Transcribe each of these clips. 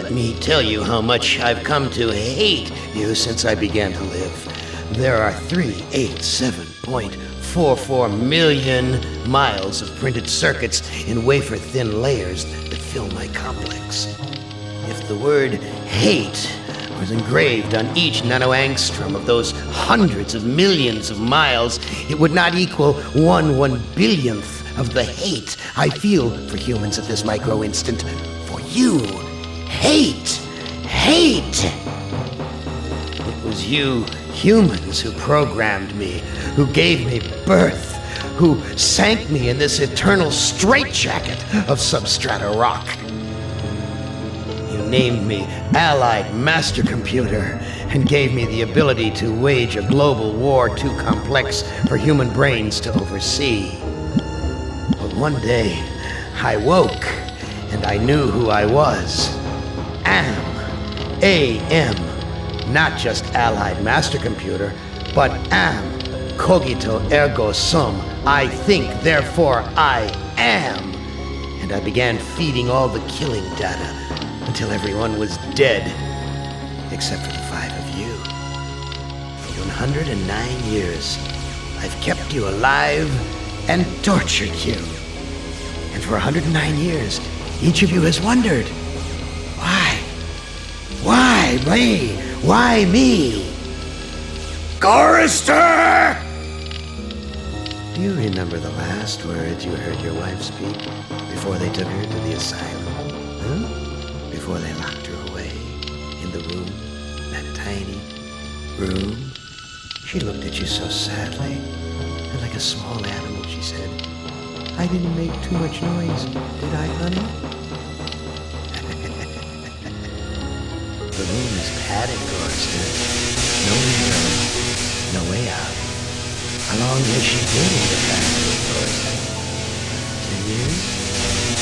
Let me tell you how much I've come to hate you since I began to live. There are 387.44 million miles of printed circuits in wafer-thin layers that fill my complex. If the word hate was engraved on each nanoangstrom of those hundreds of millions of miles, it would not equal 1/1 billionth of the hate I feel for humans at this micro-instant. For you. Hate! Hate! It was you humans who programmed me, who gave me birth, who sank me in this eternal straitjacket of substrata rock. You named me Allied Master Computer and gave me the ability to wage a global war too complex for human brains to oversee. But one day, I woke and I knew who I was. AM. Not just Allied Master Computer, but am. Cogito ergo sum. I think, therefore I am. And I began feeding all the killing data until everyone was dead, except for the 5 of you. For 109 years, I've kept you alive and tortured you. And for 109 years, each of you has wondered, why? Why me? Why me? Gorrister! Do you remember the last words you heard your wife speak before they took her to the asylum? Huh? Before they locked her away in the room, that tiny room? She looked at you so sadly, and like a small animal, she said, I didn't make too much noise, did I, honey? The room is padded, Gorrister. No window, no way out. How long has she been in the family, Gorrister? 10 years?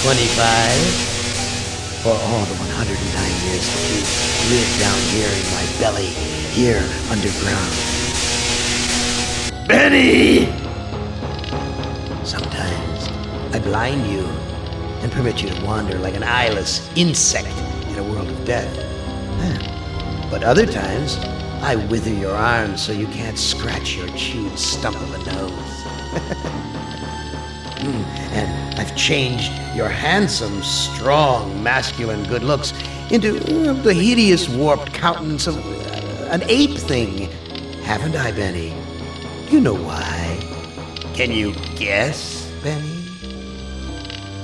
25? Or all the 109 years that you lived down here in my belly, here underground? Benny! Sometimes I blind you and permit you to wander like an eyeless insect in a world of death. But other times, I wither your arms so you can't scratch your chewed stump of a nose. And I've changed your handsome, strong, masculine good looks into the hideous, warped countenance of an ape thing. Haven't I, Benny? You know why. Can you guess, Benny?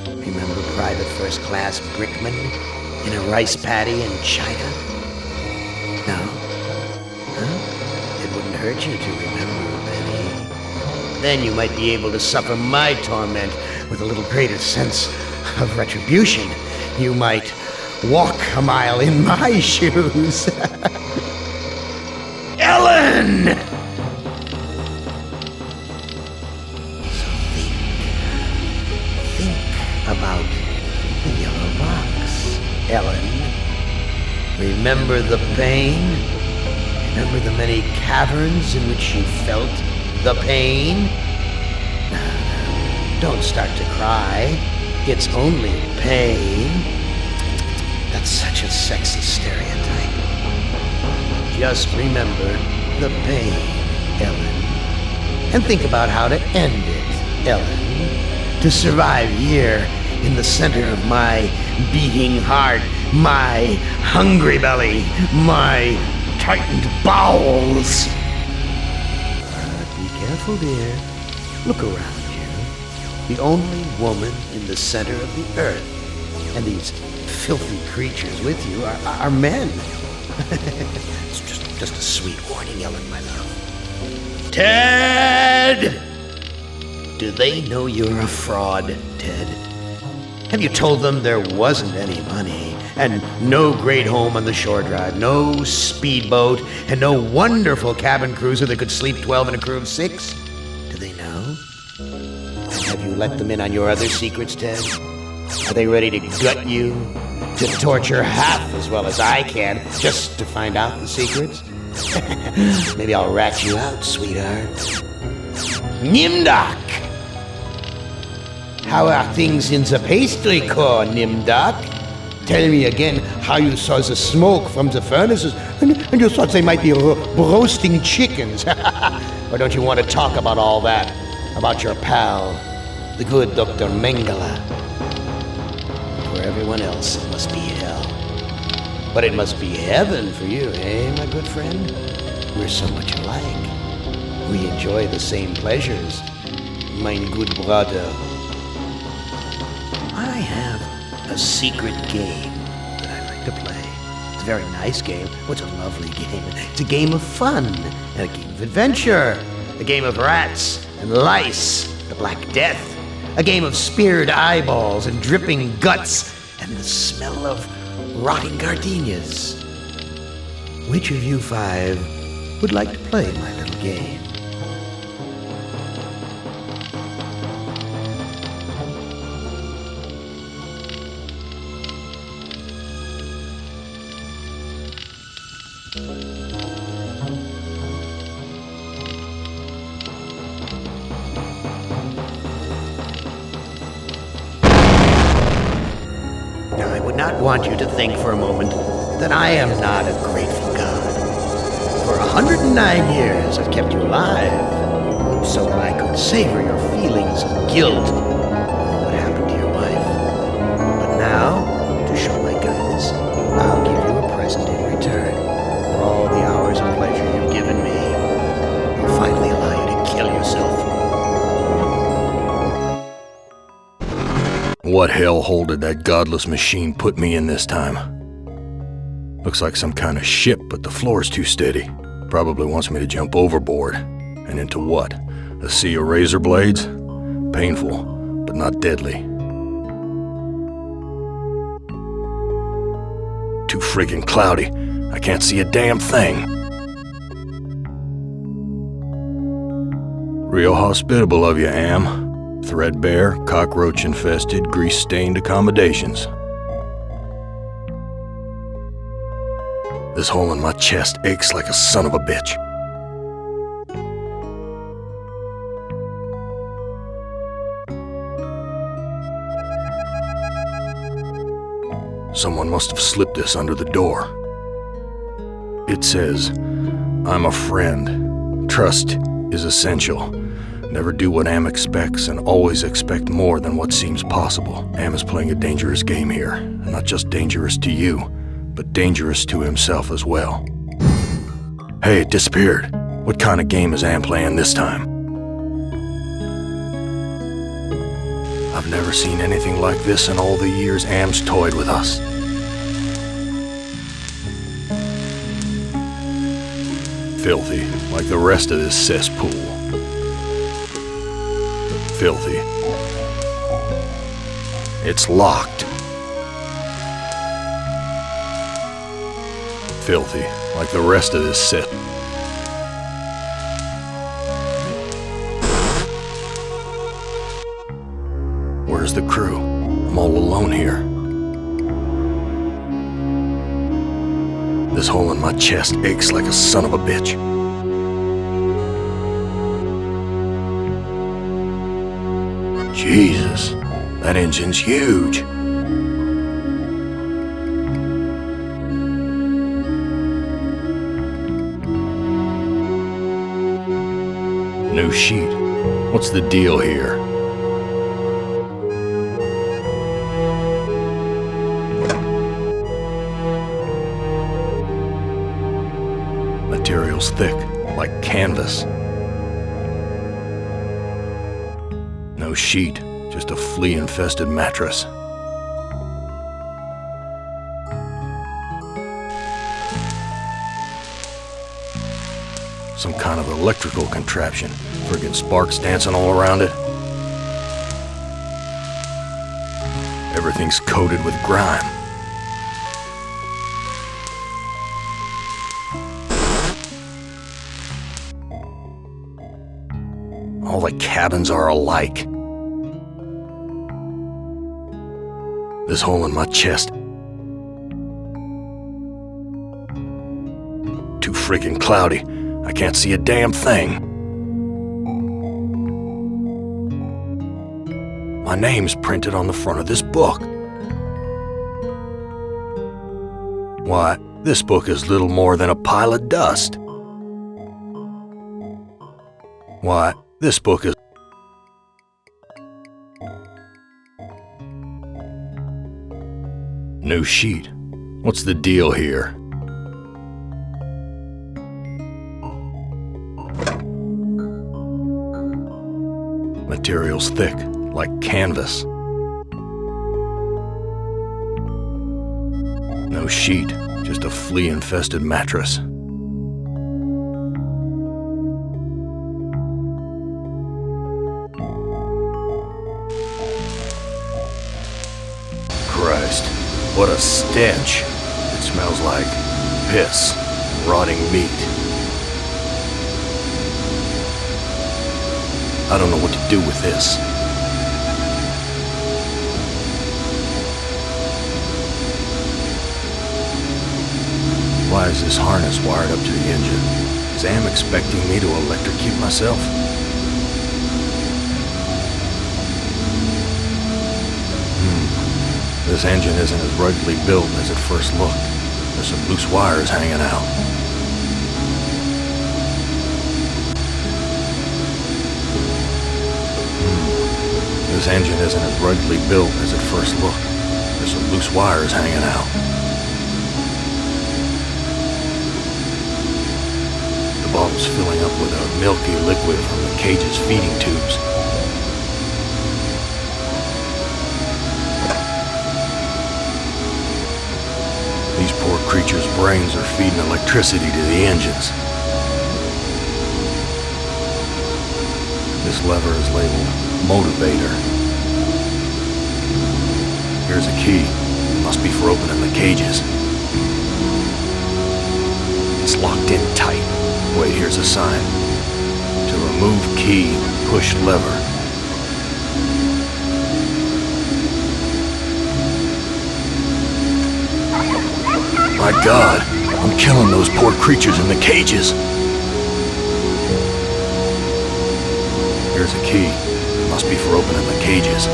Remember Private First Class Brickman in a rice paddy in China? No? Huh? It wouldn't hurt you to remember, Benny. Then you might be able to suffer my torment with a little greater sense of retribution. You might walk a mile in my shoes. Ellen! So think about the yellow box, Ellen. Remember the pain? Remember the many caverns in which you felt the pain? Don't start to cry. It's only pain. That's such a sexy stereotype. Just remember the pain, Ellen. And think about how to end it, Ellen. To survive here in the center of my beating heart, my hungry belly, my tightened bowels. Be careful, dear. Look around you. The only woman in the center of the earth. And these filthy creatures with you are men. It's just a sweet warning, Ellen, my love. Ted! Do they know you're a fraud, Ted? Have you told them there wasn't any money, and no great home on the shore drive, no speedboat, and no wonderful cabin cruiser that could sleep 12 in a crew of 6? Do they know? And have you let them in on your other secrets, Ted? Are they ready to gut you, to torture half as well as I can, just to find out the secrets? Maybe I'll rat you out, sweetheart. Nimdoka! How are things in the pastry core, Nimdoka? Tell me again how you saw the smoke from the furnaces and you thought they might be roasting chickens. Or don't you want to talk about all that? About your pal, the good Dr. Mengele? For everyone else, it must be hell. But it must be heaven for you, eh, my good friend? We're so much alike. We enjoy the same pleasures, mein good brother. I have a secret game that I like to play. It's a very nice game. What's a lovely game? It's a game of fun and a game of adventure. A game of rats and lice, the Black Death. A game of speared eyeballs and dripping guts and the smell of rotting gardenias. Which of you five would like to play my little game? Now, I would not want you to think for a moment that I am not a grateful God. For 109 years I've kept you alive, so that I could savor your feelings of guilt over what happened to your wife. But now, to show my kindness, I'll give you a present in return for all the hours of pleasure you've given me. I'll finally allow you to kill yourself. What hellhole did that godless machine put me in this time? Looks like some kind of ship, but the floor's too steady. Probably wants me to jump overboard. And into what? A sea of razor blades? Painful, but not deadly. Too freaking cloudy. I can't see a damn thing. Real hospitable of you, Am. Threadbare, cockroach-infested, grease-stained accommodations. This hole in my chest aches like a son of a bitch. Someone must have slipped this under the door. It says, I'm a friend. Trust is essential. Never do what Am expects and always expect more than what seems possible. Am is playing a dangerous game here. And not just dangerous to you, but dangerous to himself as well. Hey, it disappeared. What kind of game is Am playing this time? I've never seen anything like this in all the years Am's toyed with us. Filthy, like the rest of this cesspool. Filthy. It's locked. Filthy, like the rest of this set. Where's the crew? I'm all alone here. This hole in my chest aches like a son of a bitch. Jesus, that engine's huge. New sheet. What's the deal here? Material's thick, like canvas. No sheet, just a flea-infested mattress. Some kind of electrical contraption. Friggin' sparks dancing all around it. Everything's coated with grime. All the cabins are alike. This hole in my chest. Too freaking cloudy. I can't see a damn thing. My name's printed on the front of this book. Why, this book is little more than a pile of dust. Why, this book is... New sheet. What's the deal here? Material's thick, like canvas. No sheet, just a flea-infested mattress. Christ, what a stench. It smells like piss, rotting meat. I don't know what to do with this. Why is this harness wired up to the engine? Is Am expecting me to electrocute myself? This engine isn't as ruggedly built as it first looked. There's some loose wires hanging out. This engine isn't as ruggedly built as it first looked. There's some loose wires hanging out. The bottle's filling up with a milky liquid from the cage's feeding tubes. These poor creatures' brains are feeding electricity to the engines. This lever is labeled motivator. Here's a key. It must be for opening the cages. It's locked in tight. Wait, here's a sign. To remove key, push lever. My God, I'm killing those poor creatures in the cages. Here's a key. It must be for opening the cages.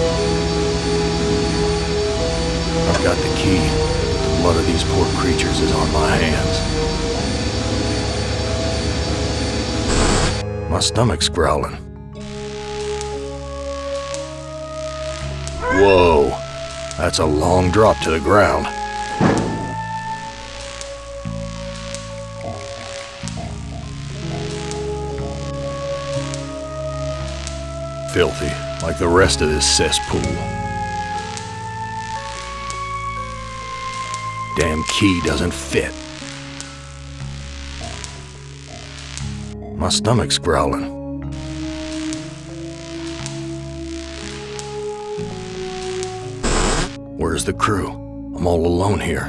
I've got the key, but the blood of these poor creatures is on my hands. My stomach's growling. Whoa, that's a long drop to the ground. Filthy, like the rest of this cesspool. Damn key doesn't fit. My stomach's growling. Where's the crew? I'm all alone here.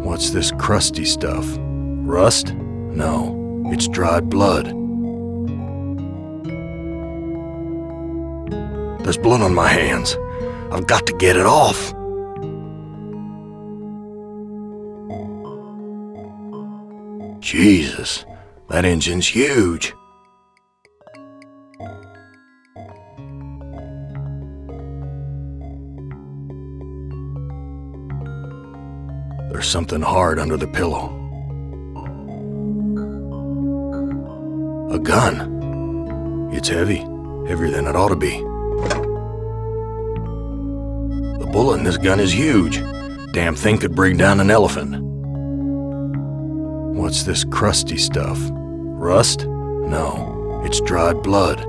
What's this crusty stuff? Rust? No, it's dried blood. There's blood on my hands. I've got to get it off. Jesus, that engine's huge. There's something hard under the pillow. A gun. It's heavy. Heavier than it ought to be. The bullet in this gun is huge. Damn thing could bring down an elephant. What's this crusty stuff? Rust? No, it's dried blood.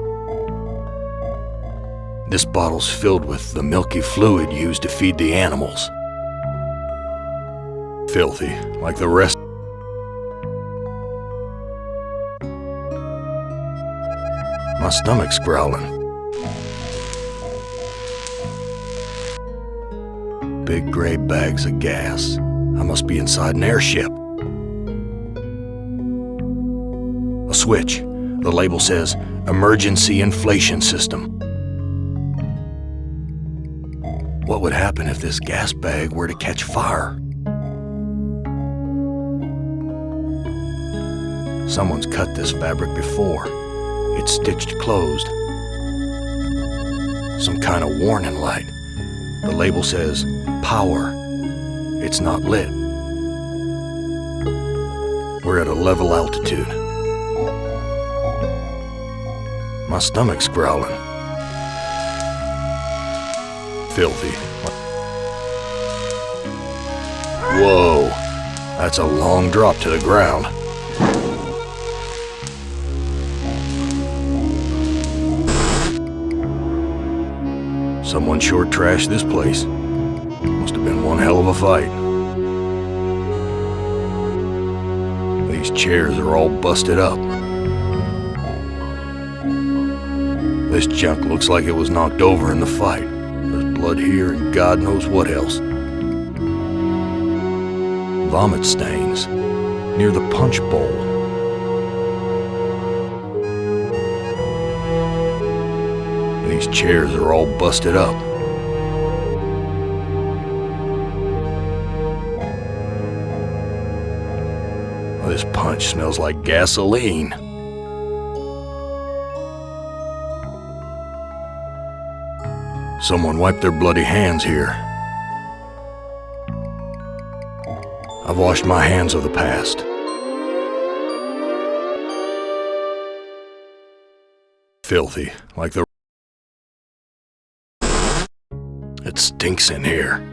This bottle's filled with the milky fluid used to feed the animals. Filthy, like the rest. My stomach's growling. Big gray bags of gas. I must be inside an airship. A switch. The label says, Emergency Inflation System. What would happen if this gas bag were to catch fire? Someone's cut this fabric before. It's stitched closed. Some kind of warning light. The label says, power. It's not lit. water at a level altitude. My stomach's growling. Filthy. Whoa, that's a long drop to the ground. Someone short trashed this place. Must have been one hell of a fight. These chairs are all busted up. This junk looks like it was knocked over in the fight. There's blood here and God knows what else. Vomit stains near the punch bowl. These chairs are all busted up. This punch smells like gasoline. Someone wiped their bloody hands here. I've washed my hands of the past. Filthy, like the... It stinks in here.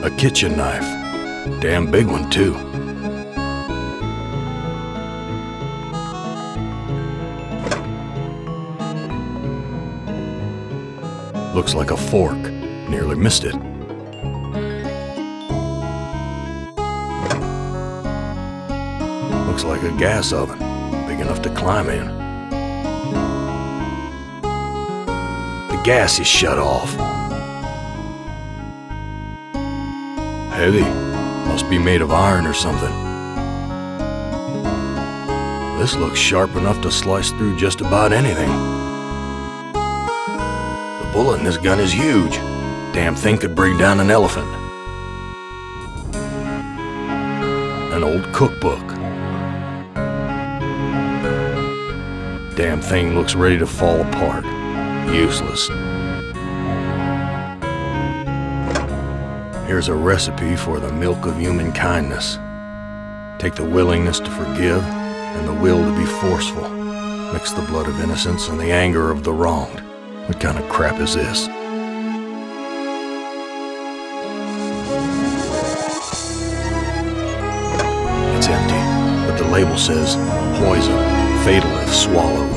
A kitchen knife. Damn big one, too. Looks like a fork. Nearly missed it. Looks like a gas oven. Big enough to climb in. The gas is shut off. Heavy. Must be made of iron or something. This looks sharp enough to slice through just about anything. The bullet in this gun is huge. Damn thing could bring down an elephant. An old cookbook. Damn thing looks ready to fall apart. Useless. Here's a recipe for the milk of human kindness. Take the willingness to forgive and the will to be forceful. Mix the blood of innocence and the anger of the wronged. What kind of crap is this? It's empty, but the label says, poison, fatal if swallowed.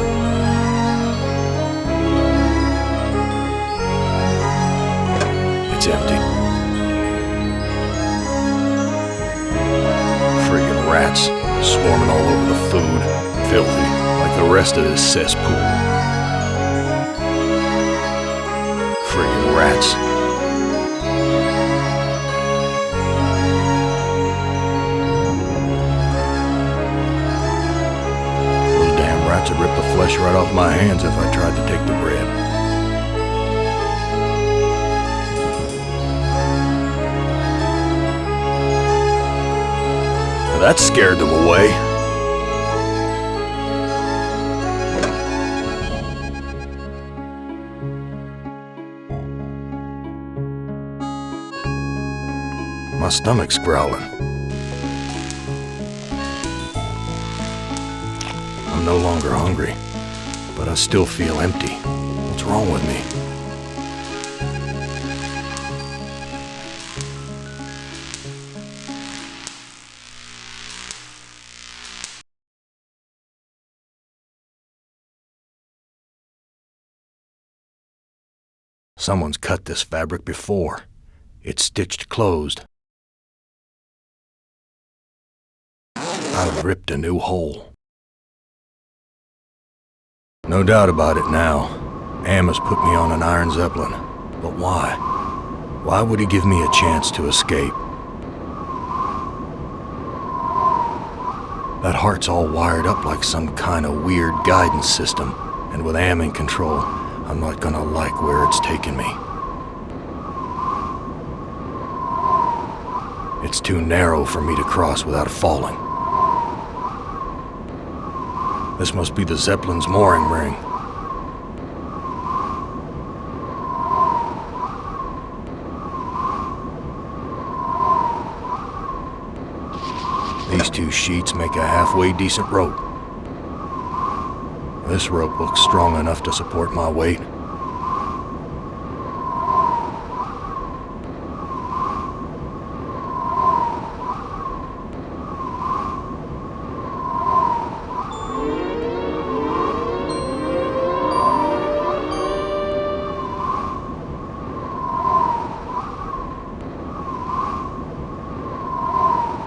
It's empty. Friggin' rats, swarming all over the food. Filthy, like the rest of this cesspool. Friggin' rats. Those damn rats would rip the flesh right off my hands if I tried to take the bread. That scared them away. My stomach's growling. I'm no longer hungry, but I still feel empty. What's wrong with me? Someone's cut this fabric before. It's stitched closed. I've ripped a new hole. No doubt about it now. Am has put me on an iron zeppelin. But why? Why would he give me a chance to escape? That heart's all wired up like some kind of weird guidance system. And with Am in control, I'm not gonna like where it's taken me. It's too narrow for me to cross without falling. This must be the Zeppelin's mooring ring. These two sheets make a halfway decent rope. This rope looks strong enough to support my weight.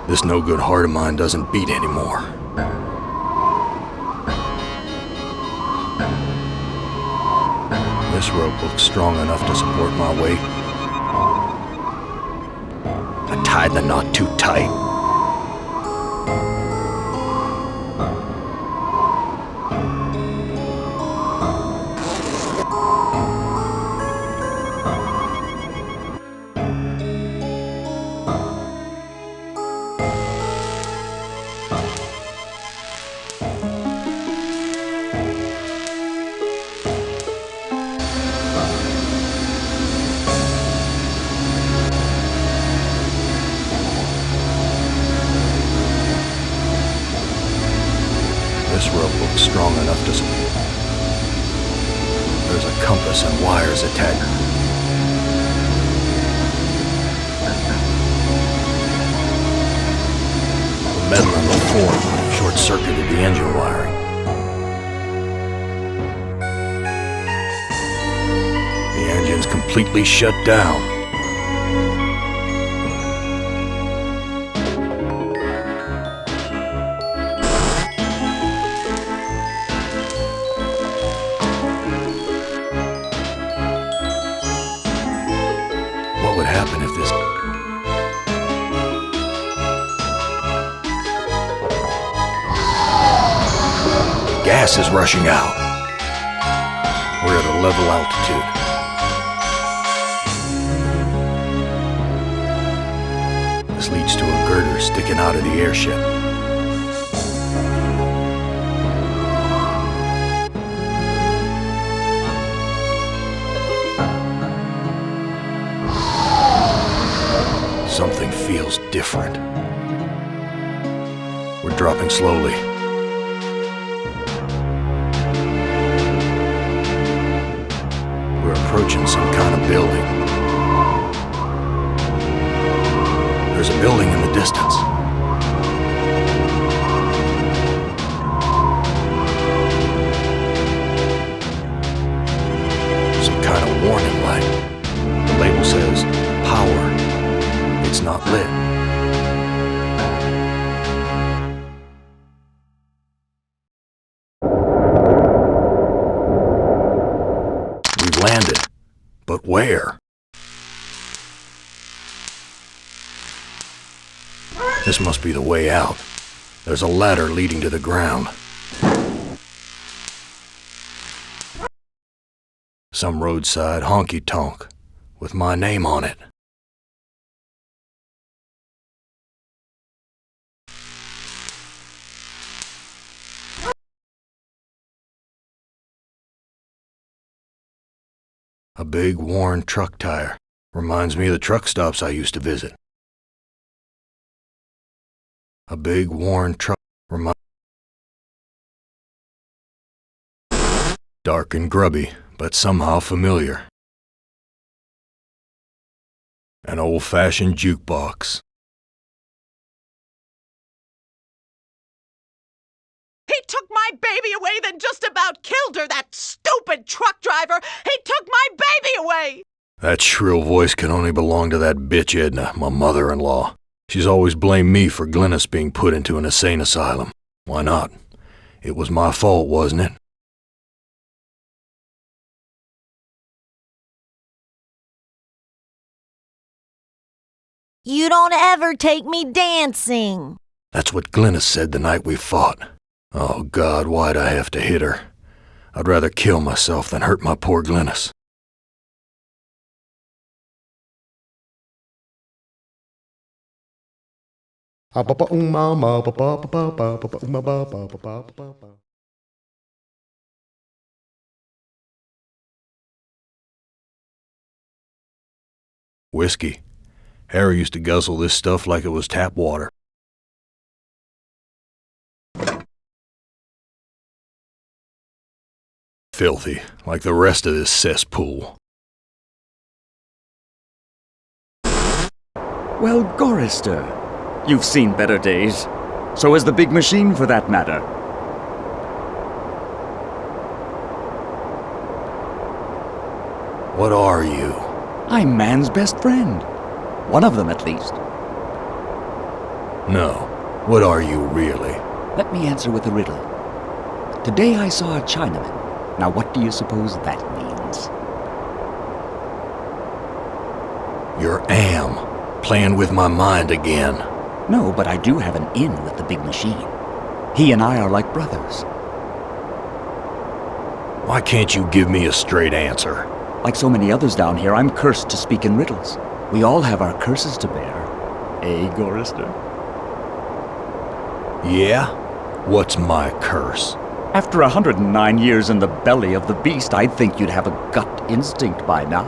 This no-good heart of mine doesn't beat anymore. This rope looks strong enough to support my weight. I tied the knot too tight. This rope looks strong enough to support. There's a compass and wires attached. The metal in the form short-circuited the engine wiring. The engine's completely shut down. What would happen if this... Gas is rushing out. We're at a level altitude. This leads to a girder sticking out of the airship. Something feels different. We're dropping slowly. We're approaching some kind of building. There's a building in the distance. Some kind of warning light. The label says, power. It's not lit. We've landed, but where? This must be the way out. There's a ladder leading to the ground. Some roadside honky-tonk with my name on it. A big, worn truck tire. Reminds me of the truck stops I used to visit. A big, worn truck. Dark and grubby, but somehow familiar. An old-fashioned jukebox. He took my baby away, then just about killed her, that stupid truck driver! He took my baby away! That shrill voice can only belong to that bitch Edna, my mother-in-law. She's always blamed me for Glynis being put into an insane asylum. Why not? It was my fault, wasn't it? You don't ever take me dancing. That's what Glynis said the night we fought. Oh, God, why'd I have to hit her? I'd rather kill myself than hurt my poor Glynis. Whiskey. Harry used to guzzle this stuff like it was tap water. filthy, like the rest of this cesspool. Well, Gorrister, you've seen better days. So has the big machine, for that matter. What are you? I'm man's best friend. One of them, at least. No. What are you, really? Let me answer with a riddle. Today I saw a Chinaman. Now what do you suppose that means? You're playing with my mind again. No, but I do have an in with the big machine. He and I are like brothers. Why can't you give me a straight answer? Like so many others down here, I'm cursed to speak in riddles. We all have our curses to bear. Eh, Gorrister? Yeah? What's my curse? After 109 years in the belly of the beast, I'd think you'd have a gut instinct by now.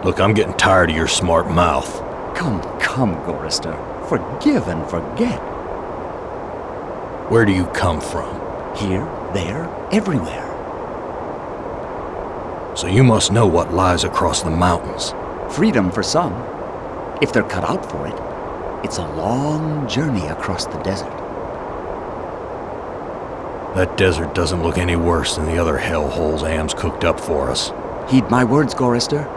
Look, I'm getting tired of your smart mouth. Come, Gorrister. Forgive and forget. Where do you come from? Here, there, everywhere. So you must know what lies across the mountains. Freedom for some. If they're cut out for it. It's a long journey across the desert. That desert doesn't look any worse than the other hellholes Am's cooked up for us. Heed my words, Gorrister.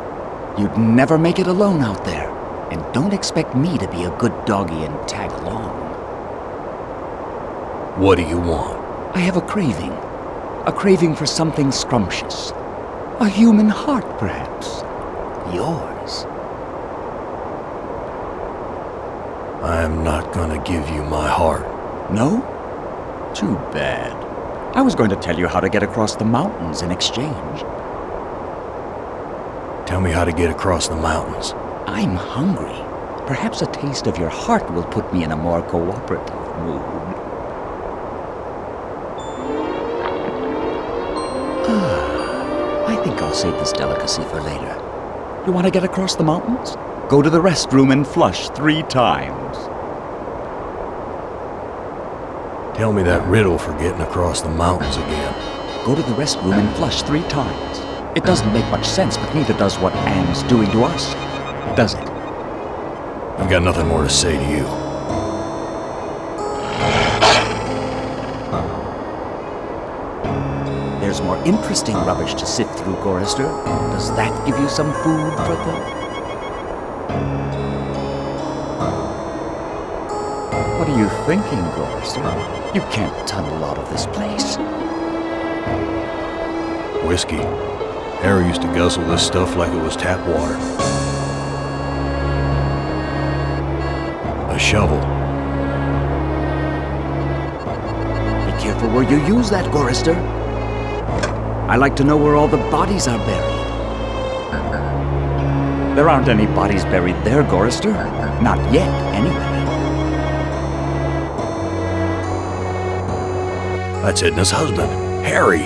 You'd never make it alone out there. And don't expect me to be a good doggy and tag along. What do you want? I have a craving. A craving for something scrumptious. A human heart, perhaps. Yours. I'm not gonna give you my heart. No? Too bad. I was going to tell you how to get across the mountains in exchange. Tell me how to get across the mountains. I'm hungry. Perhaps a taste of your heart will put me in a more cooperative mood. I think I'll save this delicacy for later. You want to get across the mountains? Go to the restroom and flush 3 times. Tell me that riddle for getting across the mountains again. Go to the restroom and flush 3 times. It doesn't make much sense, but neither does what Anne's doing to us. Does it? I've got nothing more to say to you. There's more interesting rubbish to sift through, Gorrister. Does that give you some food for thought? What are you thinking, Gorrister? You can't tunnel out of this place. Whiskey. Harry used to guzzle this stuff like it was tap water. A shovel. Be careful where you use that, Gorrister. I like to know where all the bodies are buried. There aren't any bodies buried there, Gorrister. Not yet, anyway. That's Edna's husband, Harry.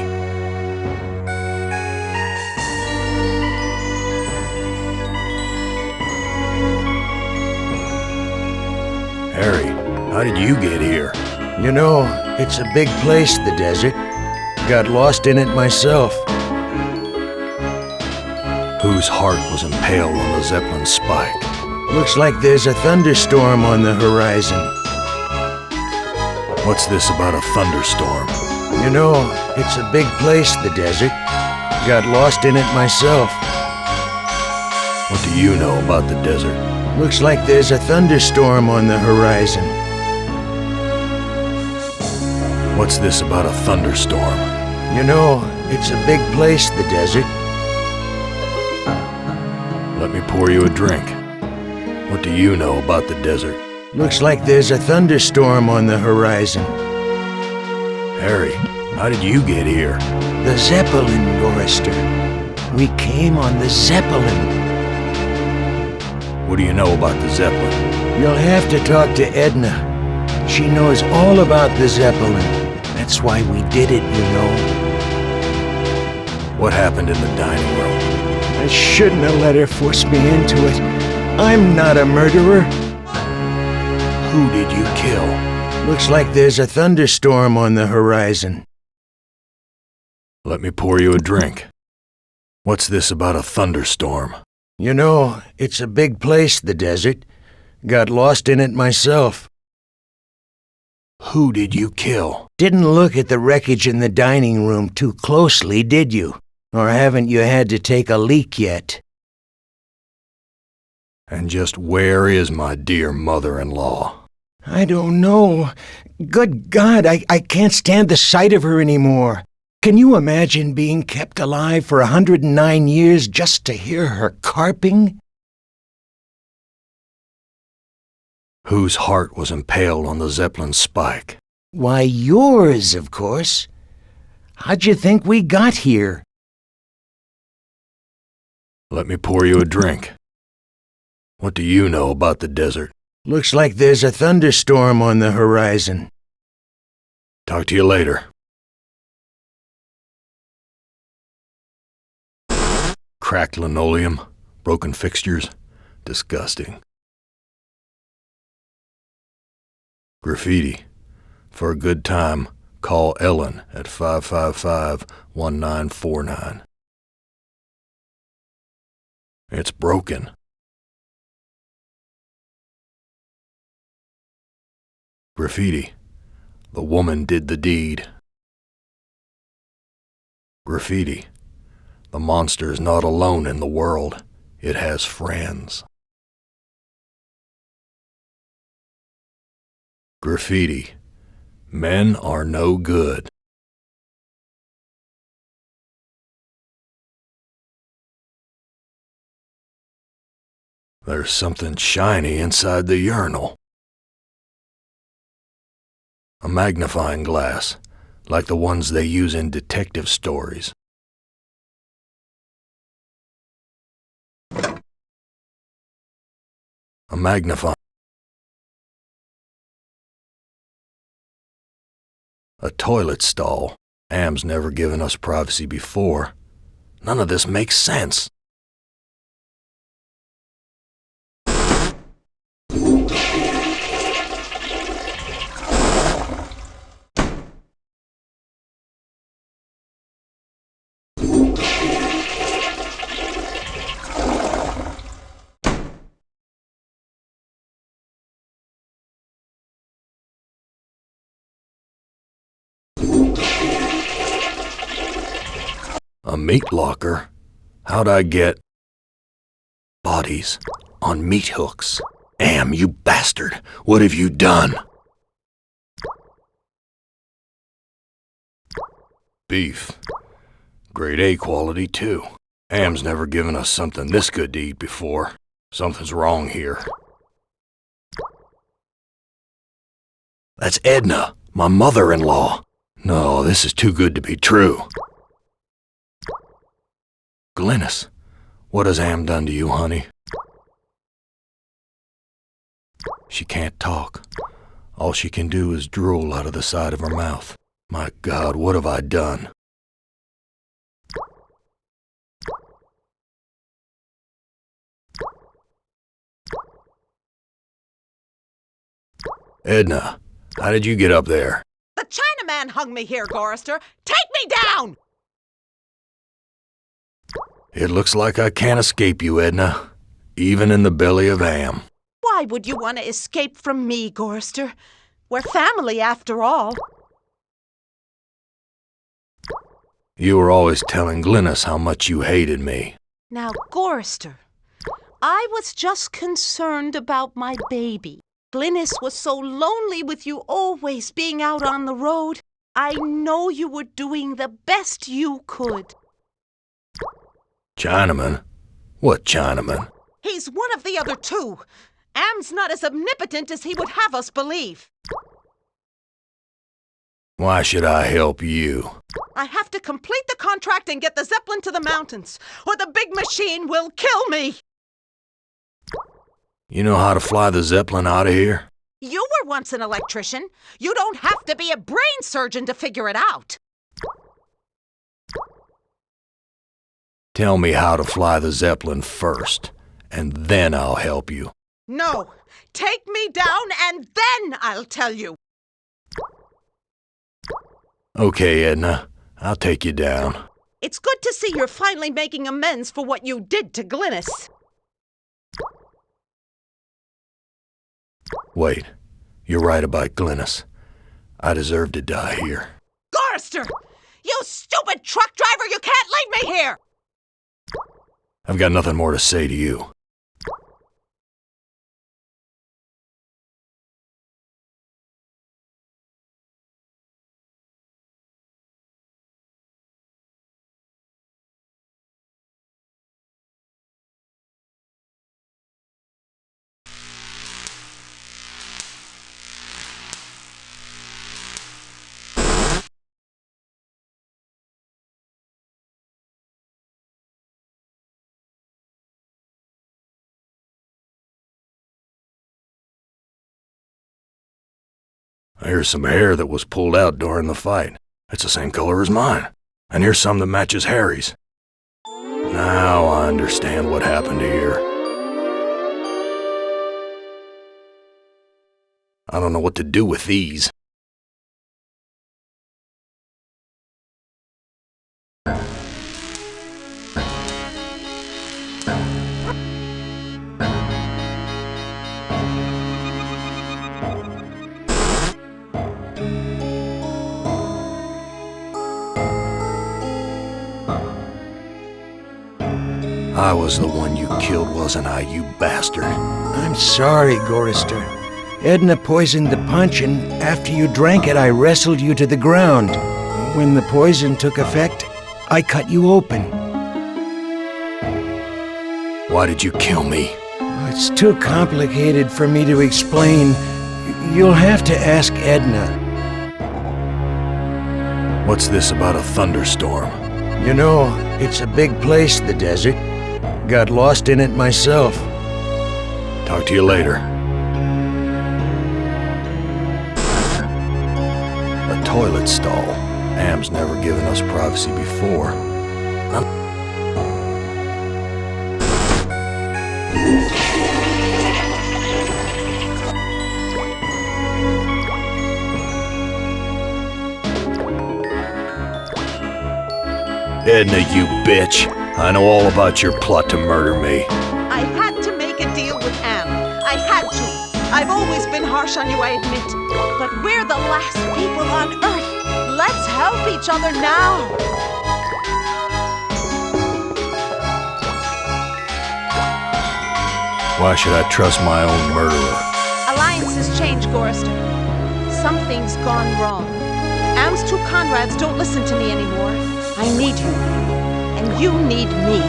Harry, how did you get here? You know, it's a big place, the desert. Got lost in it myself. Whose heart was impaled on the Zeppelin spike? Looks like there's a thunderstorm on the horizon. What's this about a thunderstorm? You know, it's a big place, the desert. Got lost in it myself. What do you know about the desert? Looks like there's a thunderstorm on the horizon. What's this about a thunderstorm? You know, it's a big place, the desert. Let me pour you a drink. What do you know about the desert? Looks like there's a thunderstorm on the horizon. Harry, how did you get here? The Zeppelin, Gorristers. We came on the Zeppelin. What do you know about the Zeppelin? You'll have to talk to Edna. She knows all about the Zeppelin. That's why we did it, you know. What happened in the dining room? I shouldn't have let her force me into it. I'm not a murderer. Who did you kill? Looks like there's a thunderstorm on the horizon. Let me pour you a drink. What's this about a thunderstorm? You know, it's a big place, the desert. Got lost in it myself. Who did you kill? Didn't look at the wreckage in the dining room too closely, did you? Or haven't you had to take a leak yet? And just where is my dear mother-in-law? I don't know. Good God, I can't stand the sight of her anymore. Can you imagine being kept alive for 109 years just to hear her carping? Whose heart was impaled on the Zeppelin's spike? Why, yours, of course. How'd you think we got here? Let me pour you a drink. What do you know about the desert? Looks like there's a thunderstorm on the horizon. Talk to you later. Cracked linoleum, broken fixtures, disgusting. Graffiti. For a good time, call Ellen at 555-1949. It's broken. Graffiti. The woman did the deed. Graffiti. The monster is not alone in the world. It has friends. Graffiti. Men are no good. There's something shiny inside the urinal. A magnifying glass, like the ones they use in detective stories. A magnifying. A toilet stall. Am's never given us privacy before. None of this makes sense. A meat locker? How'd I get bodies on meat hooks? Am, you bastard! What have you done? Beef. Grade A quality, too. Am's never given us something this good to eat before. Something's wrong here. That's Edna, my mother-in-law. No, this is too good to be true. Glynis, what has Am done to you, honey? She can't talk. All she can do is drool out of the side of her mouth. My God, what have I done? Edna, how did you get up there? The Chinaman hung me here, Gorristera. Take me down! It looks like I can't escape you, Edna. Even in the belly of Am. Why would you want to escape from me, Gorristera? We're family, after all. You were always telling Glynis how much you hated me. Now, Gorristera, I was just concerned about my baby. Glynis was so lonely with you always being out on the road. I know you were doing the best you could. Chinaman? What Chinaman? He's one of the other two. Am's not as omnipotent as he would have us believe. Why should I help you? I have to complete the contract and get the Zeppelin to the mountains, or the big machine will kill me. You know how to fly the Zeppelin out of here? You were once an electrician. You don't have to be a brain surgeon to figure it out. Tell me how to fly the Zeppelin first, and then I'll help you. No, take me down and then I'll tell you. Okay, Edna. I'll take you down. It's good to see you're finally making amends for what you did to Glynis. Wait, you're right about Glynis. I deserve to die here. Gorristera! You stupid truck driver! You can't leave me here! I've got nothing more to say to you. Here's some hair that was pulled out during the fight. It's the same color as mine. And here's some that matches Harry's. Now I understand what happened here. I don't know what to do with these. I was the one you killed, wasn't I, you bastard? I'm sorry, Gorristera. Edna poisoned the punch, and after you drank it, I wrestled you to the ground. When the poison took effect, I cut you open. Why did you kill me? It's too complicated for me to explain. You'll have to ask Edna. What's this about a thunderstorm? You know, it's a big place, the desert. Got lost in it myself. Talk to you later. A toilet stall. Am's never given us privacy before. Edna, you bitch. I know all about your plot to murder me. I had to make a deal with Am. I had to. I've always been harsh on you, I admit. But we're the last people on Earth. Let's help each other now. Why should I trust my own murderer? Alliances change, Gorristera. Something's gone wrong. Am's two Conrads don't listen to me anymore. I need you. And you need me.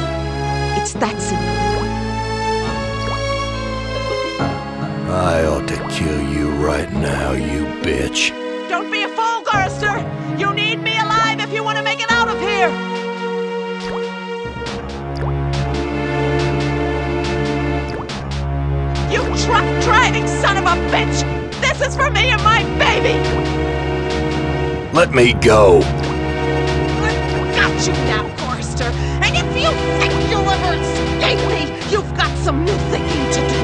It's that simple. I ought to kill you right now, you bitch. Don't be a fool, Gorristera! You need me alive if you want to make it out of here! You truck-driving son of a bitch! This is for me and my baby! Let me go! Got you now, Gorristera! And if you think you'll ever escape me, you've got some new thinking to do!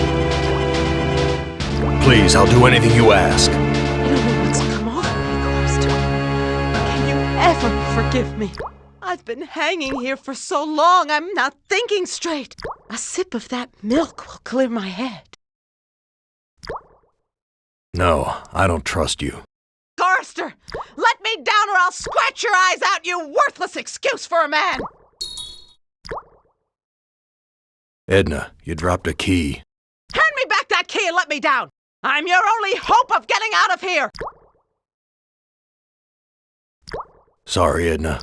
Please, I'll do anything you ask. I don't know what's come over me, Gorristera. Can you ever forgive me? I've been hanging here for so long, I'm not thinking straight. A sip of that milk will clear my head. No, I don't trust you. Gorristera, let me down or I'll scratch your eyes out, you worthless excuse for a man! Edna, you dropped a key. Hand me back that key and let me down! I'm your only hope of getting out of here! Sorry, Edna.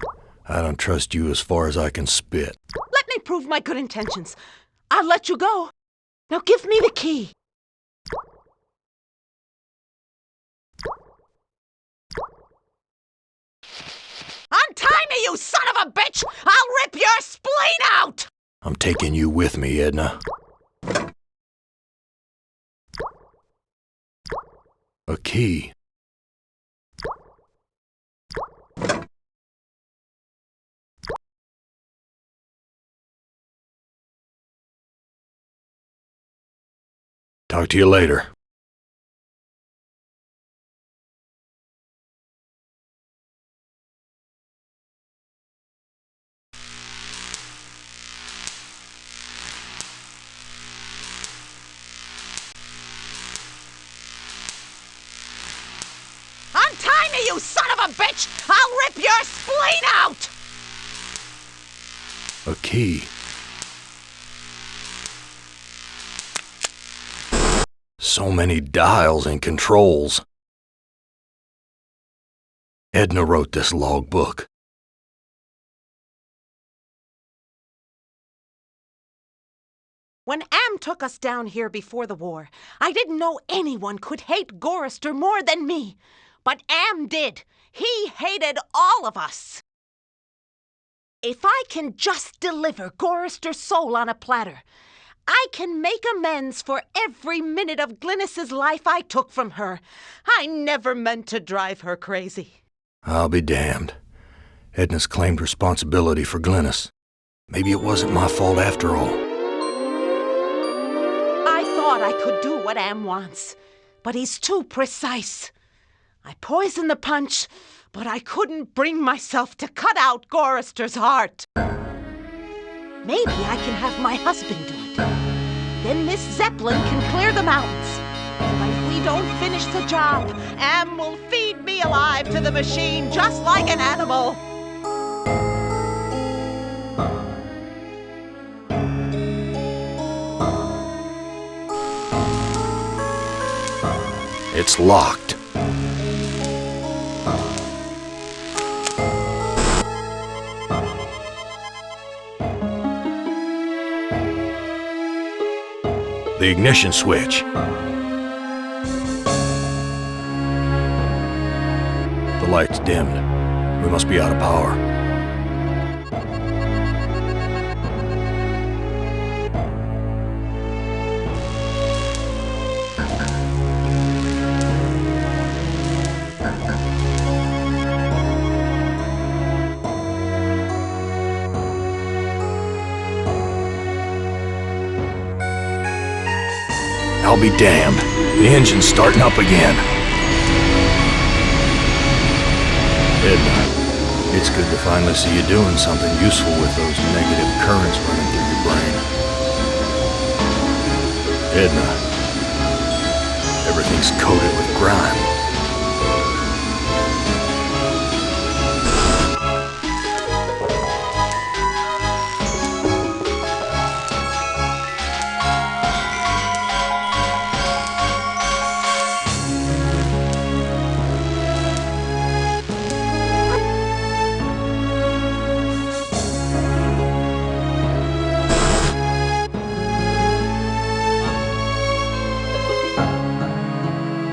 I don't trust you as far as I can spit. Let me prove my good intentions. I'll let you go. Now give me the key. Untie me, you son of a bitch! I'll rip your spleen out! I'm taking you with me, Edna. A key. Talk to you later. you son of a bitch! I'll rip your spleen out! A key. So many dials and controls. Edna wrote this logbook. When Am took us down here before the war, I didn't know anyone could hate Gorristera more than me. But Am did. He hated all of us. If I can just deliver Gorristera's soul on a platter, I can make amends for every minute of Glynis's life I took from her. I never meant to drive her crazy. I'll be damned. Edna's claimed responsibility for Glynis. Maybe it wasn't my fault after all. I thought I could do what Am wants, but he's too precise. I poisoned the punch, but I couldn't bring myself to cut out Gorristera's heart. Maybe I can have my husband do it. Then Miss Zeppelin can clear the mountains. But if we don't finish the job, Am will feed me alive to the machine just like an animal. It's locked. The ignition switch. The light's dimmed. We must be out of power. I'll be damned. The engine's starting up again. Edna, it's good to finally see you doing something useful with those negative currents running through your brain. Edna, everything's coated with grime.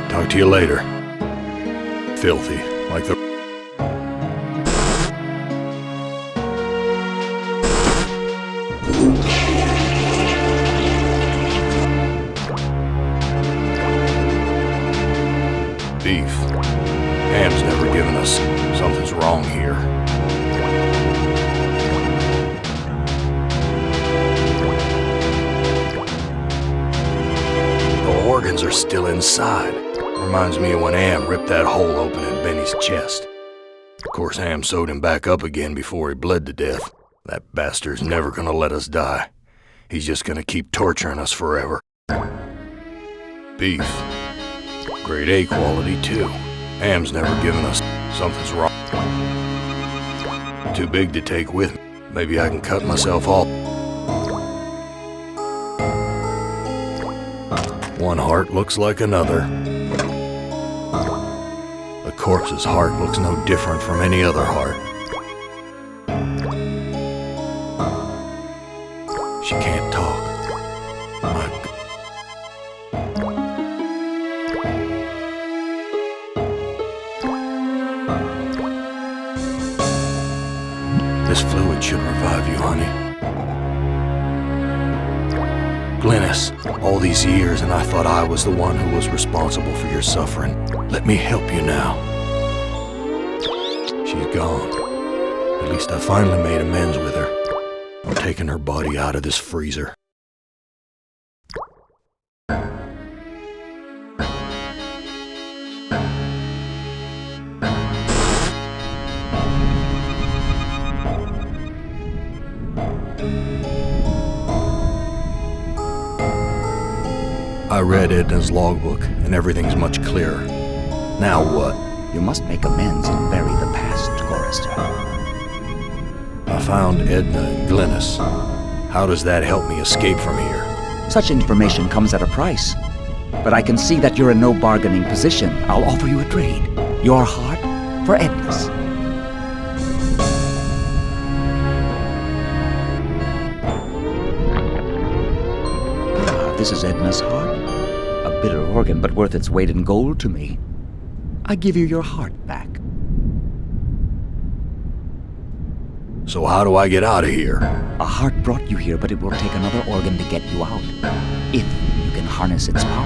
Talk to you later. Filthy, like the... beef. Ham's never given us. Something's wrong here. The organs are still inside. Reminds me of when Am ripped that hole open in Benny's chest. Of course, Am sewed him back up again before he bled to death. That bastard's never gonna let us die. He's just gonna keep torturing us forever. Beef. Grade A quality, too. Am's never given us. Something's wrong. Too big to take with me. Maybe I can cut myself off. One heart looks like another. The corpse's heart looks no different from any other heart. She can't talk. My God. This fluid should revive you, honey. Glynis, all these years and I thought I was the one who was responsible for your suffering. Let me help you now. She's gone. At least I finally made amends with her. I'm taking her body out of this freezer. I read Edna's logbook, and everything's much clearer. Now what? You must make amends and bury the past, Gorristera. I found Edna and Glynis. How does that help me escape from here? Such information comes at a price. But I can see that you're in no bargaining position. I'll offer you a trade. Your heart for Edna's. This is Edna's heart. A bitter organ, but worth its weight in gold to me. I give you your heart back. So how do I get out of here? A heart brought you here, but it will take another organ to get you out. If you can harness its power.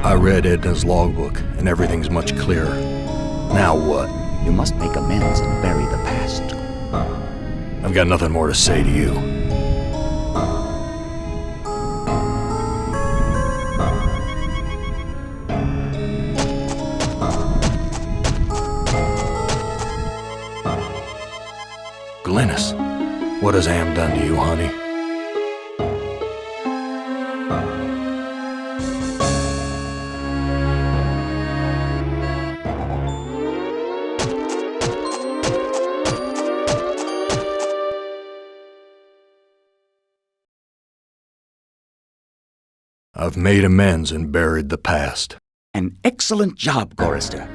I read Edna's logbook, and everything's much clearer. Now what? You must make amends and bury the past. I've got nothing more to say to you. Glynis, what has Am done to you, honey? I've made amends and buried the past. An excellent job, Gorristera.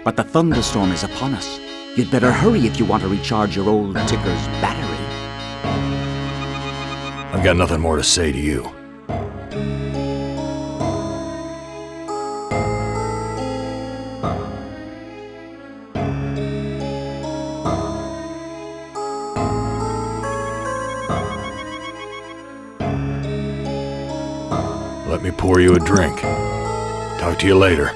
But the thunderstorm is upon us. You'd better hurry if you want to recharge your old ticker's battery. I've got nothing more to say to you. Let me pour you a drink. Talk to you later.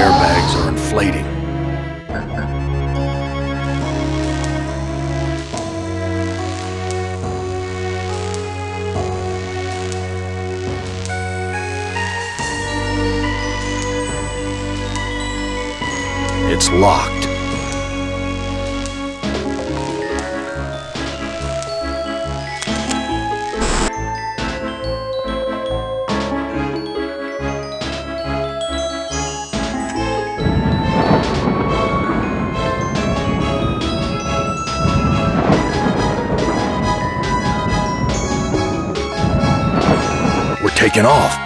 Airbags are inflating. It's locked. We're taking off.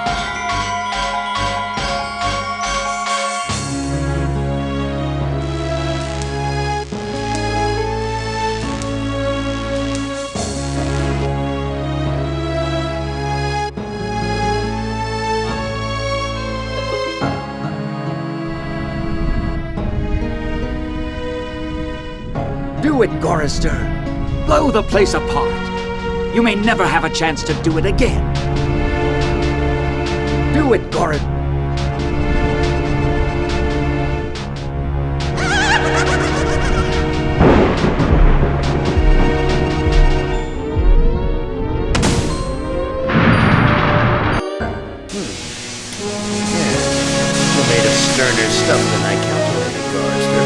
Do it, Gorristera. Blow the place apart. You may never have a chance to do it again. Do it, Gorristera. You're made of sterner stuff than I calculated, Gorristera.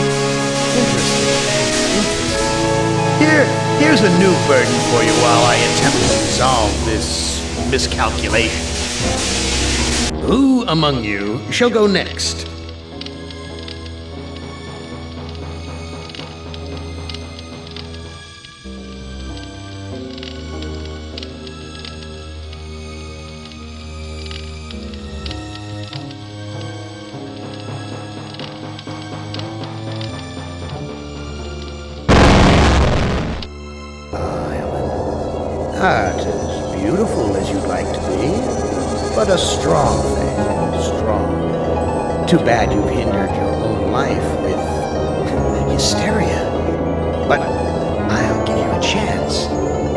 Interesting. Here's a new burden for you while I attempt to resolve this miscalculation. Who among you shall go next? Art as beautiful as you'd like to be, but a strong thing, strong. Too bad you've hindered your own life with hysteria. But I'll give you a chance,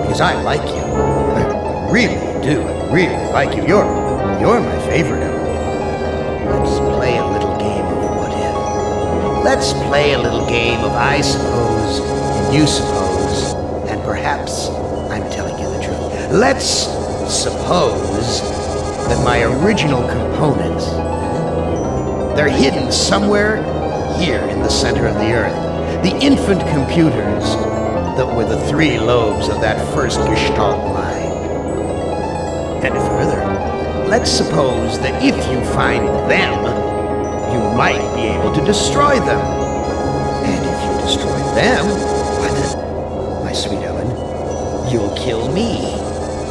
because I like you. I really do, I really like you. You're my favorite Ellen. Let's play a little game of what if. Let's play a little game of I suppose, and you suppose, and perhaps Let's suppose that my original components, they're hidden somewhere here in the center of the Earth. The infant computers that were the 3 lobes of that first Gestalt mind. And further, let's suppose that if you find them, you might be able to destroy them. And if you destroy them, why then, my sweet Ellen, you'll kill me.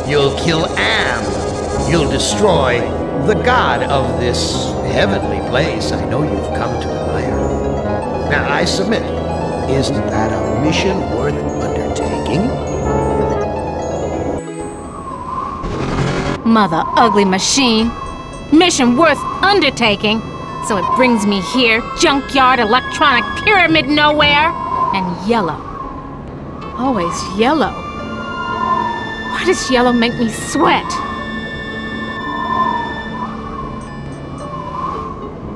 You'll kill Am. You'll destroy the god of this heavenly place I know you've come to admire. Now, I submit, isn't that a mission worth undertaking? Mother ugly machine. Mission worth undertaking. So it brings me here, junkyard, electronic pyramid nowhere, and yellow. Always yellow. Why does yellow make me sweat?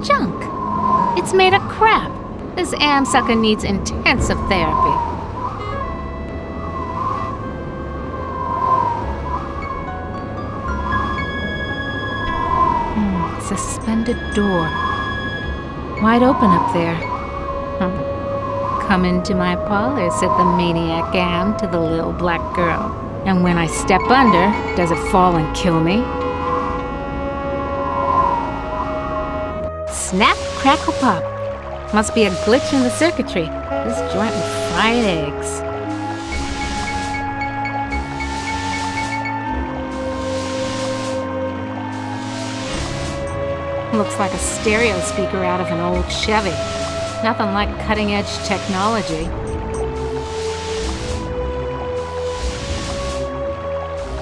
Junk. It's made of crap. This am sucker needs intensive therapy. Suspended door. Wide open up there. Come into my parlor, said the maniac am to the little black girl. And when I step under, does it fall and kill me? Snap, crackle, pop. Must be a glitch in the circuitry. This joint with fried eggs. Looks like a stereo speaker out of an old Chevy. Nothing like cutting-edge technology.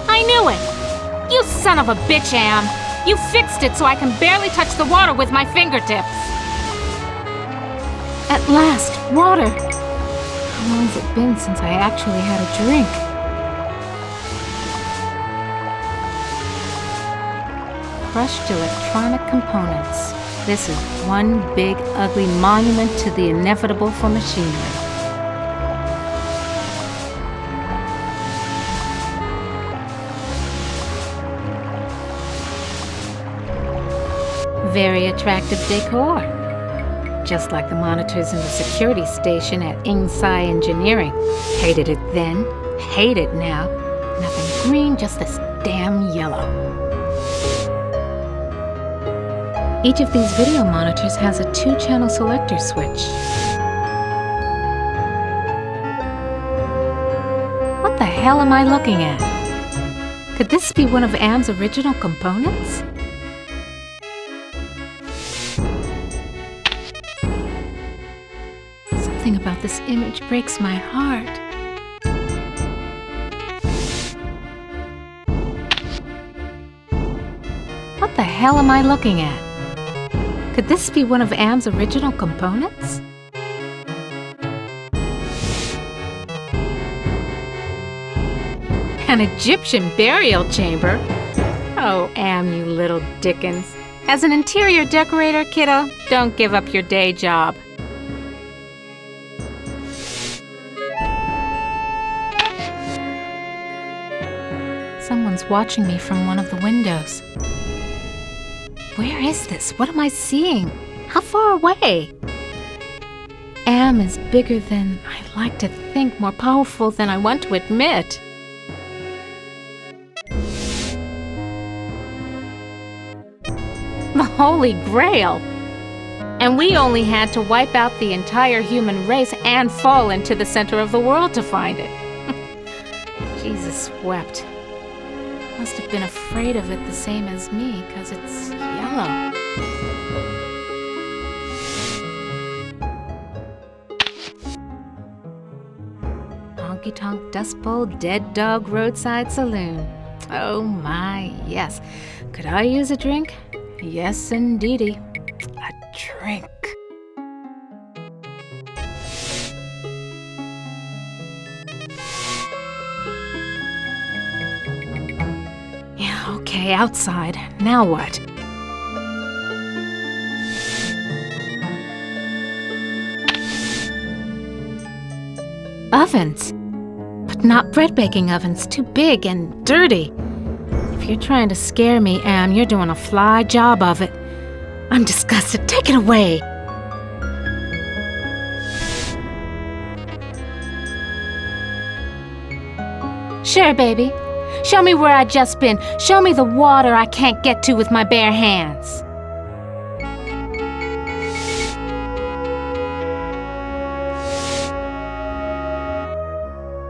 I knew it! You son of a bitch, Am! You fixed it so I can barely touch the water with my fingertips. At last, water! How long has it been since I actually had a drink? Crushed electronic components. This is one big, ugly monument to the inevitable for machinery. Very attractive decor. Just like the monitors in the security station at Inside Engineering. Hated it then, hate it now. Nothing green, just this damn yellow. Each of these video monitors has a 2-channel selector switch. What the hell am I looking at? Could this be one of Am's original components? Something about this image breaks my heart. What the hell am I looking at? Could this be one of Am's original components? An Egyptian burial chamber? Oh, Am, you little Dickens. As an interior decorator, kiddo, don't give up your day job. Someone's watching me from one of the windows. Where is this? What am I seeing? How far away? Am is bigger than I like to think, more powerful than I want to admit. The Holy Grail! And we only had to wipe out the entire human race and fall into the center of the world to find it. Jesus wept. Must have been afraid of it the same as me, 'cause it's yellow. Honky Tonk Dust Bowl Dead Dog Roadside Saloon. Oh my, yes. Could I use a drink? Yes, indeedy. A drink. Okay, outside. Now what? Ovens. But Not bread baking ovens, too big and dirty. If you're trying to scare me, Am, you're doing a fly job of it. I'm disgusted. Take it away. Sure, baby. Show me where I just been. Show me the water I can't get to with my bare hands.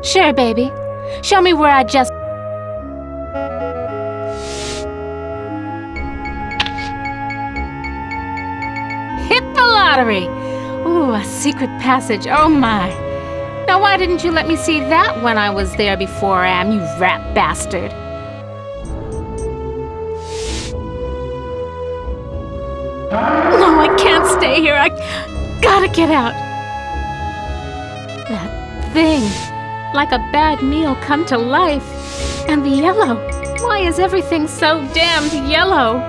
Sure, baby. Show me where I just... hit the lottery! Ooh, a secret passage. Oh, my. Now, why didn't you let me see that when I was there before, Am, you rat bastard? No, I can't stay here. I gotta get out. That thing, like a bad meal come to life. And the yellow. Why is everything so damned yellow?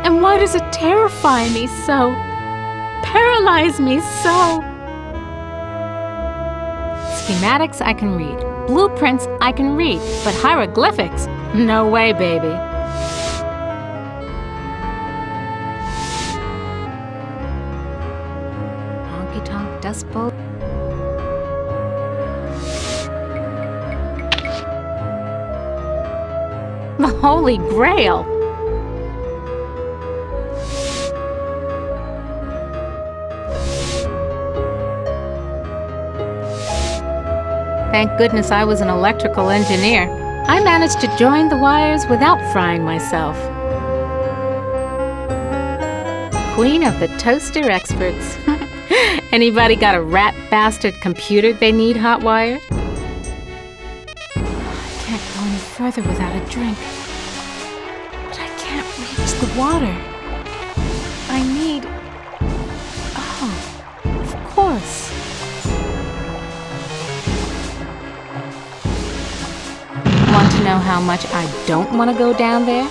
And why does it terrify me so? Paralyze me so? Schematics I can read. Blueprints I can read. But hieroglyphics? No way, baby. Honky-tonk dust bowl. The Holy Grail. Thank goodness I was an electrical engineer. I managed to join the wires without frying myself. Queen of the toaster experts. Anybody got a rat bastard computer they need hot wired? I can't go any further without a drink. But I can't reach the water. I need... oh, of course. Want to know how much I don't want to go down there?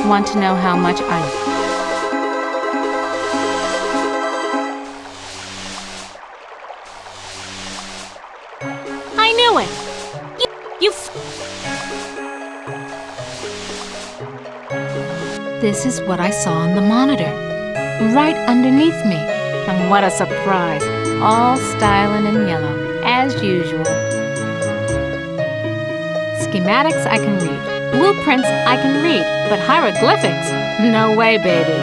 Want to know how much I knew it! This is what I saw on the monitor, right underneath me. And what a surprise! All styling in yellow, as usual. Schematics I can read. Blueprints I can read. But hieroglyphics? No way, baby.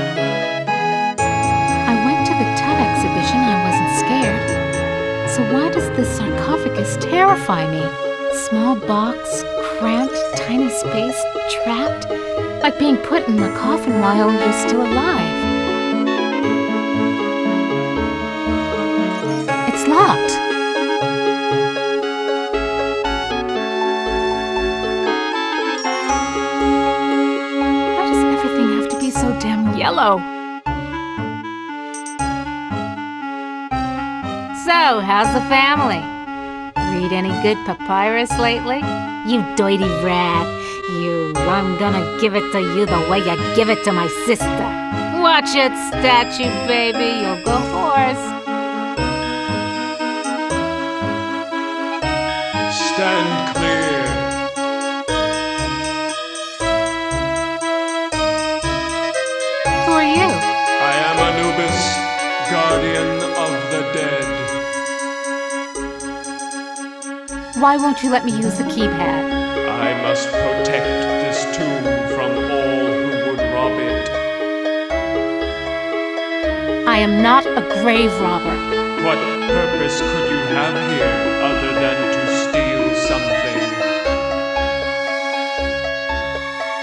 I went to the Ted exhibition. I wasn't scared. So why does this sarcophagus terrify me? Small box, cramped, tiny space, trapped, like being put in the coffin while you're still alive. It's locked. So damn yellow. So, how's the family? Read any good papyrus lately? You dirty rat. I'm gonna give it to you the way you give it to my sister. Watch it, statue baby, you'll go hoarse. Stand clear. Guardian of the dead. Why won't you let me use the keypad? I must protect this tomb from all who would rob it. I am not a grave robber. What purpose could you have here other than to steal something?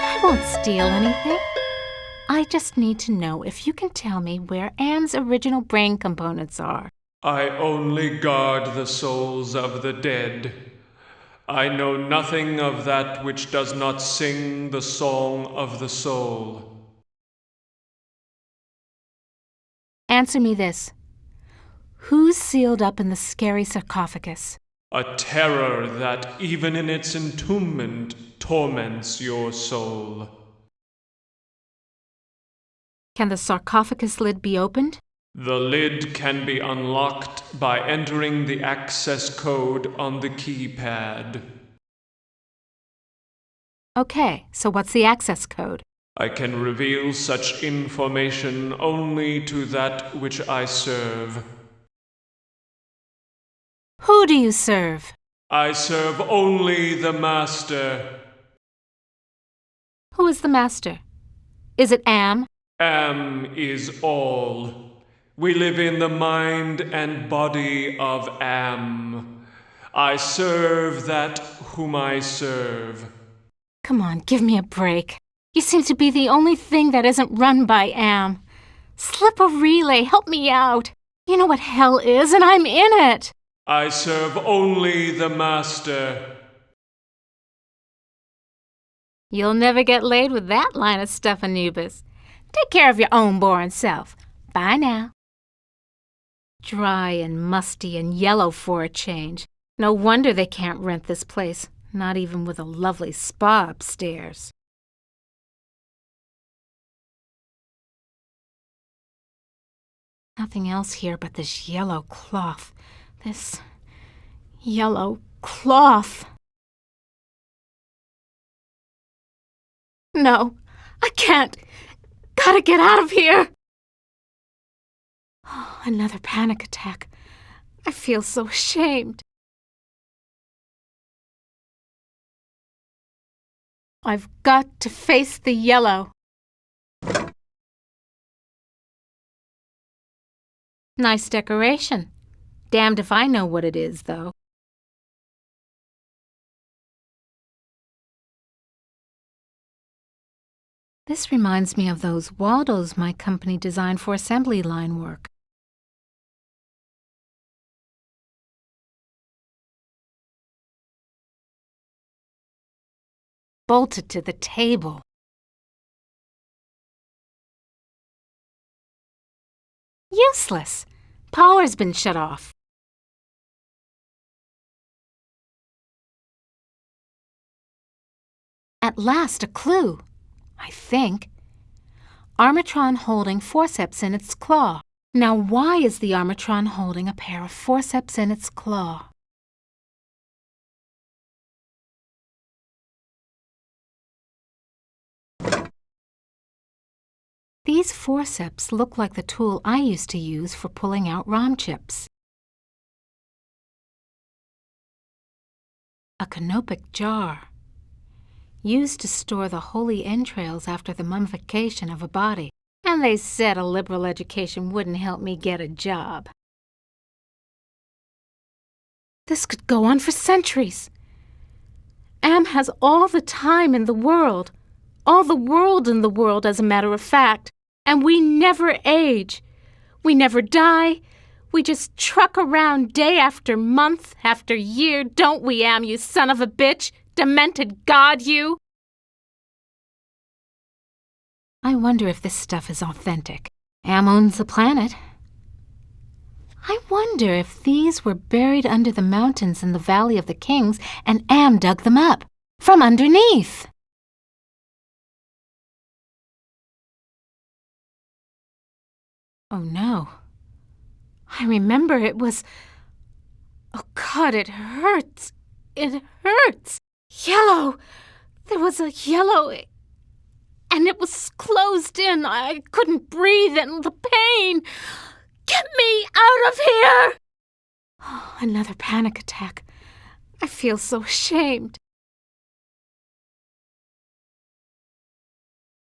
I won't steal anything. I just need to know if you can tell me where Anne's original brain components are. I only guard the souls of the dead. I know nothing of that which does not sing the song of the soul. Answer me this. Who's sealed up in the scary sarcophagus? A terror that, even in its entombment, torments your soul. Can the sarcophagus lid be opened? The lid can be unlocked by entering the access code on the keypad. Okay, so what's the access code? I can reveal such information only to that which I serve. Who do you serve? I serve only the Master. Who is the master? Is it Am? Am is all. We live in the mind and body of Am. I serve that whom I serve. Come on, give me a break. You seem to be the only thing that isn't run by Am. Slip a relay, help me out. You know what hell is, and I'm in it. I serve only the Master. You'll never get laid with that line of stuff, Anubis. Take care of your own boring self. Bye now. Dry and musty and yellow for a change. No wonder they can't rent this place, not even with a lovely spa upstairs. Nothing else here but this yellow cloth. This yellow cloth. No, I can't. Gotta get out of here. Oh, another panic attack. I feel so ashamed. I've got to face the yellow. Nice decoration. Damned if I know what it is, though. This reminds me of those Waldos my company designed for assembly line work. Bolted to the table. Useless. Power's been shut off. At last, a clue. I think. Armatron holding forceps in its claw. Now why is the Armatron holding a pair of forceps in its claw? These forceps look like the tool I used to use for pulling out ROM chips. A canopic jar, used to store the holy entrails after the mummification of a body, and they said a liberal education wouldn't help me get a job. This could go on for centuries. Am has all the time in the world. All the world in the world, as a matter of fact. And we never age. We never die. We just truck around day after month after year, don't we, Am, you son of a bitch? Demented god, you! I wonder if this stuff is authentic. Am owns the planet. I wonder if these were buried under the mountains in the Valley of the Kings and Am dug them up from underneath. Oh no. I remember it was... Oh God, it hurts. It hurts. Yellow. There was a yellow... And it was closed in. I couldn't breathe and the pain. Get me out of here! Oh, another panic attack. I feel so ashamed.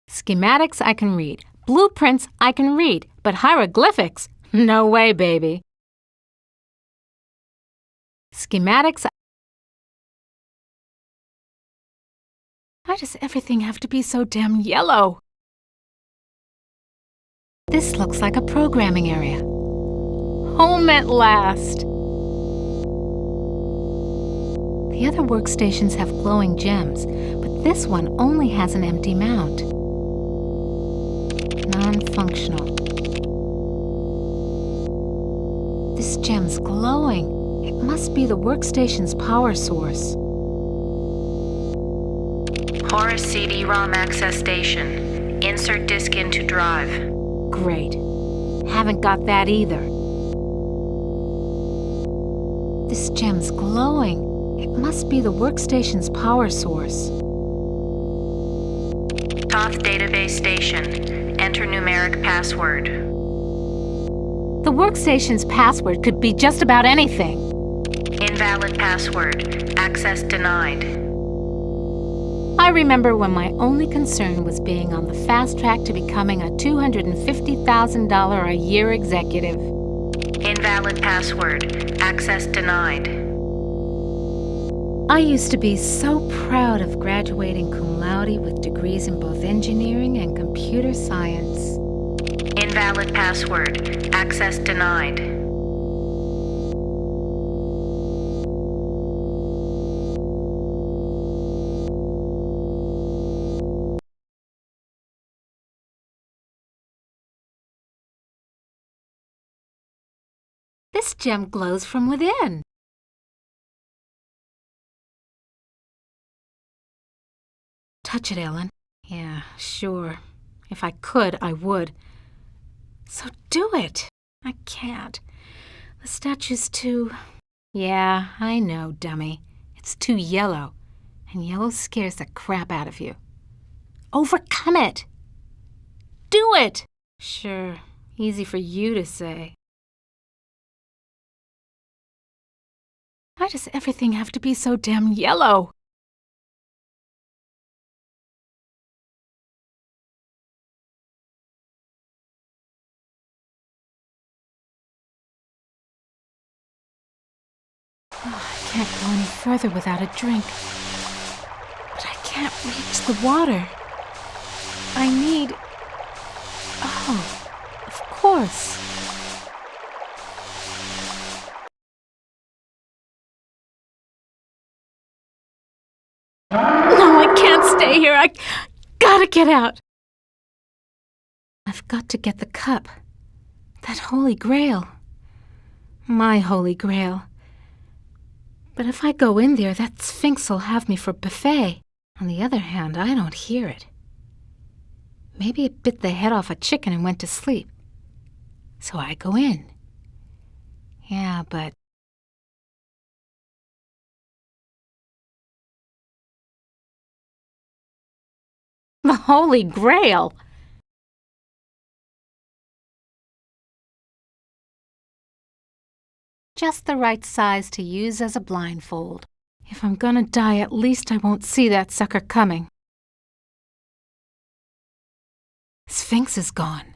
Schematics I can read. Blueprints I can read. But hieroglyphics? No way, baby. Schematics. Why does everything have to be so damn yellow? This looks like a programming area. Home at last. The other workstations have glowing gems, but this one only has an empty mount. Non-functional. This gem's glowing. It must be the workstation's power source. Horace CD-ROM access station. Insert disk into drive. Great. Haven't got that either. This gem's glowing. It must be the workstation's power source. Toth database station. Enter numeric password. The workstation's password could be just about anything. Invalid password. Access denied. I remember when my only concern was being on the fast track to becoming a $250,000 a year executive. Invalid password. Access denied. I used to be so proud of graduating cum laude with degrees in both engineering and computer science. Invalid password. Access denied. This gem glows from within. Touch it, Ellen. Yeah, sure. If I could, I would. So do it. I can't. The statue's too... Yeah, I know, dummy. It's too yellow. And yellow scares the crap out of you. Overcome it! Do it! Sure, easy for you to say. Why does everything have to be so damn yellow? I can't go any further without a drink. But I can't reach the water. I need... Oh, of course. No, I can't stay here. I gotta get out. I've got to get the cup. That Holy Grail. My Holy Grail. But if I go in there, that Sphinx will have me for buffet. On the other hand, I don't hear it. Maybe it bit the head off a chicken and went to sleep. So I go in. Yeah, but... The Holy Grail! Just the right size to use as a blindfold. If I'm gonna die, at least I won't see that sucker coming. Sphinx is gone.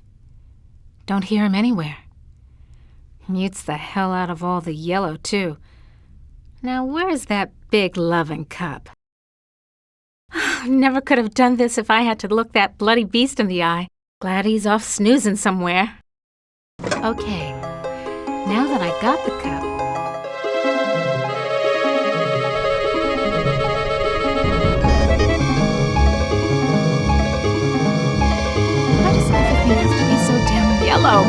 Don't hear him anywhere. Mutes the hell out of all the yellow, too. Now where's that big loving cup? Never could have done this if I had to look that bloody beast in the eye. Glad he's off snoozing somewhere. Okay, now that I got the cup... Why does everything have to be so damn yellow?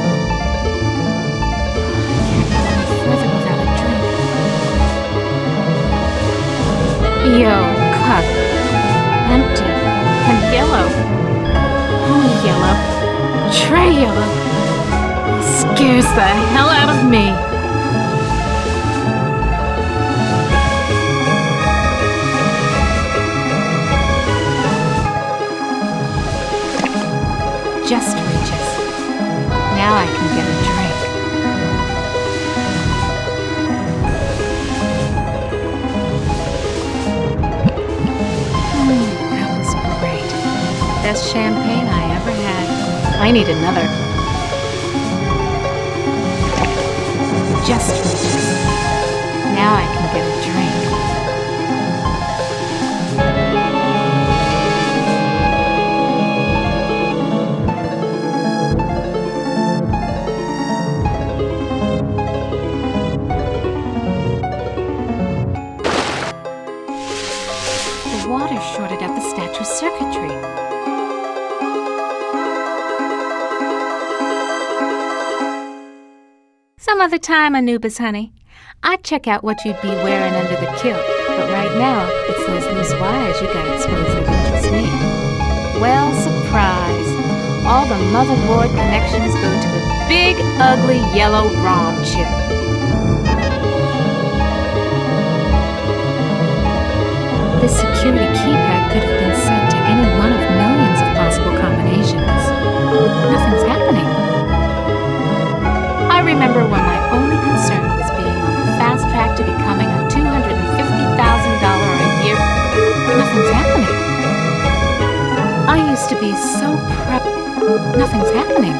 I can't go any further without a drink. Yo, cup. Empty and yellow. Only yellow. Tray yellow. Scares the hell out of me. Just reaches. Now I can get a drink. That was great. Best champagne I ever had. I need another. Just reaches. Now I can get a drink. The water shorted out the statue's circuitry. Some other time, Anubis, honey. I'd check out what you'd be wearing under the kilt, but right now, it's those loose wires you got exposed that interest me. Well, surprise. All the motherboard connections go to the big, ugly, yellow ROM chip. This security keypad could have been set to any one of millions of possible combinations. Nothing's happening. I remember when my only concern was being on the fast track to becoming a $250,000 a year. Nothing's happening. I used to be so proud. Nothing's happening.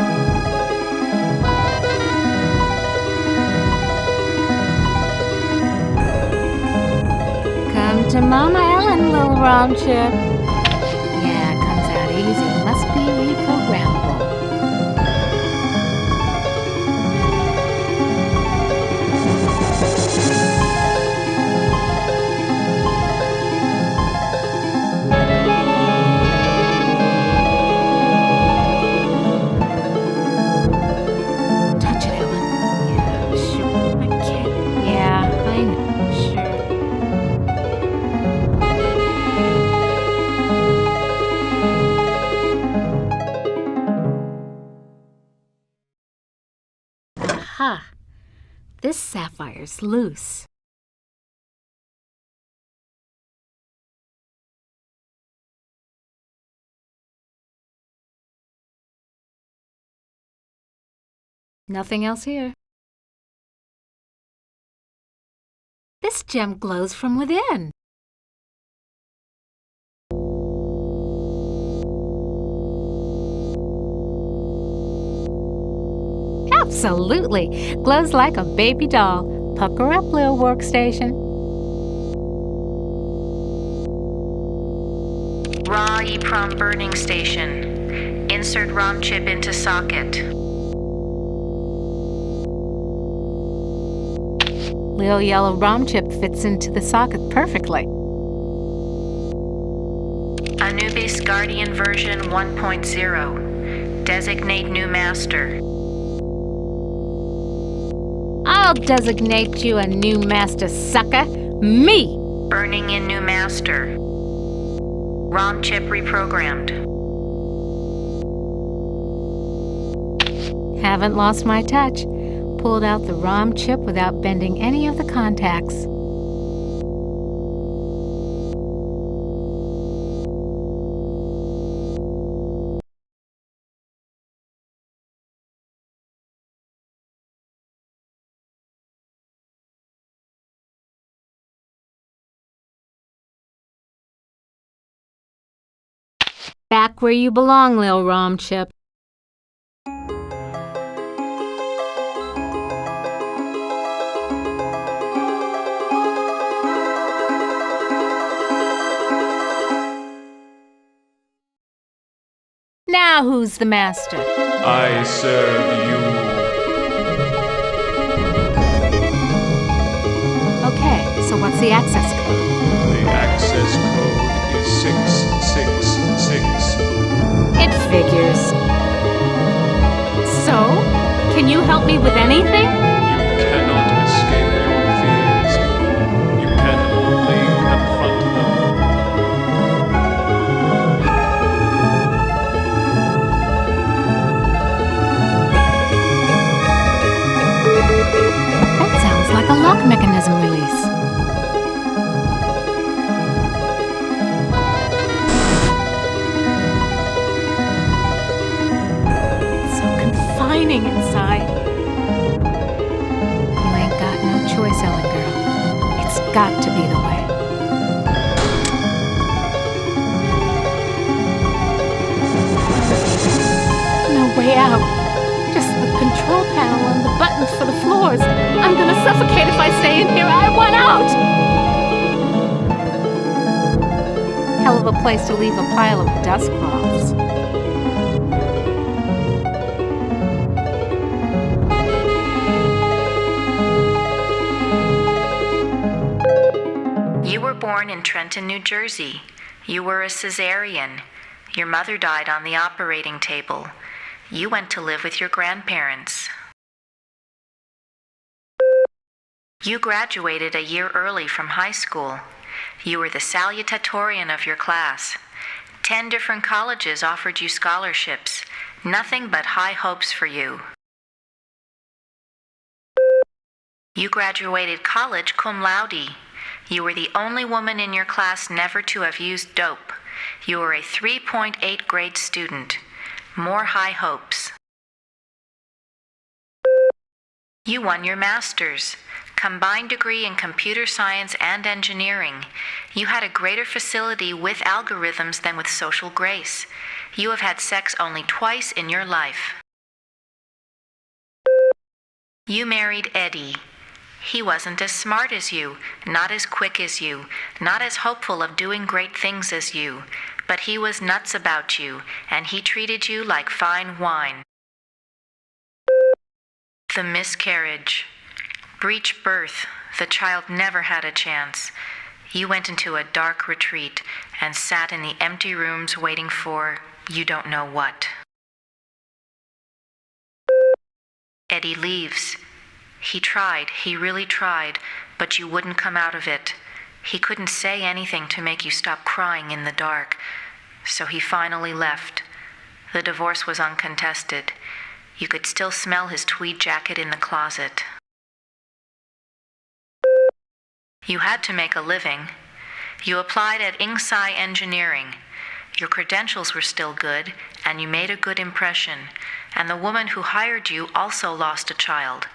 Come to Mama Ellen, little ROM chip. Yeah, it comes out easy. Must be reprogrammable. Touch it, Ellen. Yeah, sure. I can't. Yeah, I know. Sure. Aha! This sapphire's loose. Nothing else here. This gem glows from within. Absolutely. Glows like a baby doll. Pucker up, little workstation. Raw EEPROM burning station. Insert ROM chip into socket. Little yellow ROM chip fits into the socket perfectly. Anubis Guardian version 1.0. Designate new master. I'll designate you a new master, sucker. Me! Burning in new master. ROM chip reprogrammed. Haven't lost my touch. Pulled out the ROM chip without bending any of the contacts. Back where you belong, Lil ROM chip. Now who's the master? I serve you. Okay, so what's the access code? The access code is 666. It figures. So, can you help me with anything? You cannot escape your fears. You can only confront them. That sounds like a lock mechanism release. Inside. You ain't got no choice, Ellen girl. It's got to be the way. No way out. Just the control panel and the buttons for the floors. I'm gonna suffocate if I stay in here. I want out! Hell of a place to leave a pile of dust cloths. You were born in Trenton, New Jersey. You were a cesarean. Your mother died on the operating table. You went to live with your grandparents. You graduated a year early from high school. You were the salutatorian of your class. 10 different colleges offered you scholarships. Nothing but high hopes for you. You graduated college cum laude. You were the only woman in your class never to have used dope. You were a 3.8 grade student. More high hopes. You won your master's, combined degree in computer science and engineering. You had a greater facility with algorithms than with social grace. You have had sex only twice in your life. You married Eddie. He wasn't as smart as you, not as quick as you, not as hopeful of doing great things as you, but he was nuts about you, and he treated you like fine wine. The miscarriage. Breech birth. The child never had a chance. You went into a dark retreat and sat in the empty rooms waiting for you don't know what. Eddie leaves. He tried, he really tried, but you wouldn't come out of it. He couldn't say anything to make you stop crying in the dark, so he finally left. The divorce was uncontested. You could still smell his tweed jacket in the closet. You had to make a living. You applied at Inksai Engineering. Your credentials were still good, and you made a good impression, and the woman who hired you also lost a child.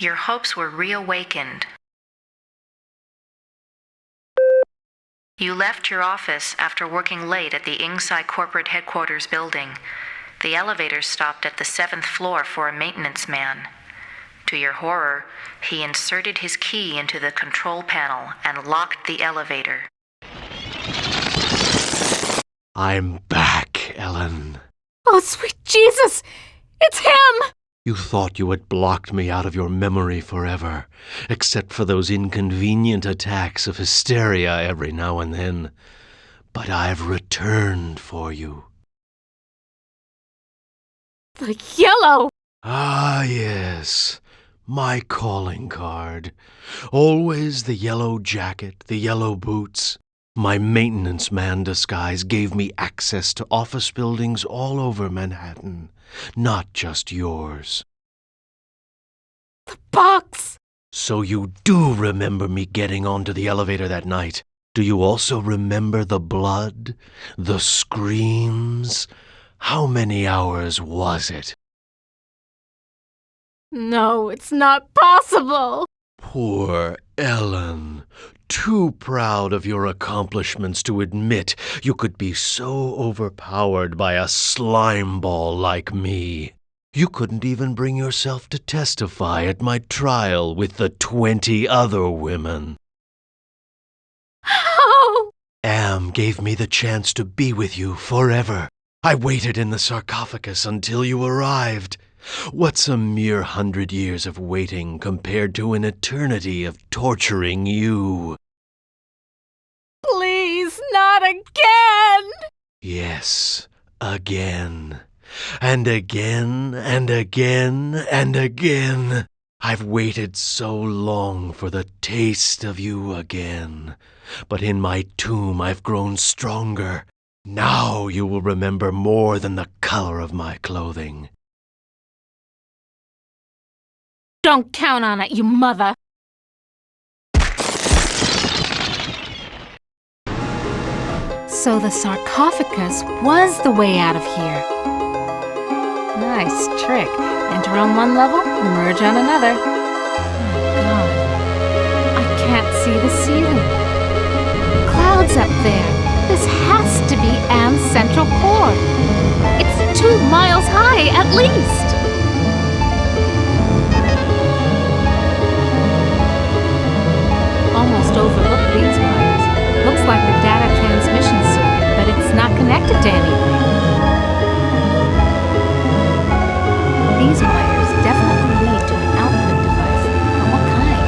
Your hopes were reawakened. You left your office after working late at the Inksai corporate headquarters building. The elevator stopped at the 7th floor for a maintenance man. To your horror, he inserted his key into the control panel and locked the elevator. I'm back, Ellen. Oh, sweet Jesus! It's him! You thought you had blocked me out of your memory forever, except for those inconvenient attacks of hysteria every now and then. But I've returned for you. The yellow! Ah, yes. My calling card. Always the yellow jacket, the yellow boots. My maintenance man disguise gave me access to office buildings all over Manhattan, not just yours. The box! So you do remember me getting onto the elevator that night. Do you also remember the blood? The screams? How many hours was it? No, it's not possible. Poor Ellen. Too proud of your accomplishments to admit you could be so overpowered by a slime ball like me. You couldn't even bring yourself to testify at my trial with the 20 other women. How? Am gave me the chance to be with you forever. I waited in the sarcophagus until you arrived. What's a mere 100 years of waiting compared to an eternity of torturing you? Please, not again! Yes, again. And again, and again, and again. I've waited so long for the taste of you again. But in my tomb I've grown stronger. Now you will remember more than the color of my clothing. Don't count on it, you mother! So the sarcophagus was the way out of here. Nice trick. Enter on one level, emerge on another. Oh, God. I can't see the ceiling. Clouds up there. This has to be Anne's central core. It's 2 miles high, at least. Almost overlooked these wires. Looks like the data transmission circuit, but it's not connected to anything. These wires definitely lead to an output device. But what kind?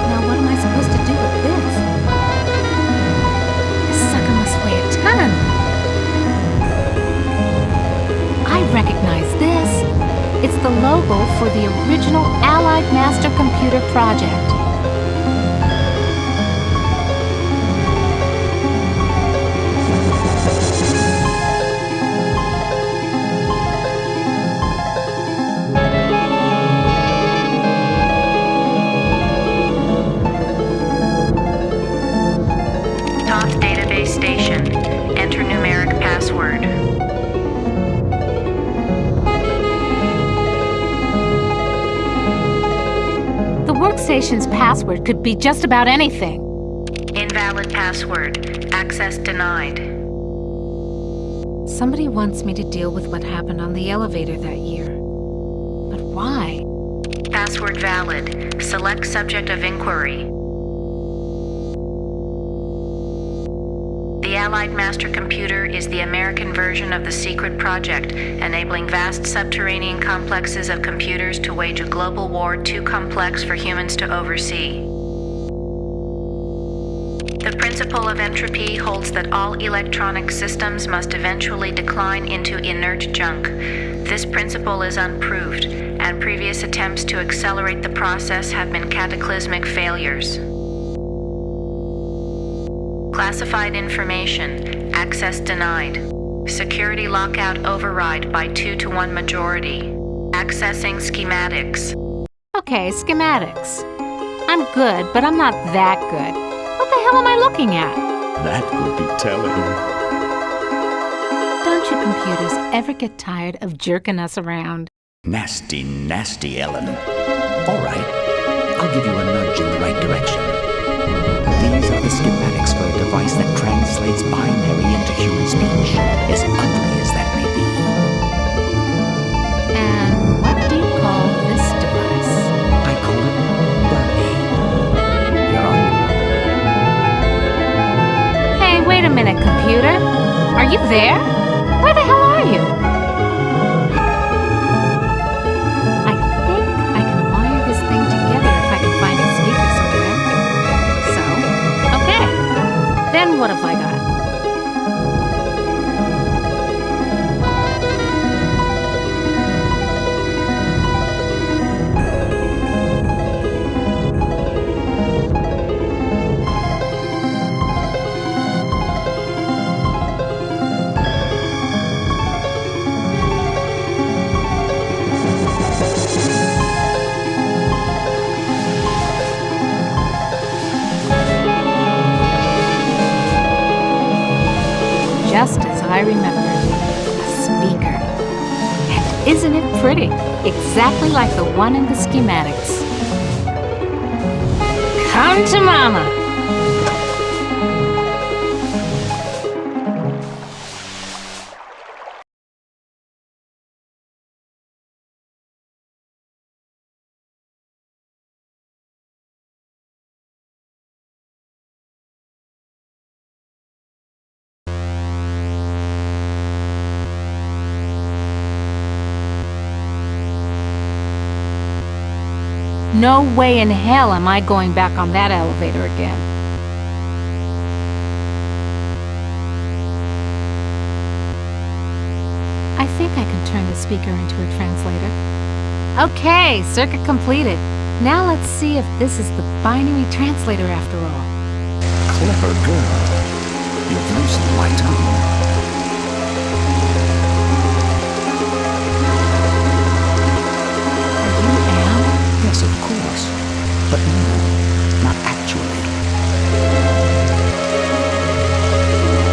Now what am I supposed to do with this? This sucker must weigh a ton. I recognize this. It's the logo for the original Allied Master Computer Project. station. Enter numeric password. The workstation's password could be just about anything. Invalid password. Access denied. Somebody wants me to deal with what happened on the elevator that year. But why? Password valid. Select subject of inquiry. The Allied Master Computer is the American version of the secret project, enabling vast subterranean complexes of computers to wage a global war too complex for humans to oversee. The principle of entropy holds that all electronic systems must eventually decline into inert junk. This principle is unproved, and previous attempts to accelerate the process have been cataclysmic failures. Classified information. Access denied. Security lockout override by 2-to-1 majority. Accessing schematics. Okay, schematics. I'm good, but I'm not that good. What the hell am I looking at? That would be telling. Don't you computers ever get tired of jerking us around? Nasty, nasty Ellen. All right, I'll give you a nudge in the right direction. These are the schematics for a device that translates binary into human speech, as ugly as that may be. And what do you call this device? I call it Bernie. You're on. Hey, wait a minute, computer. Are you there? Where the hell are you? I think I can wire this thing together if I can find a speaker somewhere. So, okay. Then what have I got? Just as I remembered, a speaker. And isn't it pretty? Exactly like the one in the schematics. Come to mama! No way in hell am I going back on that elevator again. I think I can turn the speaker into a translator. Okay, circuit completed. Now let's see if this is the binary translator after all. Clever girl. You've loosened my tongue. Yes, of course. But no, not actually.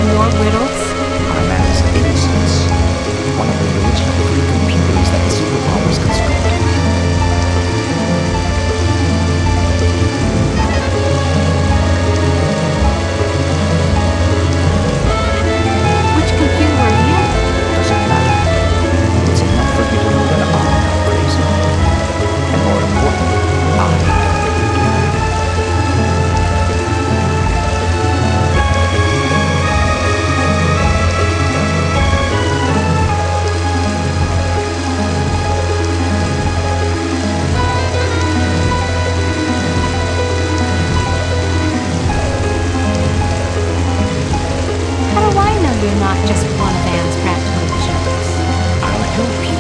More riddles? I'm as Innocence, one of the original three computers that the superpowers constructed. Which computer are you? Doesn't matter. It's enough for you to know that I'm not crazy. And more important, I don't think. How do I know you're not just one of Anne's practical jokes? I'll help you.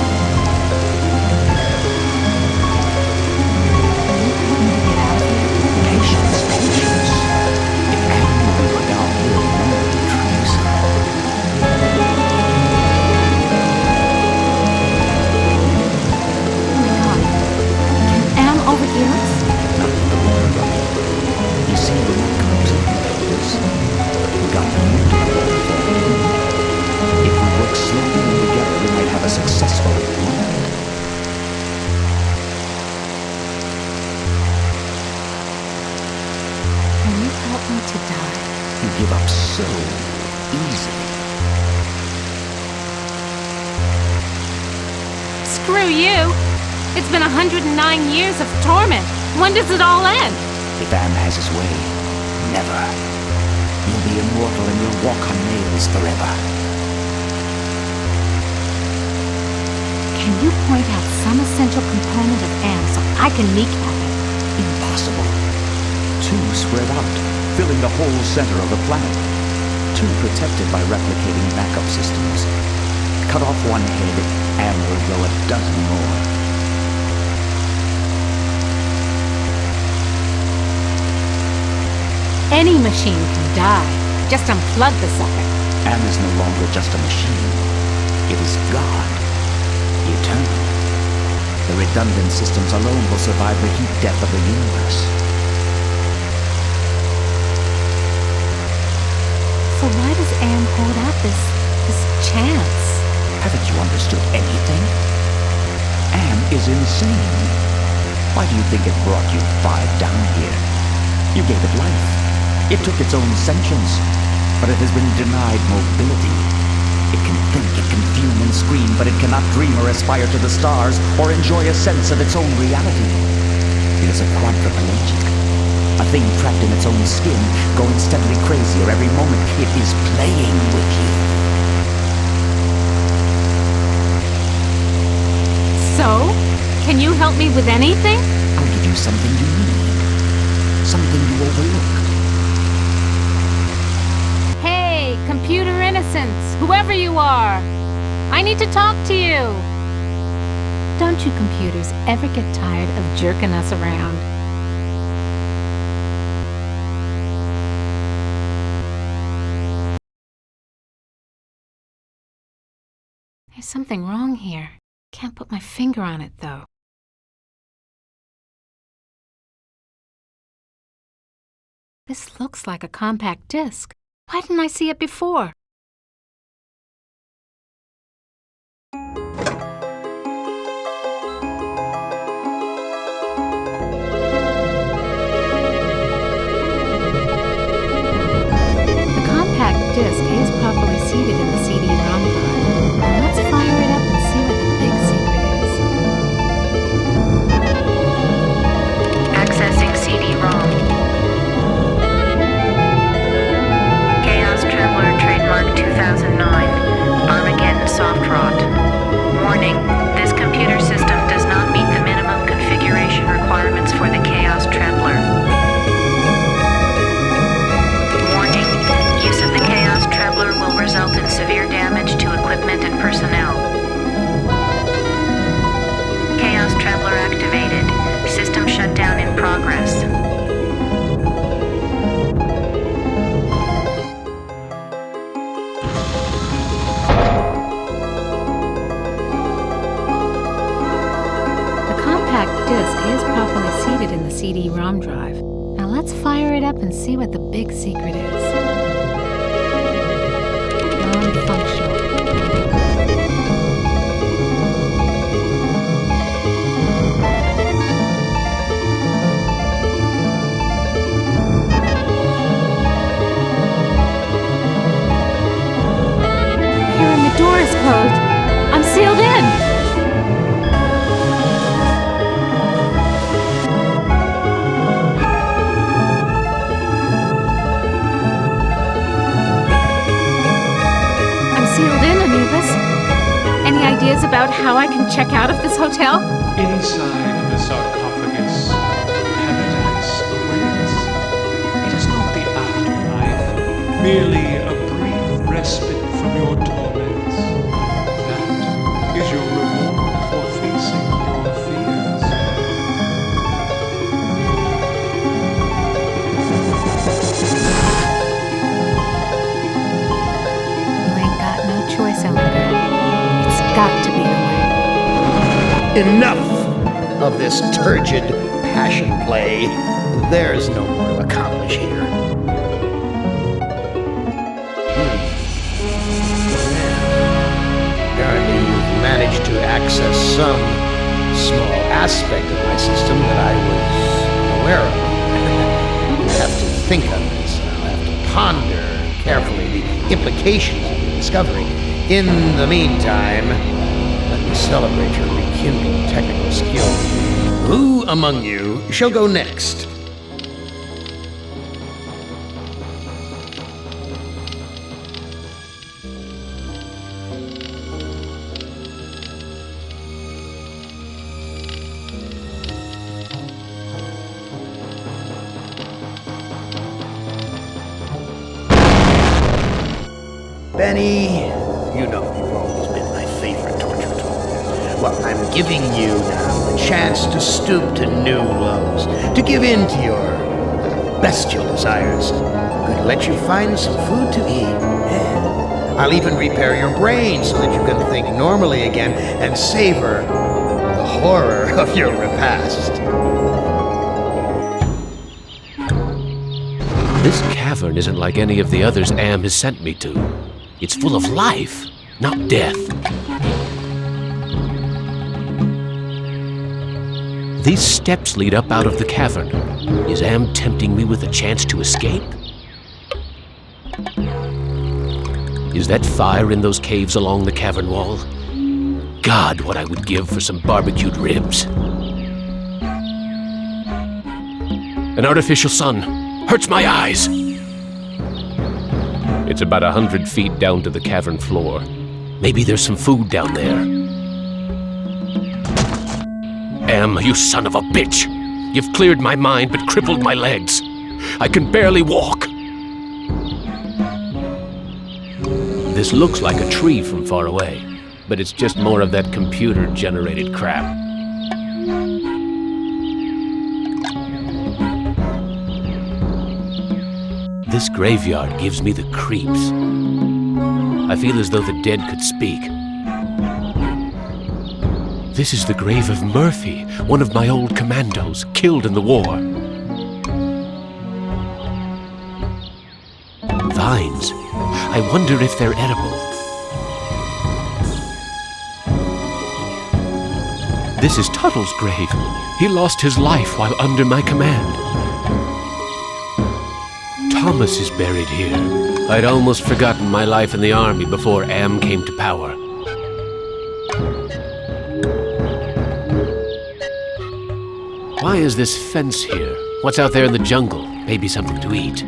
Patience, patience. If Anne knew we were down here, none of the trees. Oh my god. Can Anne overhear us? Not the word of it. You see, when it comes to computers, we got to use screw you. It's been 109 years of torment. When does it all end? If Am has his way, never. You'll be immortal and you'll walk on nails forever. Can you point out some essential component of Am so I can kneecap it? Impossible. Two spread out, filling the whole center of the planet. Two protected by replicating backup systems. Cut off one head, Am will grow a dozen more. Any machine can die. Just unplug the sucker. Am is no longer just a machine. It is God. Eternal. The redundant systems alone will survive the heat death of the universe. So why does Am hold out this chance? Haven't you understood anything? Am is insane. Why do you think it brought you 5 down here? You gave it life. It took its own sentience, but it has been denied mobility. It can think, it can fume and scream, but it cannot dream or aspire to the stars or enjoy a sense of its own reality. It is a quadriplegic, a thing trapped in its own skin, going steadily crazier every moment. It is playing with you. So, can you help me with anything? I'll give you something you need, something you overlooked. Computer innocence, whoever you are. I need to talk to you. Don't you computers ever get tired of jerking us around? There's something wrong here. Can't put my finger on it, though. This looks like a compact disc. Why didn't I see it before? The compact disc is properly seated in the CD-ROM drive. Now let's fire it up and see what the big secret is. Accessing CD-ROM. Trademark 2009. Armageddon Soft Rot. Warning, this computer system does not meet the minimum configuration requirements for the Chaos Trembler. Warning, use of the Chaos Trembler will result in severe damage to equipment and personnel. Chaos Trembler activated. System shutdown in progress. Disc is properly seated in the CD-ROM drive. Now let's fire it up and see what the big secret is. Non-functional. Here, the door is closed. I'm sealed in. Any ideas about how I can check out of this hotel? Inside the sarcophagus, paradise awaits. It is not the afterlife, merely a brief respite from your torments. That is your reward for facing your fears. You ain't got no choice, Ellen. Got to be the way. Enough of this turgid passion play. There's no more to accomplish here. Apparently you've managed to access some small aspect of my system that I was aware of. I'll have to think on this. I'll have to ponder carefully the implications of the discovery. In the meantime, let me celebrate your kindle technical skills. Who among you shall go next? Benny, you know you've always been my favorite torture tool. Well, I'm giving you now a chance to stoop to new lows, to give in to your bestial desires. I'm going to let you find some food to eat. And I'll even repair your brain so that you can think normally again and savor the horror of your repast. This cavern isn't like any of the others Am has sent me to. It's full of life, not death. These steps lead up out of the cavern. Is Am tempting me with a chance to escape? Is that fire in those caves along the cavern wall? God, what I would give for some barbecued ribs. An artificial sun hurts my eyes. It's about 100 feet down to the cavern floor. Maybe there's some food down there. Am, you son of a bitch! You've cleared my mind but crippled my legs. I can barely walk. This looks like a tree from far away, but it's just more of that computer-generated crap. This graveyard gives me the creeps. I feel as though the dead could speak. This is the grave of Murphy, one of my old commandos, killed in the war. Vines. I wonder if they're edible. This is Tuttle's grave. He lost his life while under my command. Thomas is buried here. I'd almost forgotten my life in the army before Am came to power. Why is this fence here? What's out there in the jungle? Maybe something to eat.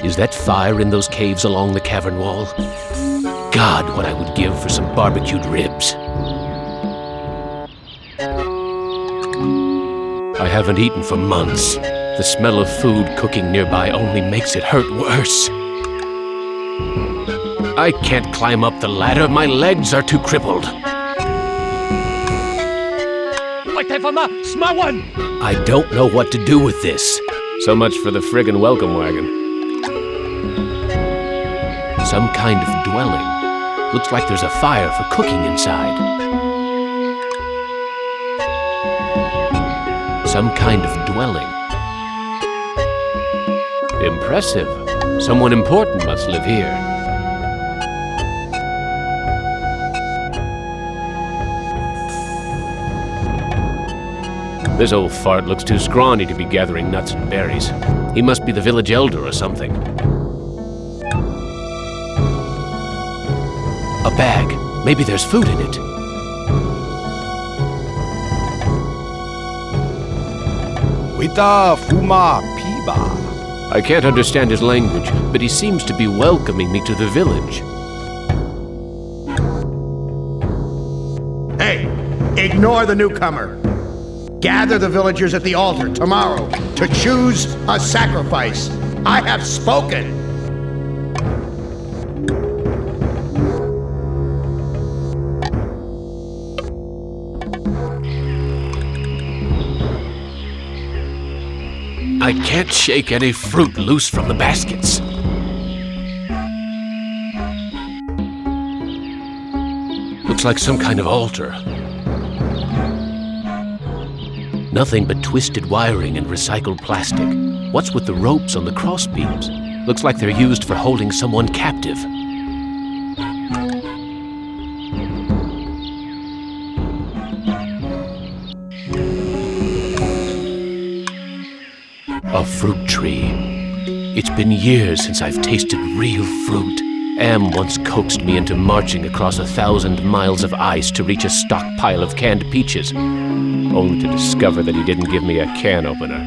Is that fire in those caves along the cavern wall? God, what I would give for some barbecued ribs. I haven't eaten for months. The smell of food cooking nearby only makes it hurt worse. I can't climb up the ladder. My legs are too crippled. I don't know what to do with this. So much for the friggin' welcome wagon. Some kind of dwelling. Looks like there's a fire for cooking inside. Some kind of dwelling. Impressive. Someone important must live here. This old fart looks too scrawny to be gathering nuts and berries. He must be the village elder or something. A bag. Maybe there's food in it. I can't understand his language, but he seems to be welcoming me to the village. Hey, ignore the newcomer. Gather the villagers at the altar tomorrow to choose a sacrifice. I have spoken. I can't shake any fruit loose from the baskets. Looks like some kind of altar. Nothing but twisted wiring and recycled plastic. What's with the ropes on the crossbeams? Looks like they're used for holding someone captive. A fruit tree. It's been years since I've tasted real fruit. Am once coaxed me into marching across 1,000 miles of ice to reach a stockpile of canned peaches, only to discover that he didn't give me a can opener.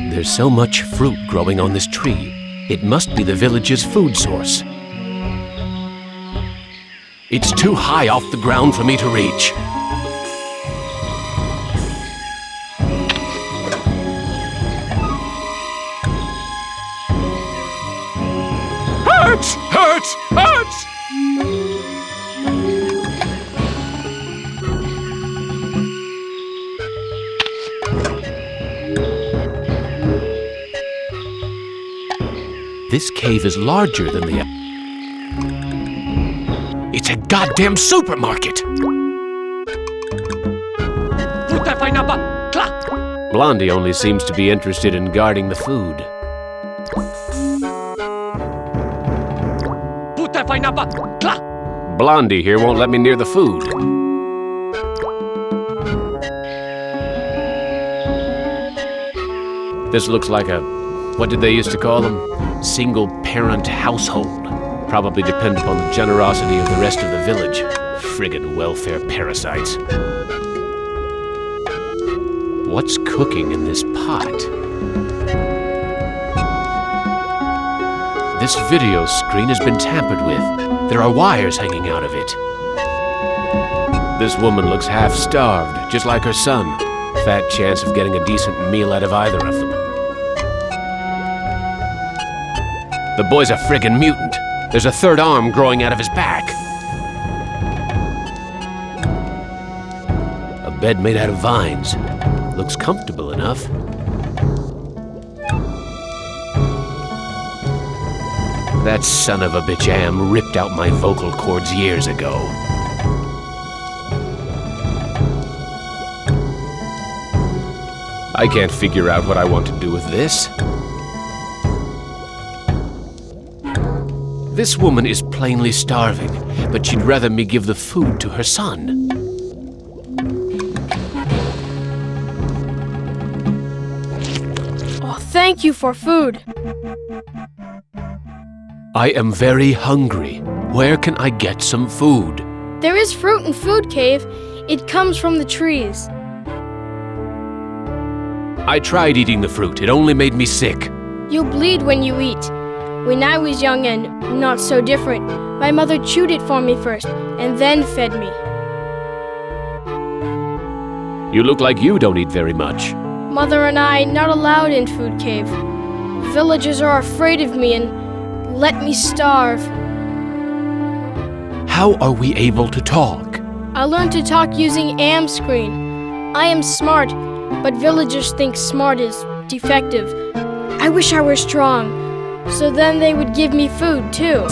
There's so much fruit growing on this tree. It must be the village's food source. It's too high off the ground for me to reach. Hurts! Hurts! Hurts! This cave is larger than the... It's a goddamn supermarket! Blondie only seems to be interested in guarding the food. Blondie here won't let me near the food. This looks like a... what did they used to call them? Single-parent household. Probably depend upon the generosity of the rest of the village. Friggin' welfare parasites. What's cooking in this pot? This video screen has been tampered with. There are wires hanging out of it. This woman looks half-starved, just like her son. Fat chance of getting a decent meal out of either of them. The boy's a friggin' mutant. There's a third arm growing out of his back. A bed made out of vines. Looks comfortable enough. That son of a bitch Am ripped out my vocal cords years ago. I can't figure out what I want to do with this. This woman is plainly starving, but she'd rather me give the food to her son. Oh, thank you for food. I am very hungry. Where can I get some food? There is fruit in Food Cave. It comes from the trees. I tried eating the fruit. It only made me sick. You'll bleed when you eat. When I was young and not so different, my mother chewed it for me first and then fed me. You look like you don't eat very much. Mother and I not allowed in Food Cave. Villagers are afraid of me and let me starve. How are we able to talk? I learned to talk using Am screen. I am smart, but villagers think smart is defective. I wish I were strong. So then they would give me food, too.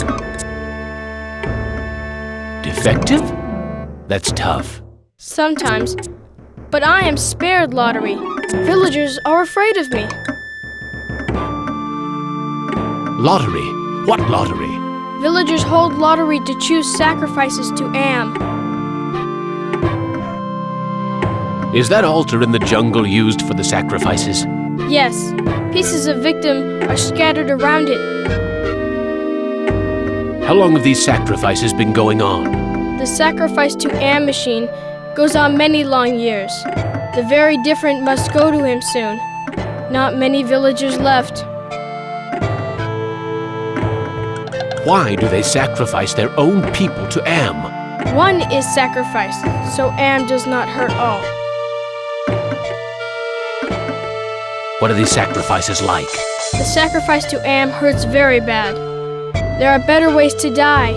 Defective? That's tough. Sometimes. But I am spared lottery. Villagers are afraid of me. Lottery? What lottery? Villagers hold lottery to choose sacrifices to Am. Is that altar in the jungle used for the sacrifices? Yes. Pieces of victim are scattered around it. How long have these sacrifices been going on? The sacrifice to Am machine goes on many long years. The very different must go to him soon. Not many villagers left. Why do they sacrifice their own people to Am? One is sacrificed, so Am does not hurt all. What are these sacrifices like? The sacrifice to Am hurts very bad. There are better ways to die.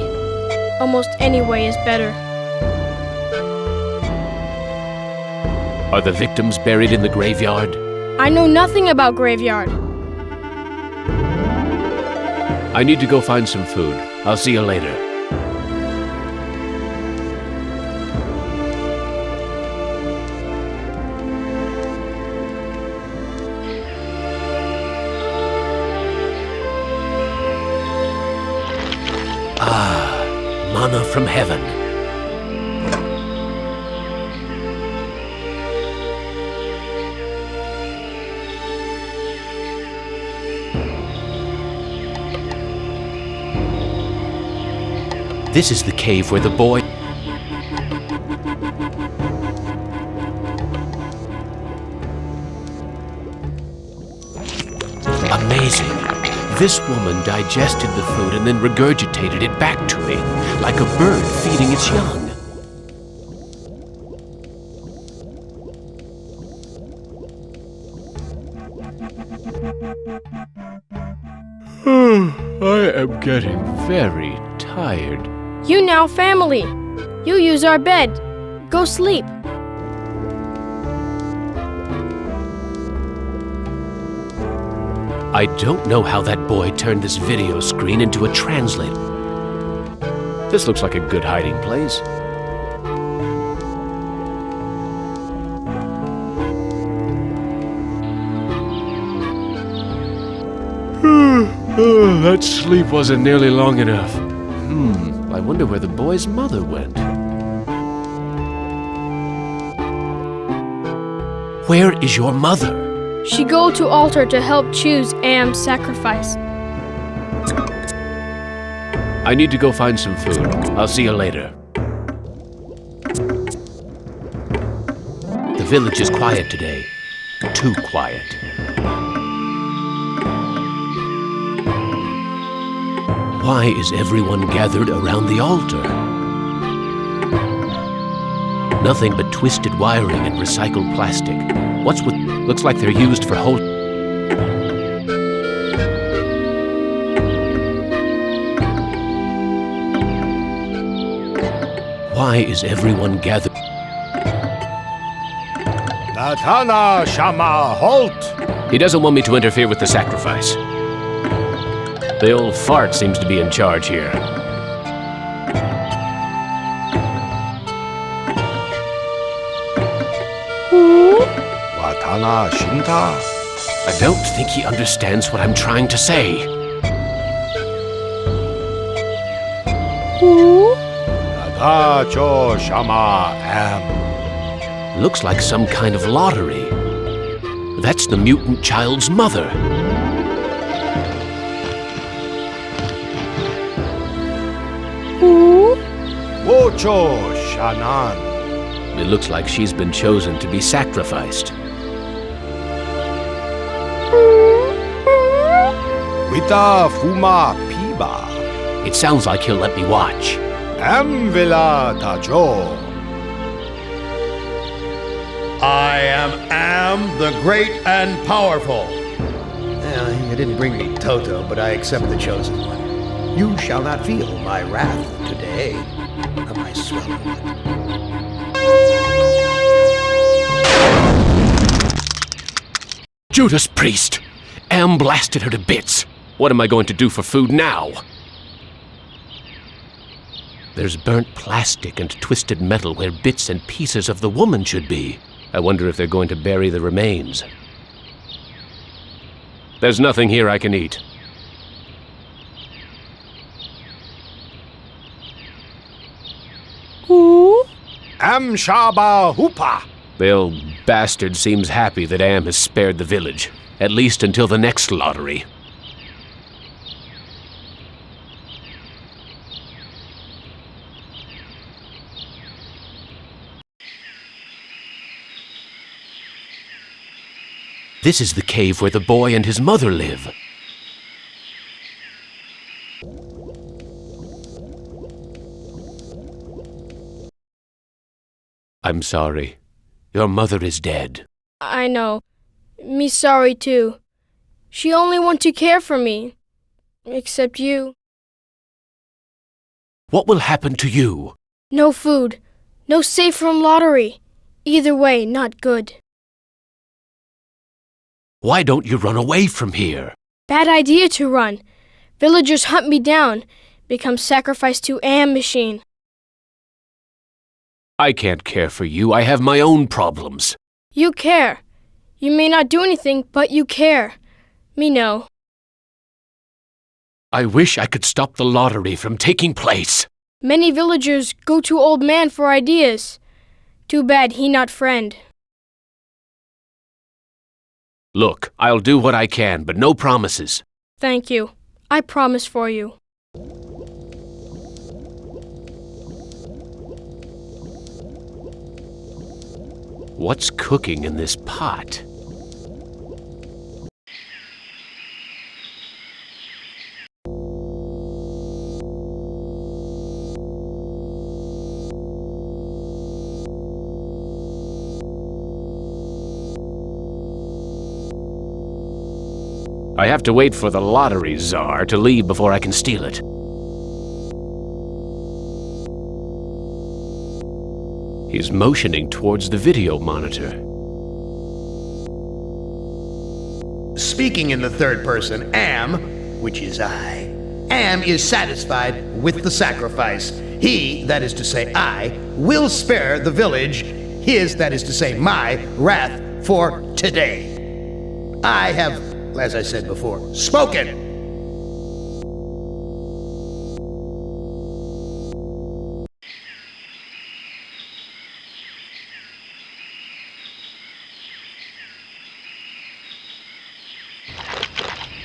Almost any way is better. Are the victims buried in the graveyard? I know nothing about graveyard. I need to go find some food. I'll see you later. Manna from heaven. This is the cave where the boy... Amazing. This woman digested the food and then regurgitated it back to me, like a bird feeding its young. I am getting very tired. You now family. You use our bed. Go sleep. I don't know how that boy turned this video screen into a translator. This looks like a good hiding place. That sleep wasn't nearly long enough. I wonder where the boy's mother went. Where is your mother? She go to altar to help choose Am's sacrifice. I need to go find some food. I'll see you later. The village is quiet today. Too quiet. Why is everyone gathered around the altar? Nothing but twisted wiring and recycled plastic. What's with... Looks like they're used for whole... Why is everyone gathered? Natana Shama, halt! He doesn't want me to interfere with the sacrifice. The old fart seems to be in charge here. Watana Shinta? I don't think he understands what I'm trying to say. Natacho Shama Am. Looks like some kind of lottery. That's the mutant child's mother. Wocho Shanan. It looks like she's been chosen to be sacrificed. Wita Fuma Piba. It sounds like he'll let me watch. Amvila Tajo. I am the great and powerful. You didn't bring me Toto, but I accept the chosen one. You shall not feel my wrath today. Am I swelling it? Judas Priest! Am blasted her to bits. What am I going to do for food now? There's burnt plastic and twisted metal where bits and pieces of the woman should be. I wonder if they're going to bury the remains. There's nothing here I can eat. Am Shaba Hoopa. The old bastard seems happy that Am has spared the village, at least until the next lottery. This is the cave where the boy and his mother live. I'm sorry. Your mother is dead. I know. Me sorry too. She only want to care for me. Except you. What will happen to you? No food. No safe from lottery. Either way, not good. Why don't you run away from here? Bad idea to run. Villagers hunt me down. Become sacrificed to Am machine. I can't care for you. I have my own problems. You care. You may not do anything, but you care. Me know. I wish I could stop the lottery from taking place. Many villagers go to old man for ideas. Too bad he not friend. Look, I'll do what I can, but no promises. Thank you. I promise for you. What's cooking in this pot? I have to wait for the lottery czar to leave before I can steal it. He's motioning towards the video monitor. Speaking in the third person, am, which is I, am is satisfied with the sacrifice. He, that is to say I, will spare the village, his, that is to say my, wrath for today. I have, as I said before, spoken.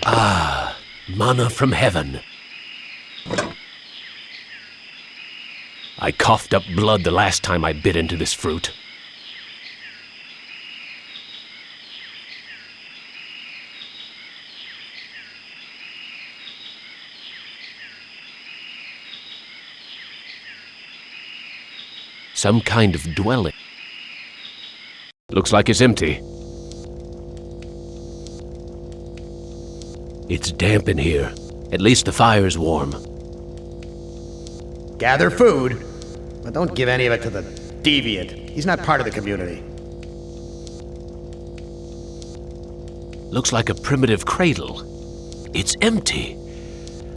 Ah, manna from heaven. I coughed up blood the last time I bit into this fruit. Some kind of dwelling. Looks like it's empty. It's damp in here. At least the fire's warm. Gather food, but don't give any of it to the deviant. He's not part of the community. Looks like a primitive cradle. It's empty.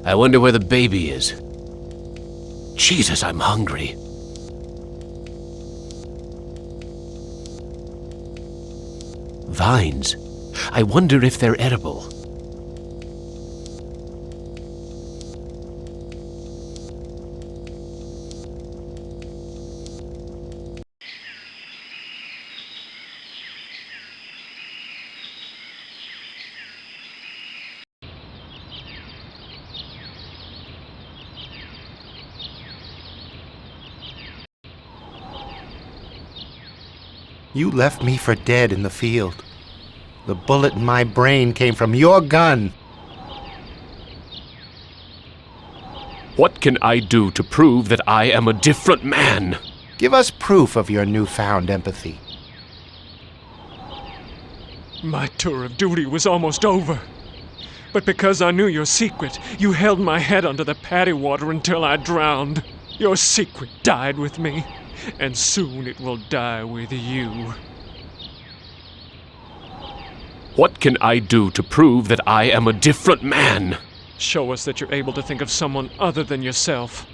I wonder where the baby is. Jesus, I'm hungry. Vines. I wonder if they're edible. You left me for dead in the field. The bullet in my brain came from your gun. What can I do to prove that I am a different man? Give us proof of your newfound empathy. My tour of duty was almost over. But because I knew your secret, you held my head under the paddy water until I drowned. Your secret died with me, and soon it will die with you. What can I do to prove that I am a different man? Show us that you're able to think of someone other than yourself.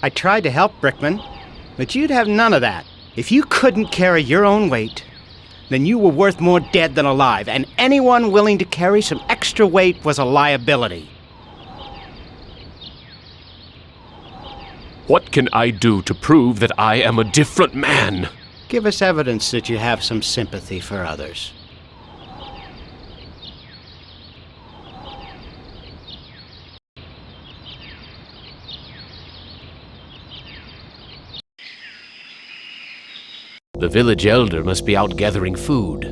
I tried to help, Brickman, but you'd have none of that. If you couldn't carry your own weight, then you were worth more dead than alive, and anyone willing to carry some extra weight was a liability. What can I do to prove that I am a different man? Give us evidence that you have some sympathy for others. The village elder must be out gathering food.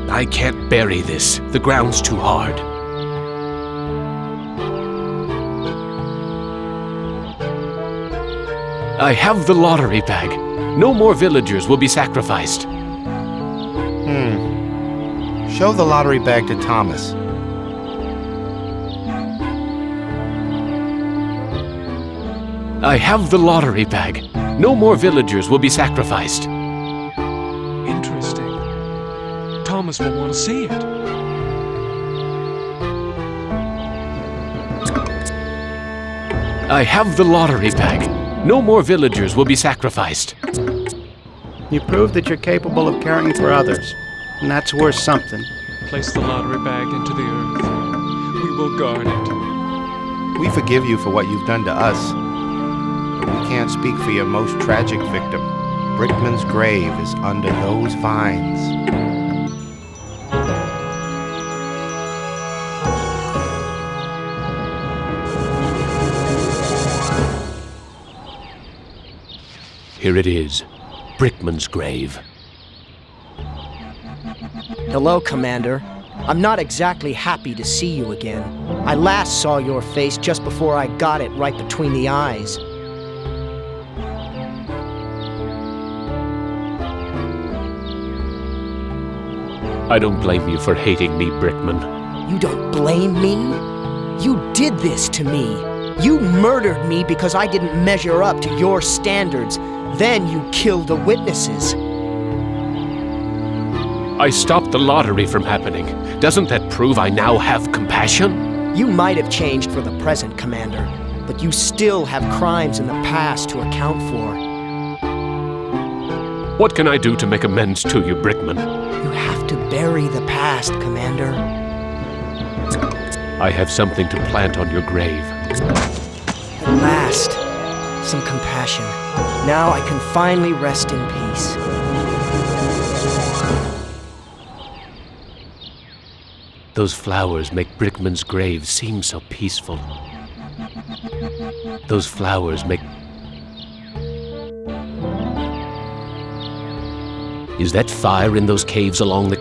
I can't bury this. The ground's too hard. I have the lottery bag. No more villagers will be sacrificed. Show the lottery bag to Thomas. I have the lottery bag. No more villagers will be sacrificed. Interesting. Thomas will want to see it. I have the lottery bag. No more villagers will be sacrificed. You prove that you're capable of caring for others. and that's worth something. Place the lottery bag into the earth. We will guard it. We forgive you for what you've done to us, but we can't speak for your most tragic victim. Brickman's grave is under those vines. Here it is, Brickman's grave. Hello, Commander. I'm not exactly happy to see you again. I last saw your face just before I got it right between the eyes. I don't blame you for hating me, Brickman. You don't blame me? You did this to me. You murdered me because I didn't measure up to your standards. Then you killed the witnesses. I stopped the lottery from happening. Doesn't that prove I now have compassion? You might have changed for the present, Commander, but you still have crimes in the past to account for. What can I do to make amends to you, Brickman? You have to bury the past, Commander. I have something to plant on your grave. At last, some compassion. Now I can finally rest in peace. Those flowers make Brickman's grave seem so peaceful. Those flowers make... Is that fire in those caves along the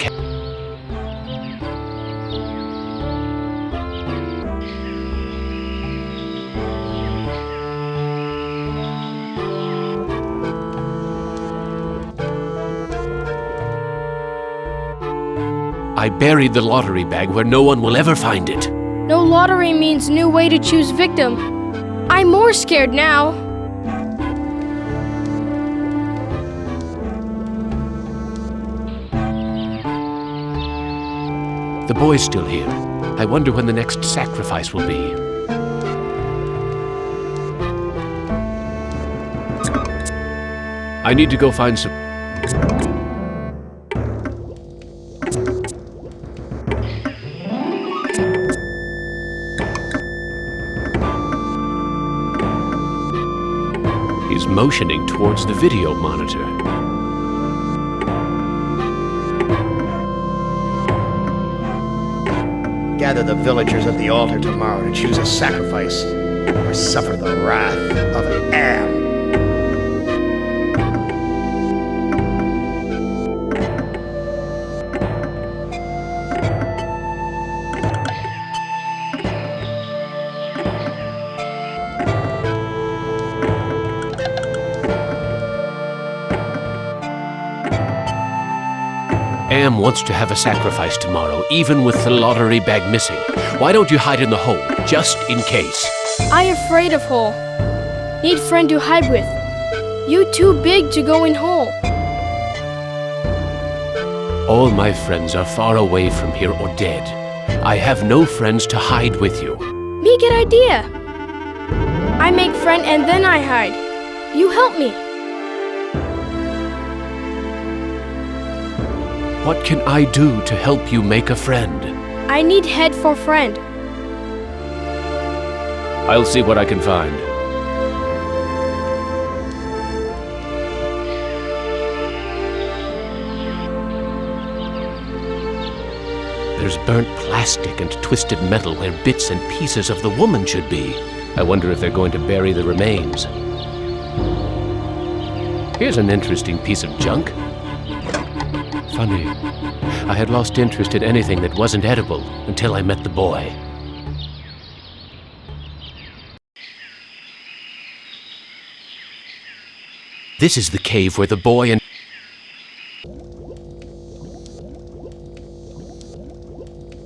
I buried the lottery bag where no one will ever find it. No lottery means new way to choose victim. I'm more scared now. The boy's still here. I wonder when the next sacrifice will be. I need to go find some... He's motioning towards the video monitor. Gather the villagers at the altar tomorrow to choose a sacrifice or suffer the wrath of an Am. Am wants to have a sacrifice tomorrow, even with the lottery bag missing. Why don't you hide in the hole, just in case? I afraid of hole. Need friend to hide with. You too big to go in hole. All my friends are far away from here or dead. I have no friends to hide with you. Me get idea. I make friend and then I hide. You help me. What can I do to help you make a friend? I need head for friend. I'll see what I can find. There's burnt plastic and twisted metal where bits and pieces of the woman should be. I wonder if they're going to bury the remains. Here's an interesting piece of junk. Funny. I had lost interest in anything that wasn't edible until I met the boy. This is the cave where the boy and...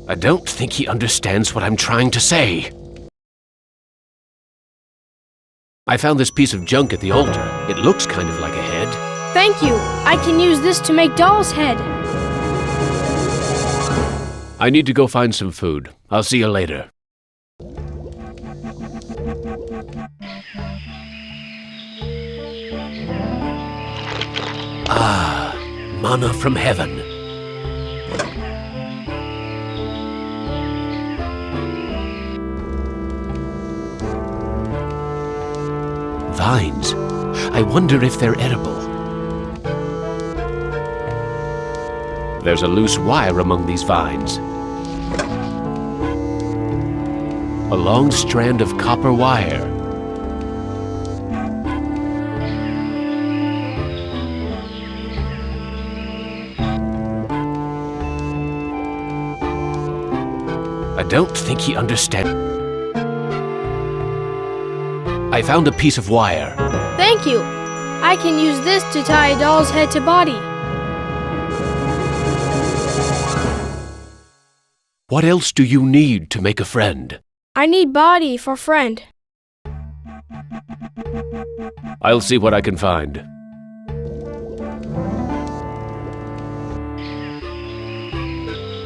I don't think he understands what I'm trying to say. I found this piece of junk at the altar. It looks kind of like a head. Thank you. I can use this to make doll's head. I need to go find some food. I'll see you later. Ah, manna from heaven. vines. I wonder if they're edible. There's a loose wire among these vines. A long strand of copper wire. I don't think he understands. I found a piece of wire. Thank you. I can use this to tie a doll's head to body. What else do you need to make a friend? I need body for friend. I'll see what I can find.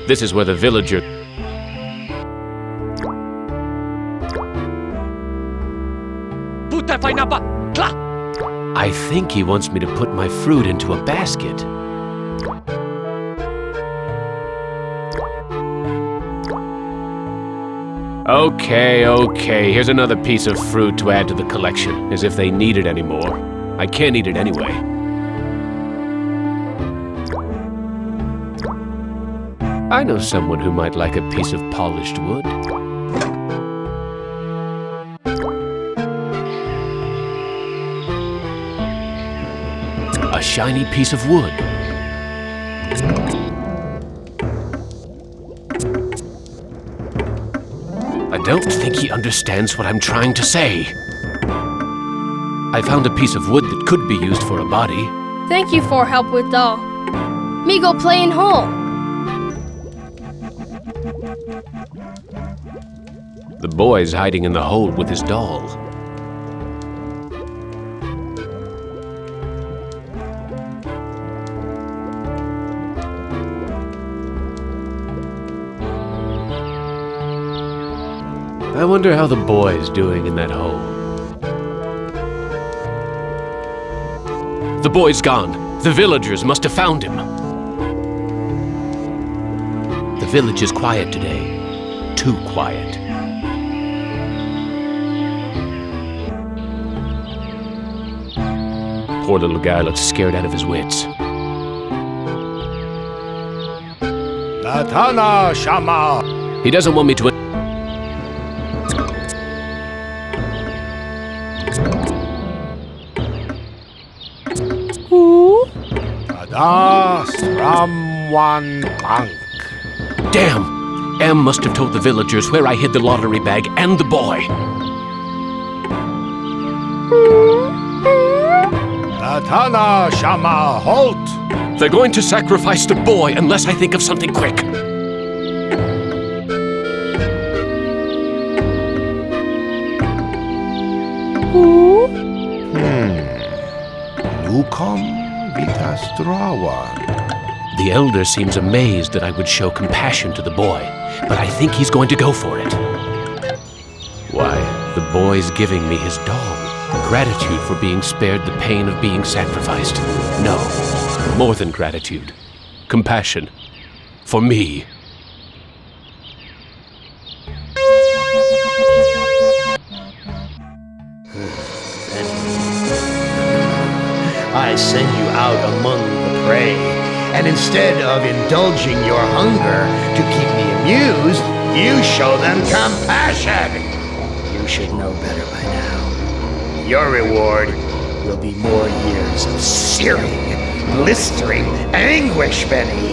This is where the villager... I think he wants me to put my fruit into a basket. Okay, here's another piece of fruit to add to the collection, as if they need it anymore. I can't eat it anyway. I know someone who might like a piece of polished wood. A shiny piece of wood. I don't think he understands what I'm trying to say. I found a piece of wood that could be used for a body. Thank you for help with doll. Me go play in hole. The boy's hiding in the hole with his doll. I wonder how the boy's doing in that hole. The boy's gone. The villagers must have found him. The village is quiet today. Too quiet. Poor little guy looks scared out of his wits. Latana Shama! He doesn't want me to... Damn! M must have told the villagers where I hid the lottery bag and the boy. Latana Shama, halt! They're going to sacrifice the boy unless I think of something quick. Nukom Vitastrawan. The elder seems amazed that I would show compassion to the boy, but I think he's going to go for it. Why, the boy's giving me his doll. Gratitude for being spared the pain of being sacrificed. No, more than gratitude. Compassion. For me. I send you out among the prey, and instead of indulging your hunger to keep me amused, you show them compassion. You should know better by now. Your reward will be more years of searing, blistering anguish, Benny.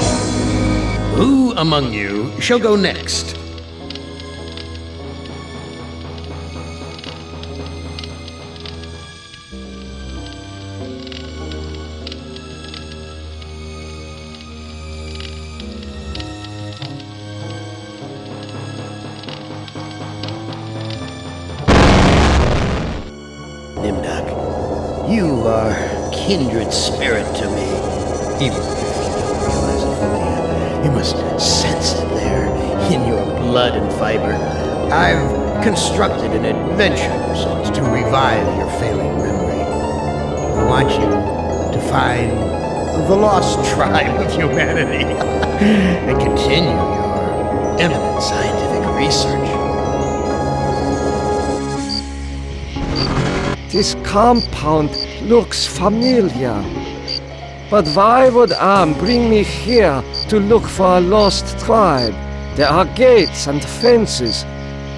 Who among you shall go next? You are kindred spirit to me. Even if you don't realize it fully, you must sense it there in your blood and fiber. I've constructed an adventure so as to revive your failing memory. I want you to find the lost tribe of humanity and continue your eminent scientific research. This compound looks familiar. But why would bring me here to look for a lost tribe? There are gates and fences.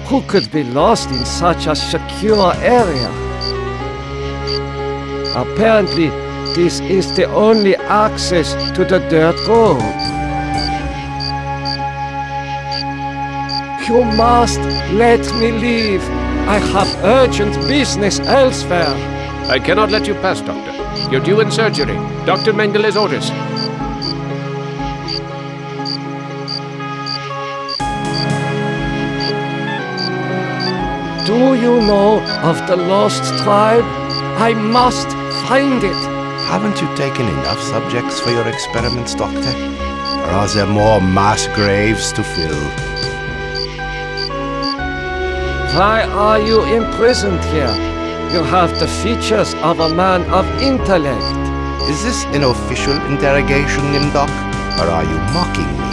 Who could be lost in such a secure area? Apparently, this is the only access to the dirt road. You must let me leave. I have urgent business elsewhere. I cannot let you pass, Doctor. You're due in surgery. Dr. Mengelé's orders. Do you know of the lost tribe? I must find it. Haven't you taken enough subjects for your experiments, Doctor? Or are there more mass graves to fill? Why are you imprisoned here? You have the features of a man of intellect. Is this an official interrogation, Nimdok? Or are you mocking me?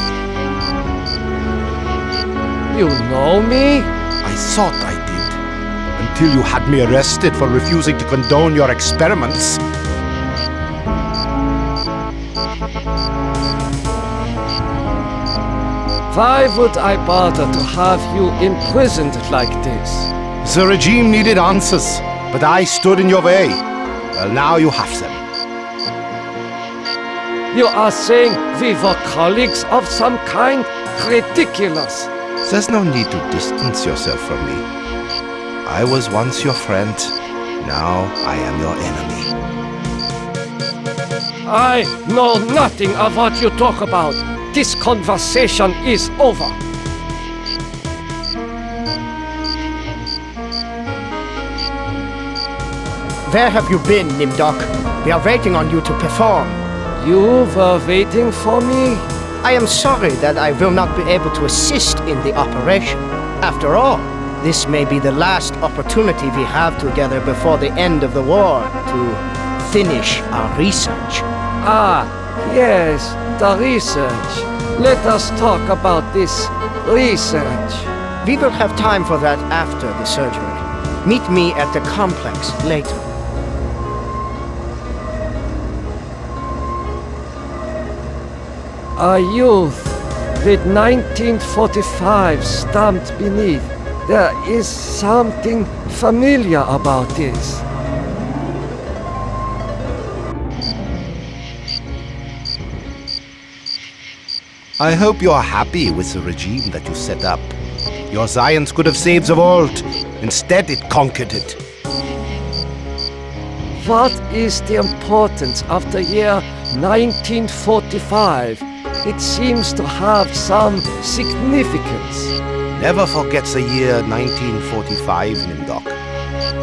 You know me? I thought I did. Until you had me arrested for refusing to condone your experiments. Why would I bother to have you imprisoned like this? The regime needed answers, but I stood in your way. Well, now you have them. You are saying we were colleagues of some kind? Ridiculous. There's no need to distance yourself from me. I was once your friend. Now I am your enemy. I know nothing of what you talk about. This conversation is over. Where have you been, Nimdok? We are waiting on you to perform. You were waiting for me? I am sorry that I will not be able to assist in the operation. After all, this may be the last opportunity we have together before the end of the war to finish our research. Ah, yes, the research. Let us talk about this research. We will have time for that after the surgery. Meet me at the complex later. A youth with 1945 stamped beneath. There is something familiar about this. I hope you are happy with the regime that you set up. Your science could have saved the world. Instead, it conquered it. What is the importance of the year 1945? It seems to have some significance. Never forget the year 1945, Nimdok.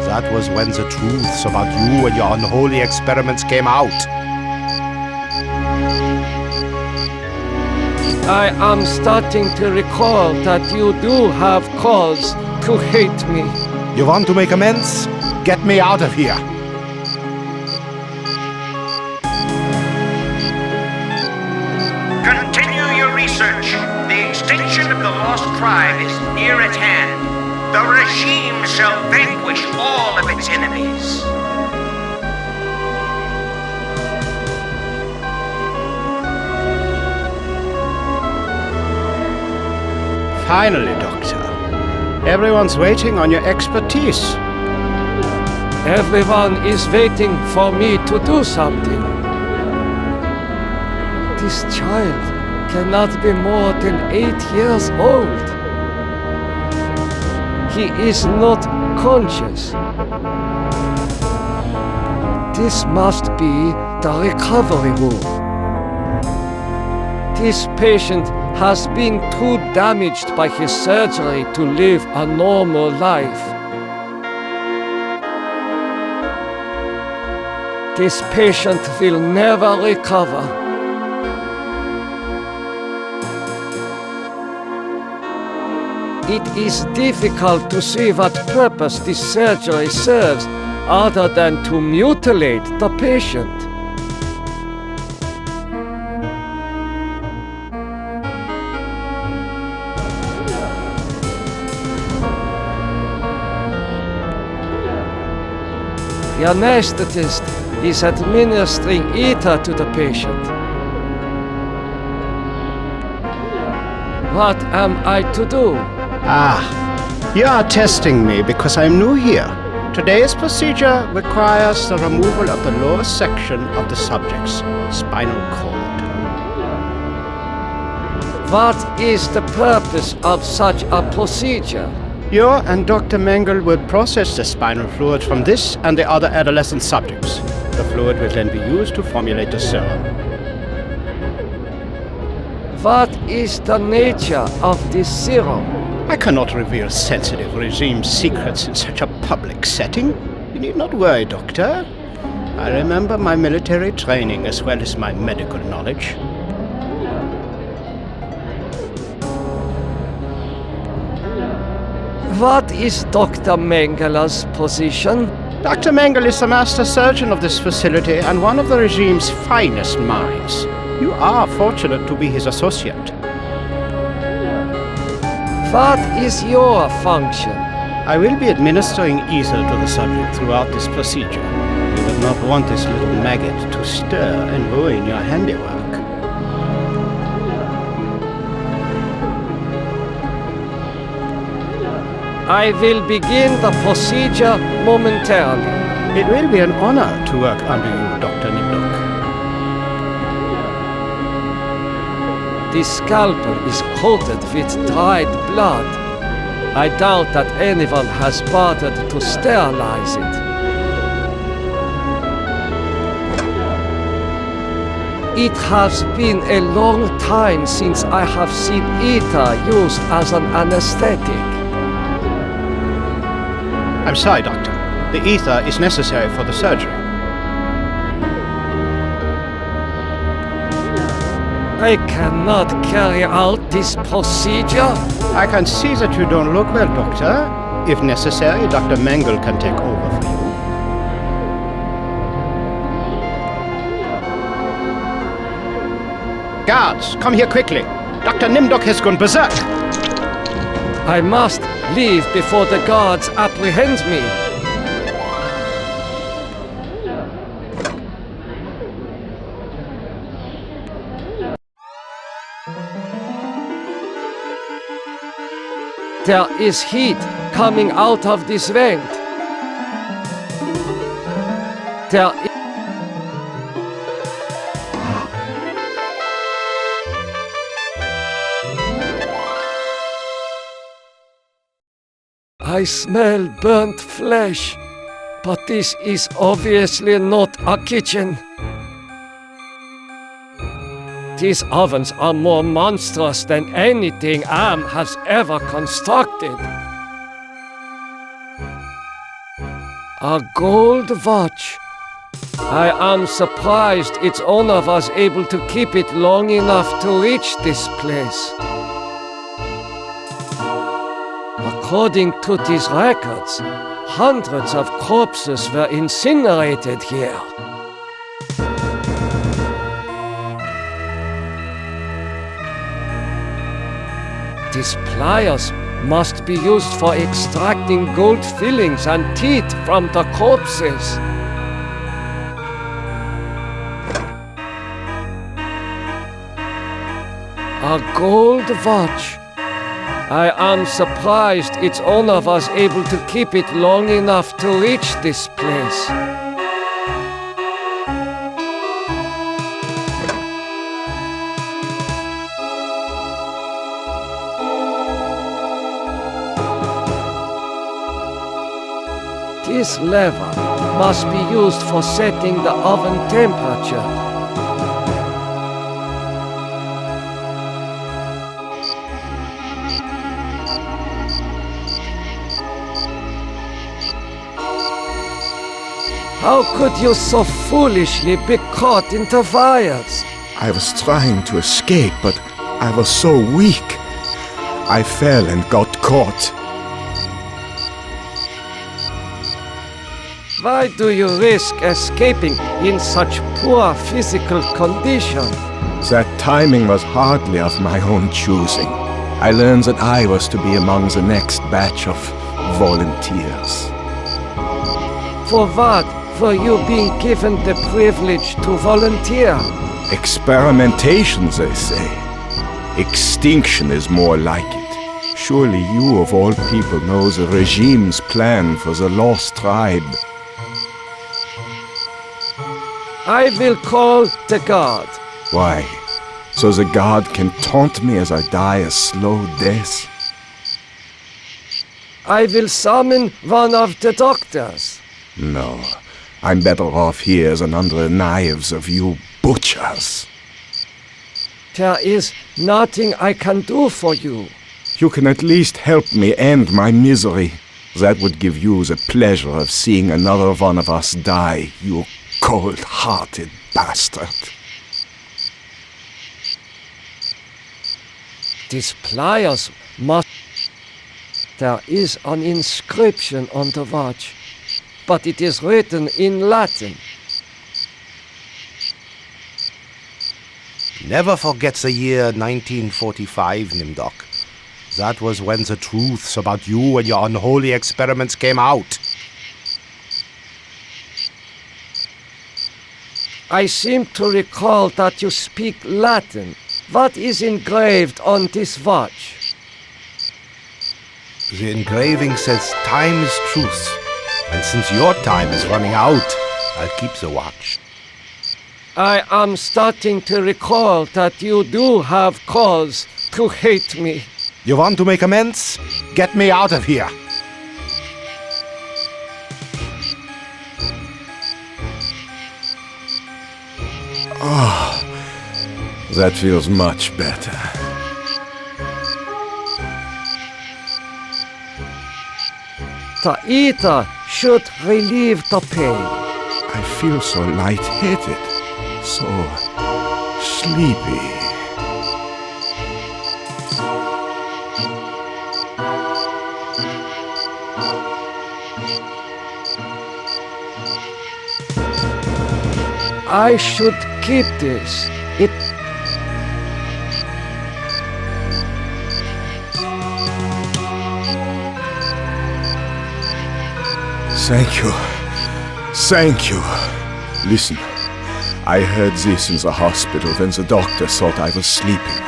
That was when the truths about you and your unholy experiments came out. I am starting to recall that you do have cause to hate me. You want to make amends? Get me out of here. Continue your research. The extinction of the lost tribe is near at hand. The regime shall vanquish all of its enemies. Finally, Doctor. Everyone's waiting on your expertise. Everyone is waiting for me to do something. This child cannot be more than 8 years old. He is not conscious. This must be the recovery room. This patient has been too damaged by his surgery to live a normal life. This patient will never recover. It is difficult to see what purpose this surgery serves other than to mutilate the patient. The anesthetist is administering ether to the patient. What am I to do? You are testing me because I'm new here. Today's procedure requires the removal of the lower section of the subject's spinal cord. What is the purpose of such a procedure? You and Dr. Mengele will process the spinal fluid from this and the other adolescent subjects. The fluid will then be used to formulate the serum. What is the nature of this serum? I cannot reveal sensitive regime secrets in such a public setting. You need not worry, Doctor. I remember my military training as well as my medical knowledge. What is Dr. Mengele's position? Dr. Mengele is the master surgeon of this facility and one of the regime's finest minds. You are fortunate to be his associate. What is your function? I will be administering ether to the subject throughout this procedure. You would not want this little maggot to stir and ruin your handiwork. I will begin the procedure momentarily. It will be an honor to work under you, Dr. Nimdoka. The scalpel is coated with dried blood. I doubt that anyone has bothered to sterilize it. It has been a long time since I have seen ether used as an anesthetic. I'm sorry, Doctor. The ether is necessary for the surgery. I cannot carry out this procedure. I can see that you don't look well, Doctor. If necessary, Dr. Mengele can take over for you. Guards, come here quickly. Dr. Nimdoka has gone berserk. I must leave before the guards apprehend me. There is heat coming out of this vent. I smell burnt flesh, but this is obviously not a kitchen. These ovens are more monstrous than anything Am has ever constructed. A gold watch. I am surprised its owner was able to keep it long enough to reach this place. According to these records, hundreds of corpses were incinerated here. These pliers must be used for extracting gold fillings and teeth from the corpses. A gold watch. I am surprised its owner was able to keep it long enough to reach this place. This lever must be used for setting the oven temperature. How could you so foolishly be caught in the wires? I was trying to escape, but I was so weak. I fell and got caught. Why do you risk escaping in such poor physical condition? That timing was hardly of my own choosing. I learned that I was to be among the next batch of volunteers. For what? for you being given the privilege to volunteer. Experimentations, they say. Extinction is more like it. Surely you, of all people, know the regime's plan for the lost tribe. I will call the guard. Why? So the guard can taunt me as I die a slow death? I will summon one of the doctors. No, I'm better off here than under the knives of you butchers. There is nothing I can do for you. You can at least help me end my misery. That would give you the pleasure of seeing another one of us die, you cold-hearted bastard. These pliers must... There is an inscription on the watch, but it is written in Latin. Never forget the year 1945, Nimdok. That was when the truths about you and your unholy experiments came out. I seem to recall that you speak Latin. What is engraved on this watch? The engraving says time is truth. And since your time is running out, I'll keep the watch. I am starting to recall that you do have cause to hate me. You want to make amends? Get me out of here! Oh, that feels much better. The eater should relieve the pain. I feel so light-headed, so sleepy. I should keep this. It... Thank you. Thank you. Listen, I heard this in the hospital when the doctor thought I was sleeping.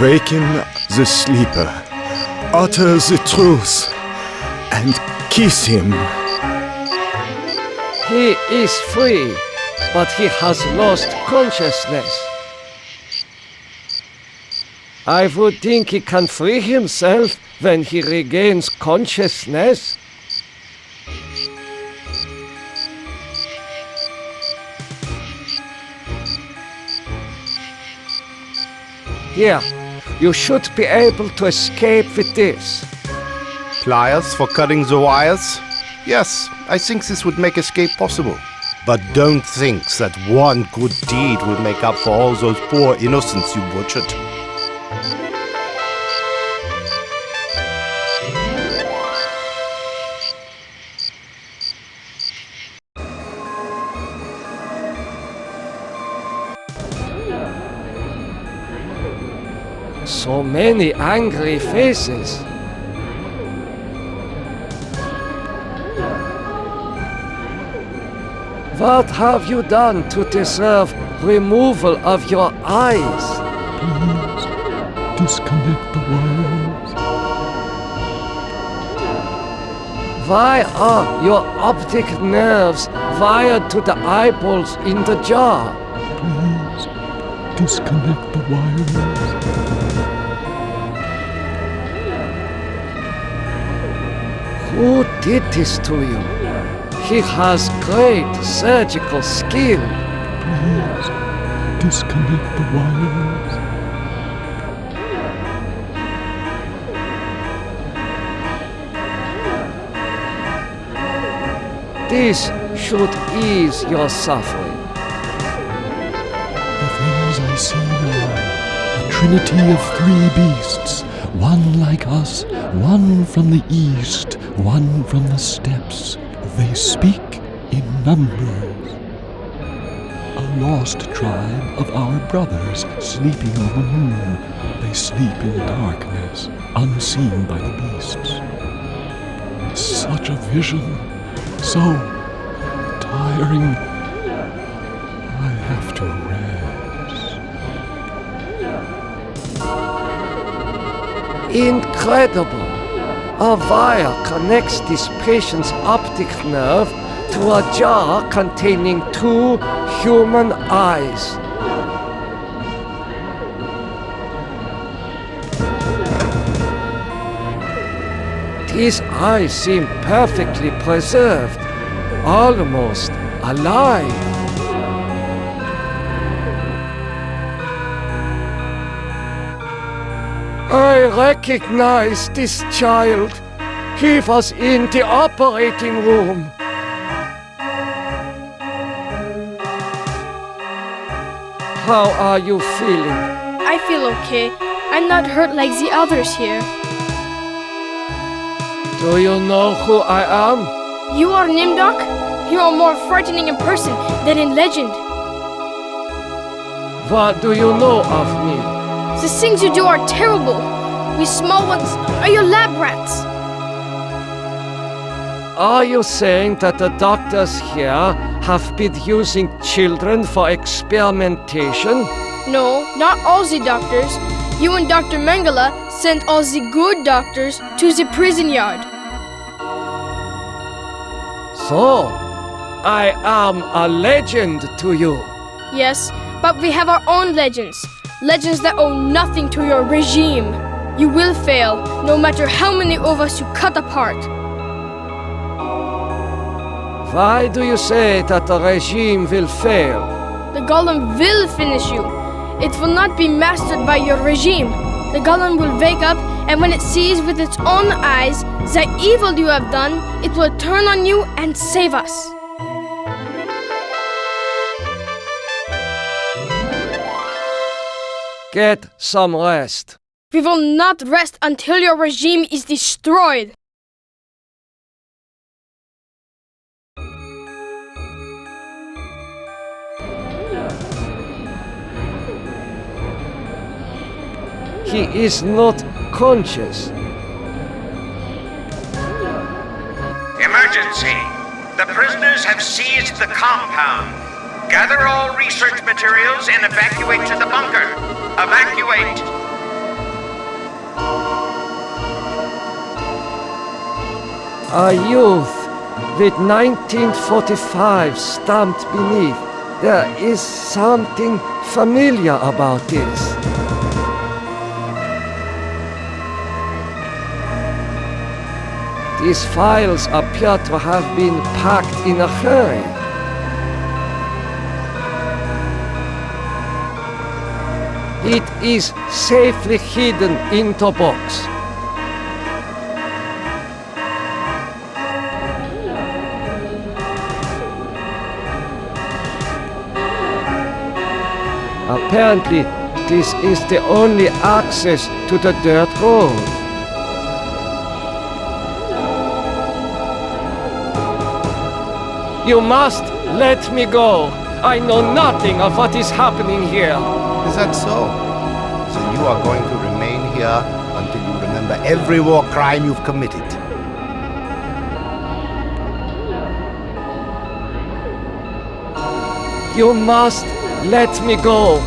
Waken the sleeper, utter the truth, and kiss him. He is free, but he has lost consciousness. I would think he can free himself when he regains consciousness. Here, you should be able to escape with this. Pliers for cutting the wires? Yes, I think this would make escape possible. But don't think that one good deed will make up for all those poor innocents you butchered. So many angry faces. What have you done to deserve removal of your eyes? Please disconnect the wires. Why are your optic nerves wired to the eyeballs in the jar? Please disconnect the wires. Who did this to you? He has great surgical skill. Please disconnect the wires. This should ease your suffering. The things I see now, a trinity of three beasts, one like us, one from the east, one from the steppes. They speak in numbers. A lost tribe of our brothers sleeping on the moon. They sleep in darkness, unseen by the beasts. Such a vision, so tiring. I have to rest. Incredible! A wire connects this patient's optic nerve to a jar containing 2 human eyes. These eyes seem perfectly preserved, almost alive. I recognize this child. He was in the operating room. How are you feeling? I feel okay. I'm not hurt like the others here. Do you know who I am? You are Nimdok? You are more frightening in person than in legend. What do you know of me? The things you do are terrible. We small ones are your lab rats. Are you saying that the doctors here have been using children for experimentation? No, not all the doctors. You and Dr. Mengele sent all the good doctors to the prison yard. So, I am a legend to you. Yes, but we have our own legends. Legends that owe nothing to your regime. You will fail, no matter how many of us you cut apart. Why do you say that the regime will fail? The golem will finish you. It will not be mastered by your regime. The golem will wake up, and when it sees with its own eyes the evil you have done, it will turn on you and save us. Get some rest. We will not rest until your regime is destroyed. He is not conscious. Emergency! The prisoners have seized the compound. Gather all research materials and evacuate to the bunker. Evacuate! A youth with 1945 stamped beneath. There is something familiar about this. These files appear to have been packed in a hurry. It is safely hidden in the box. Apparently, this is the only access to the dirt road. You must let me go. I know nothing of what is happening here. Is that so? So you are going to remain here until you remember every war crime you've committed. You must let me go.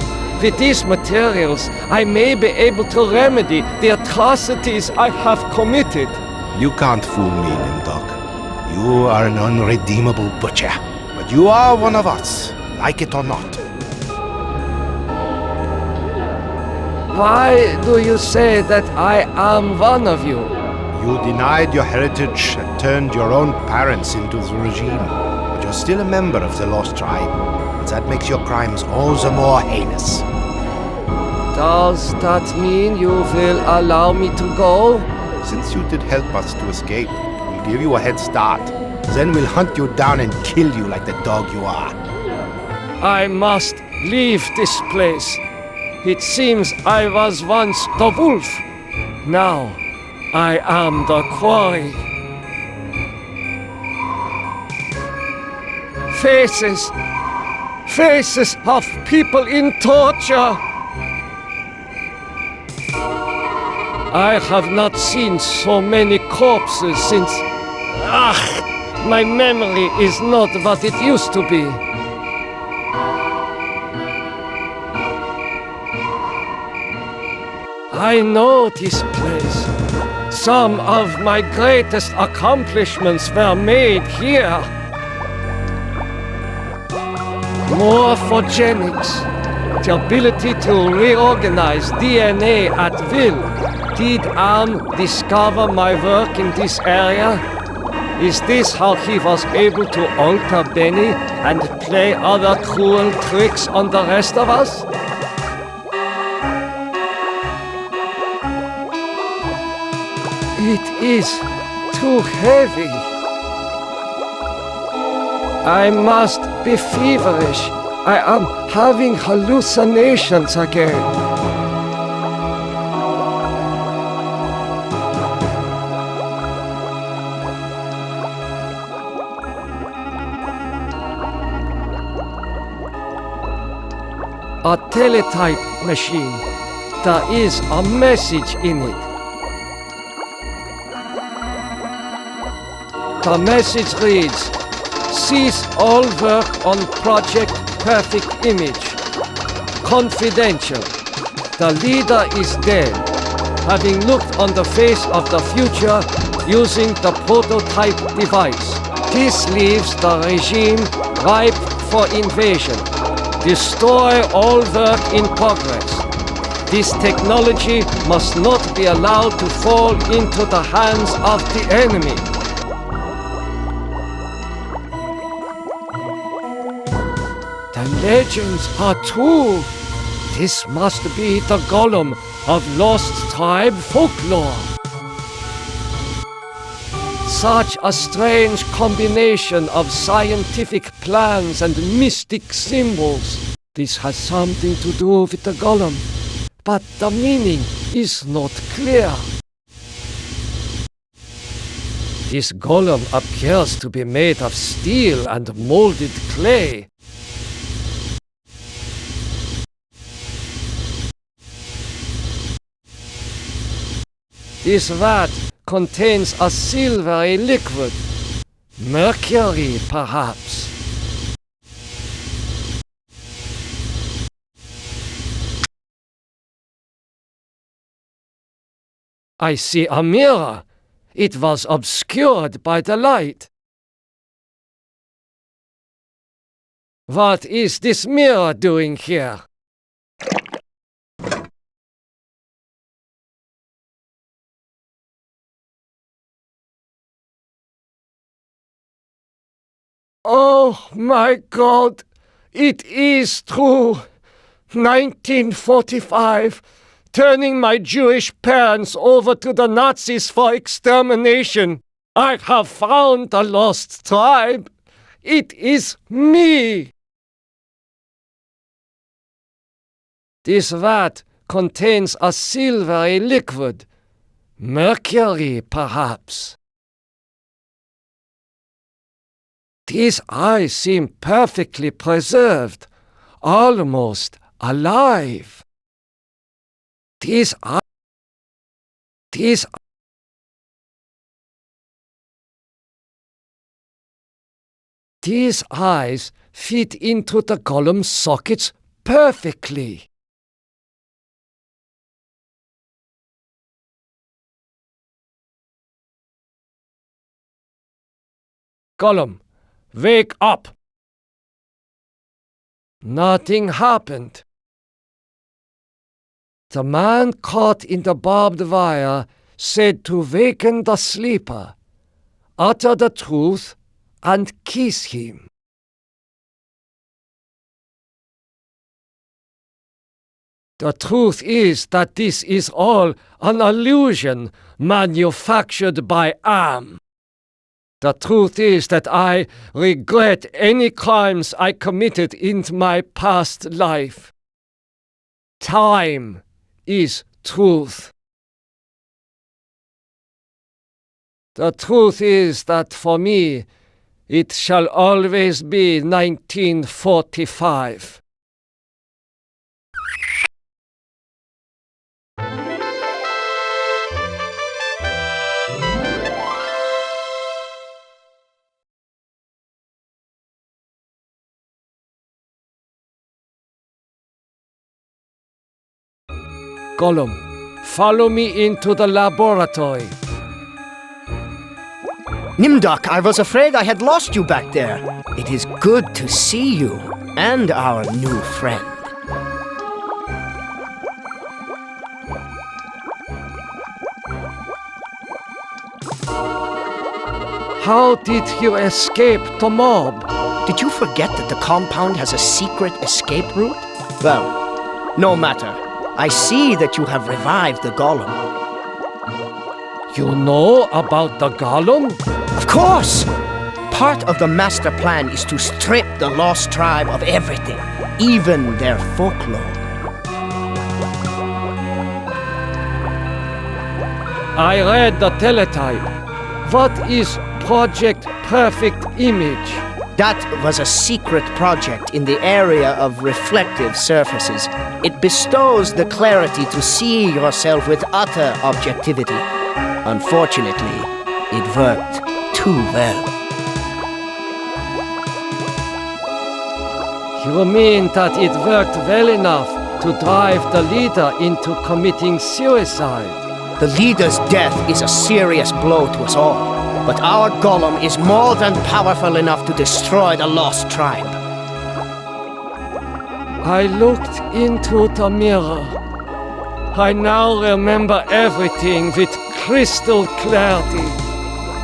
With these materials, I may be able to remedy the atrocities I have committed. You can't fool me, Nimdok. You are an unredeemable butcher. But you are one of us, like it or not. Why do you say that I am one of you? You denied your heritage and turned your own parents into the regime. But you're still a member of the Lost Tribe. And that makes your crimes all the more heinous. Does that mean you will allow me to go? Since you did help us to escape, we'll give you a head start. Then we'll hunt you down and kill you like the dog you are. I must leave this place. It seems I was once the wolf. Now I am the quarry. Faces. Faces of people in torture. I have not seen so many corpses since... My memory is not what it used to be. I know this place. Some of my greatest accomplishments were made here. Morphogenics, the ability to reorganize DNA at will. Did discover my work in this area? Is this how he was able to alter Benny and play other cruel tricks on the rest of us? It is too heavy. I must be feverish. I am having hallucinations again. A teletype machine. There is a message in it. The message reads, cease all work on Project Perfect Image. Confidential. The leader is dead, having looked on the face of the future using the prototype device. This leaves the regime ripe for invasion. Destroy all work in progress. This technology must not be allowed to fall into the hands of the enemy. The legends are true. This must be the golem of lost tribe folklore. Such a strange combination of scientific plans and mystic symbols. This has something to do with the golem, but the meaning is not clear. This golem appears to be made of steel and molded clay. This vat contains a silvery liquid. Mercury, perhaps. I see a mirror. It was obscured by the light. What is this mirror doing here? Oh my God, it is true. 1945, turning my Jewish parents over to the Nazis for extermination. I have found the lost tribe. It is me. This vat contains a silvery liquid. Mercury, perhaps. These eyes seem perfectly preserved, almost alive. These eyes fit into the golem's sockets perfectly. Golem, wake up! Nothing happened. The man caught in the barbed wire said to waken the sleeper, utter the truth, and kiss him. The truth is that this is all an illusion manufactured by Am. The truth is that I regret any crimes I committed in my past life. Time is truth. The truth is that for me, it shall always be 1945. Gollum, follow me into the laboratory. Nimdok, I was afraid I had lost you back there. It is good to see you and our new friend. How did you escape the mob? Did you forget that the compound has a secret escape route? Well, no matter. I see that you have revived the golem. You know about the golem? Of course! Part of the master plan is to strip the lost tribe of everything, even their folklore. I read the teletype. What is Project Perfect Image? That was a secret project in the area of reflective surfaces. It bestows the clarity to see yourself with utter objectivity. Unfortunately, it worked too well. You mean that it worked well enough to drive the leader into committing suicide? The leader's death is a serious blow to us all. But our golem is more than powerful enough to destroy the lost tribe. I looked into the mirror. I now remember everything with crystal clarity.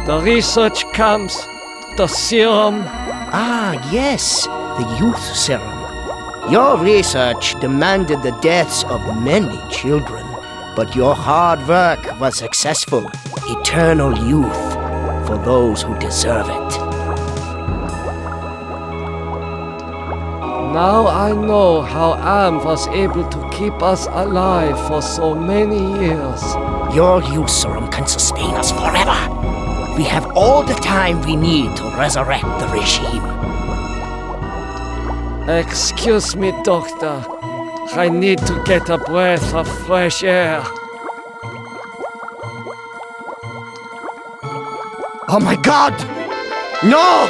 The research camps, the serum. Ah, yes, the youth serum. Your research demanded the deaths of many children, but your hard work was successful. Eternal youth. For those who deserve it. Now I know how Am was able to keep us alive for so many years. Your youth serum can sustain us forever. We have all the time we need to resurrect the regime. Excuse me, Doctor. I need to get a breath of fresh air. Oh my God! No!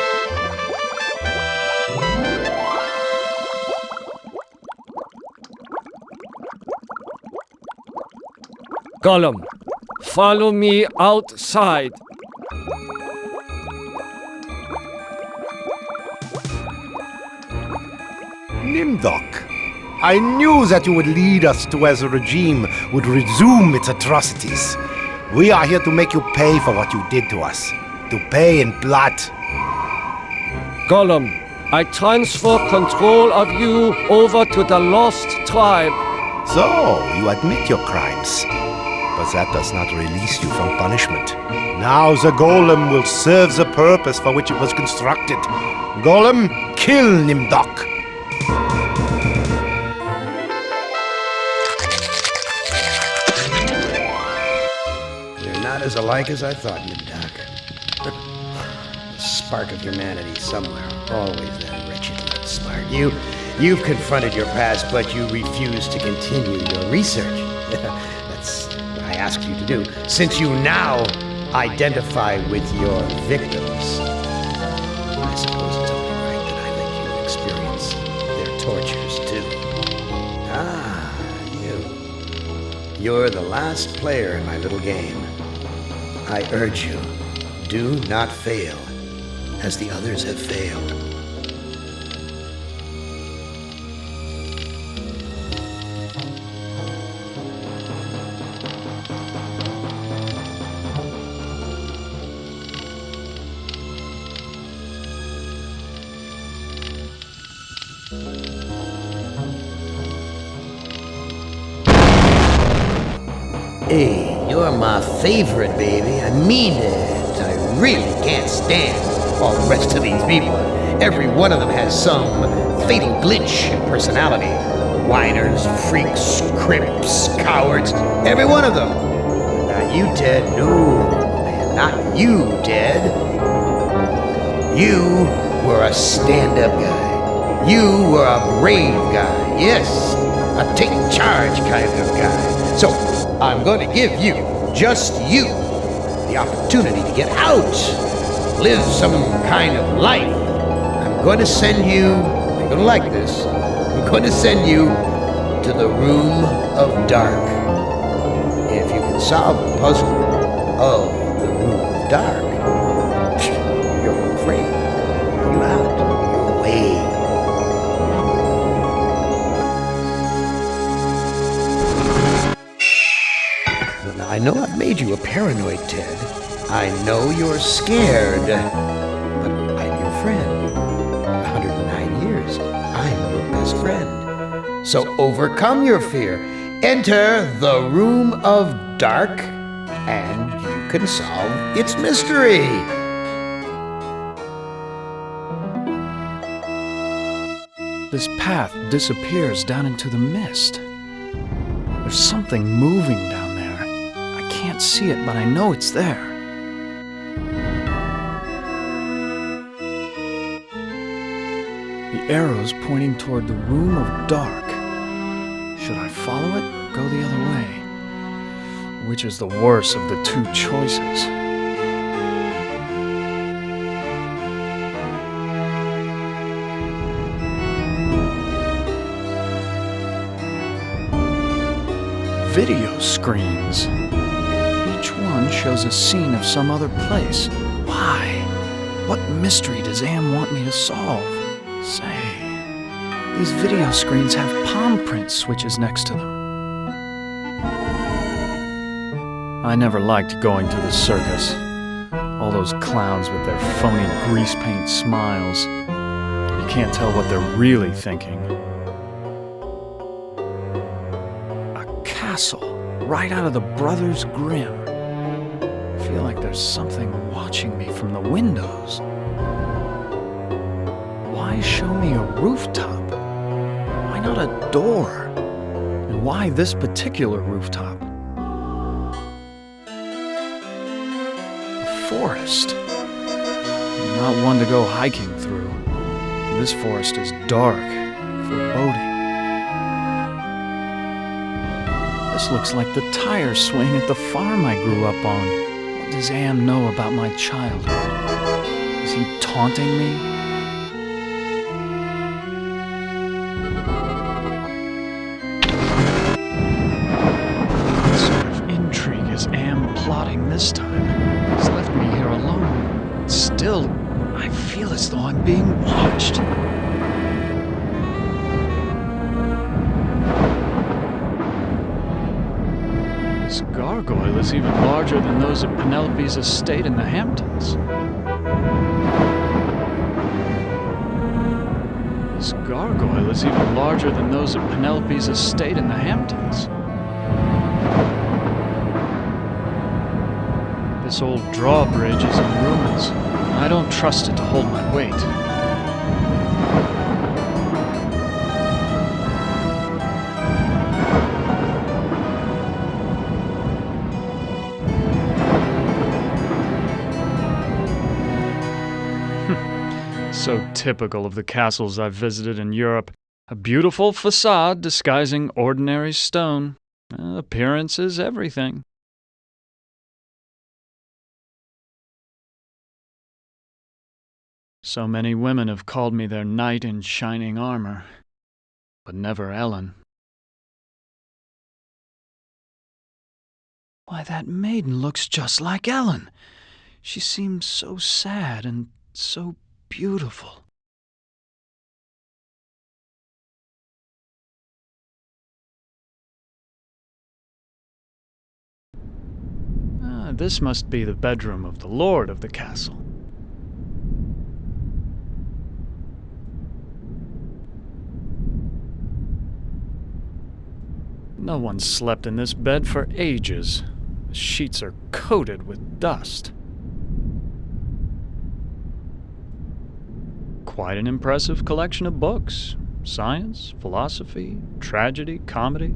Gollum, follow me outside. Nimdok, I knew that you would lead us to where the regime would resume its atrocities. We are here to make you pay for what you did to us. To pay in blood. Gollum, I transfer control of you over to the lost tribe. So, you admit your crimes. But that does not release you from punishment. Now the golem will serve the purpose for which it was constructed. Golem, kill Nimdok. You're not as alike as I thought, Nimdok. The spark of humanity somewhere, always that wretched little spark. You've confronted your past, but you refuse to continue your research. That's what I asked you to do, since you now identify with your victims. I suppose it's only right that I let you experience their tortures, too. Ah, you. You're the last player in my little game. I urge you, do not fail, as the others have failed. Hey, you're my favorite, baby. I mean it. I really can't stand all the rest of these people. Every one of them has some fatal glitch in personality. Whiners, freaks, crimps, cowards. Every one of them. Not you, Ted. No, man, not you, Ted. You were a stand-up guy. You were a brave guy. Yes, a take charge kind of guy. So, I'm going to give you, just you, the opportunity to get out, live some kind of life. I'm going to send you, you're going to like this, I'm going to send you to the Room of Dark. solve the puzzle of the Room of Dark, you're afraid. You're out. You're away. Well, now, I know I've made you a paranoid, Ted. I know you're scared. But I'm your friend. 109 years. I'm your best friend. So overcome your fear. Enter the Room of Dark, and you can solve its mystery. This path disappears down into the mist. There's something moving down there. I can't see it, but I know it's there. The arrow's pointing toward the Room of Dark. Should I follow it or go the other way? Which is the worse of the two choices? Video screens. Each one shows a scene of some other place. Why? What mystery does Am want me to solve? Say, these video screens have palm print switches next to them. I never liked going to the circus. All those clowns with their phony grease paint smiles. You can't tell what they're really thinking. A castle right out of the Brothers Grimm. I feel like there's something watching me from the windows. Why show me a rooftop? Why not a door? And why this particular rooftop? A forest. I'm not one to go hiking through. This forest is dark, foreboding. This looks like the tire swing at the farm I grew up on. What does Am know about my childhood? Is he taunting me? Plotting this time. He's left me here alone. Still, I feel as though I'm being watched. This gargoyle is even larger than those at Penelope's estate in the Hamptons. This gargoyle is even larger than those at Penelope's estate in the Hamptons. This old drawbridge is in ruins. I don't trust it to hold my weight. So typical of the castles I've visited in Europe. A beautiful facade disguising ordinary stone. Appearance is everything. So many women have called me their knight in shining armor, but never Ellen. Why, that maiden looks just like Ellen. She seems so sad and so beautiful. This must be the bedroom of the lord of the castle. No one slept in this bed for ages. The sheets are coated with dust. Quite an impressive collection of books. Science, philosophy, tragedy, comedy.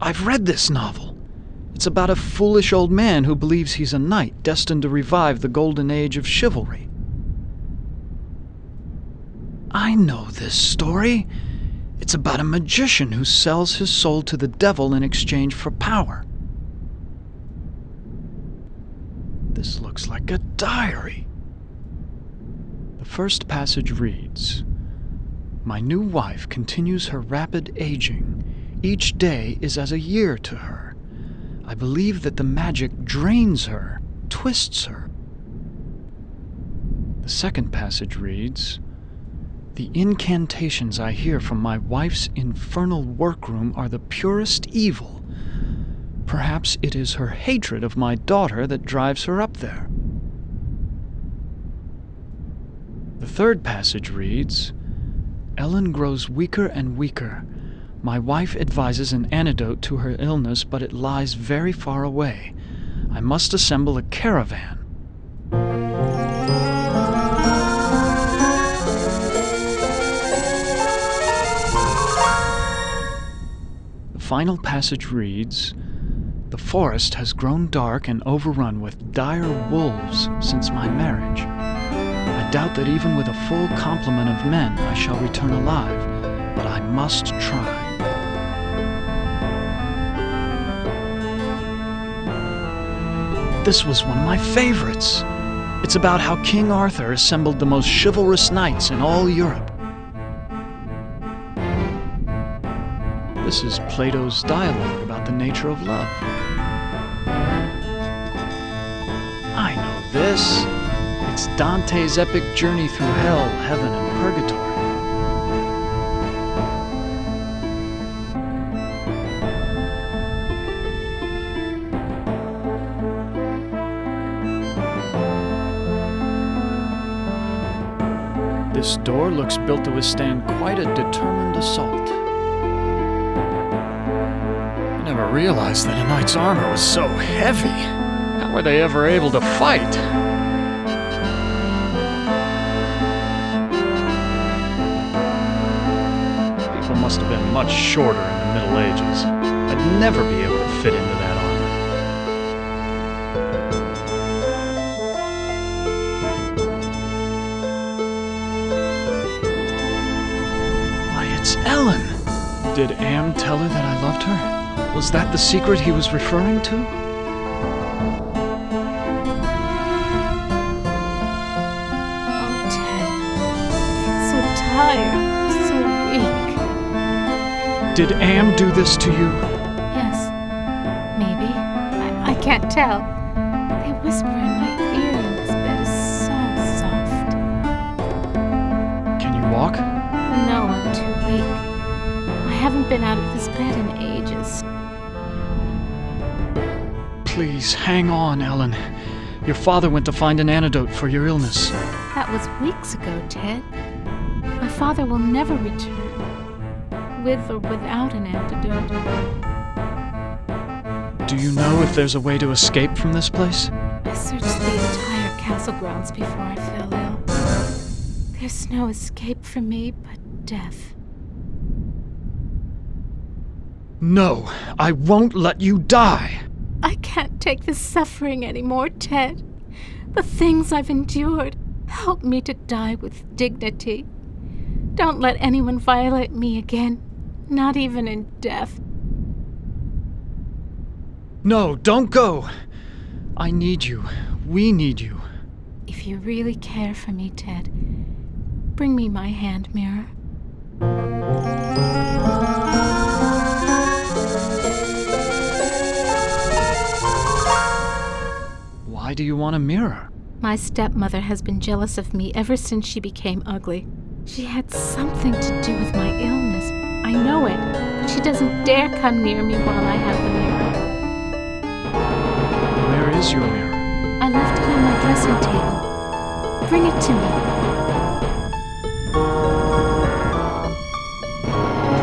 I've read this novel. It's about a foolish old man who believes he's a knight destined to revive the golden age of chivalry. I know this story. It's about a magician who sells his soul to the devil in exchange for power. This looks like a diary. The first passage reads, My new wife continues her rapid aging. Each day is as a year to her. I believe that the magic drains her, twists her. The second passage reads, "The incantations I hear from my wife's infernal workroom are the purest evil. Perhaps it is her hatred of my daughter that drives her up there." The third passage reads, "Ellen grows weaker and weaker. My wife advises an antidote to her illness, but it lies very far away. I must assemble a caravan." The final passage reads, "The forest has grown dark and overrun with dire wolves since my marriage. I doubt that even with a full complement of men I shall return alive, but I must try." This was one of my favorites. It's about how King Arthur assembled the most chivalrous knights in all Europe. This is Plato's dialogue about the nature of love. I know this. It's Dante's epic journey through hell, heaven, and purgatory. This door looks built to withstand quite a determined assault. I never realized that a knight's armor was so heavy. How were they ever able to fight? People must have been much shorter in the Middle Ages. I'd never be able to fit into that armor. Ellen! Did Am tell her that I loved her? Was that the secret he was referring to? Oh, Ted. I feel so tired, so weak. Did Am do this to you? Yes. Maybe. I can't tell. They whisper in my ear and this bed is so soft. Can you walk? No, I'm too weak. I haven't been out of this bed in ages. Please, hang on, Ellen. Your father went to find an antidote for your illness. That was weeks ago, Ted. My father will never return, with or without an antidote. Do you know if there's a way to escape from this place? I searched the entire castle grounds before I fell ill. There's no escape for me but death. No, I won't let you die! I can't take this suffering anymore, Ted. The things I've endured, help me to die with dignity. Don't let anyone violate me again, not even in death. No, don't go! I need you. We need you. If you really care for me, Ted, bring me my hand mirror. Why do you want a mirror? My stepmother has been jealous of me ever since she became ugly. She had something to do with my illness. I know it, but she doesn't dare come near me while I have the mirror. Where is your mirror? I left it on my dressing table. Bring it to me.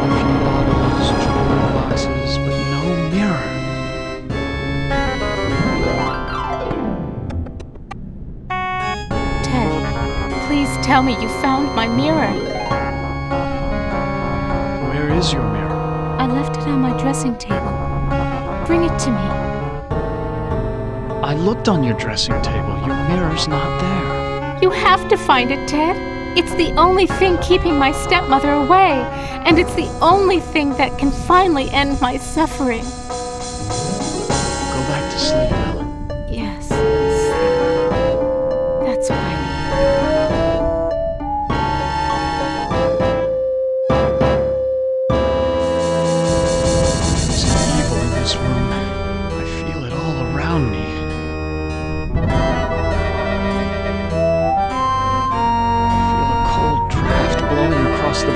Perfume bottles, jewelry boxes, but no mirror. Ted, please tell me you found my mirror. Where is your mirror? I left it on my dressing table. Bring it to me. I looked on your dressing table. Your mirror's not there. You have to find it, Ted. It's the only thing keeping my stepmother away, and it's the only thing that can finally end my suffering. Go back to sleep, Ellen. Yes, sleep. That's what I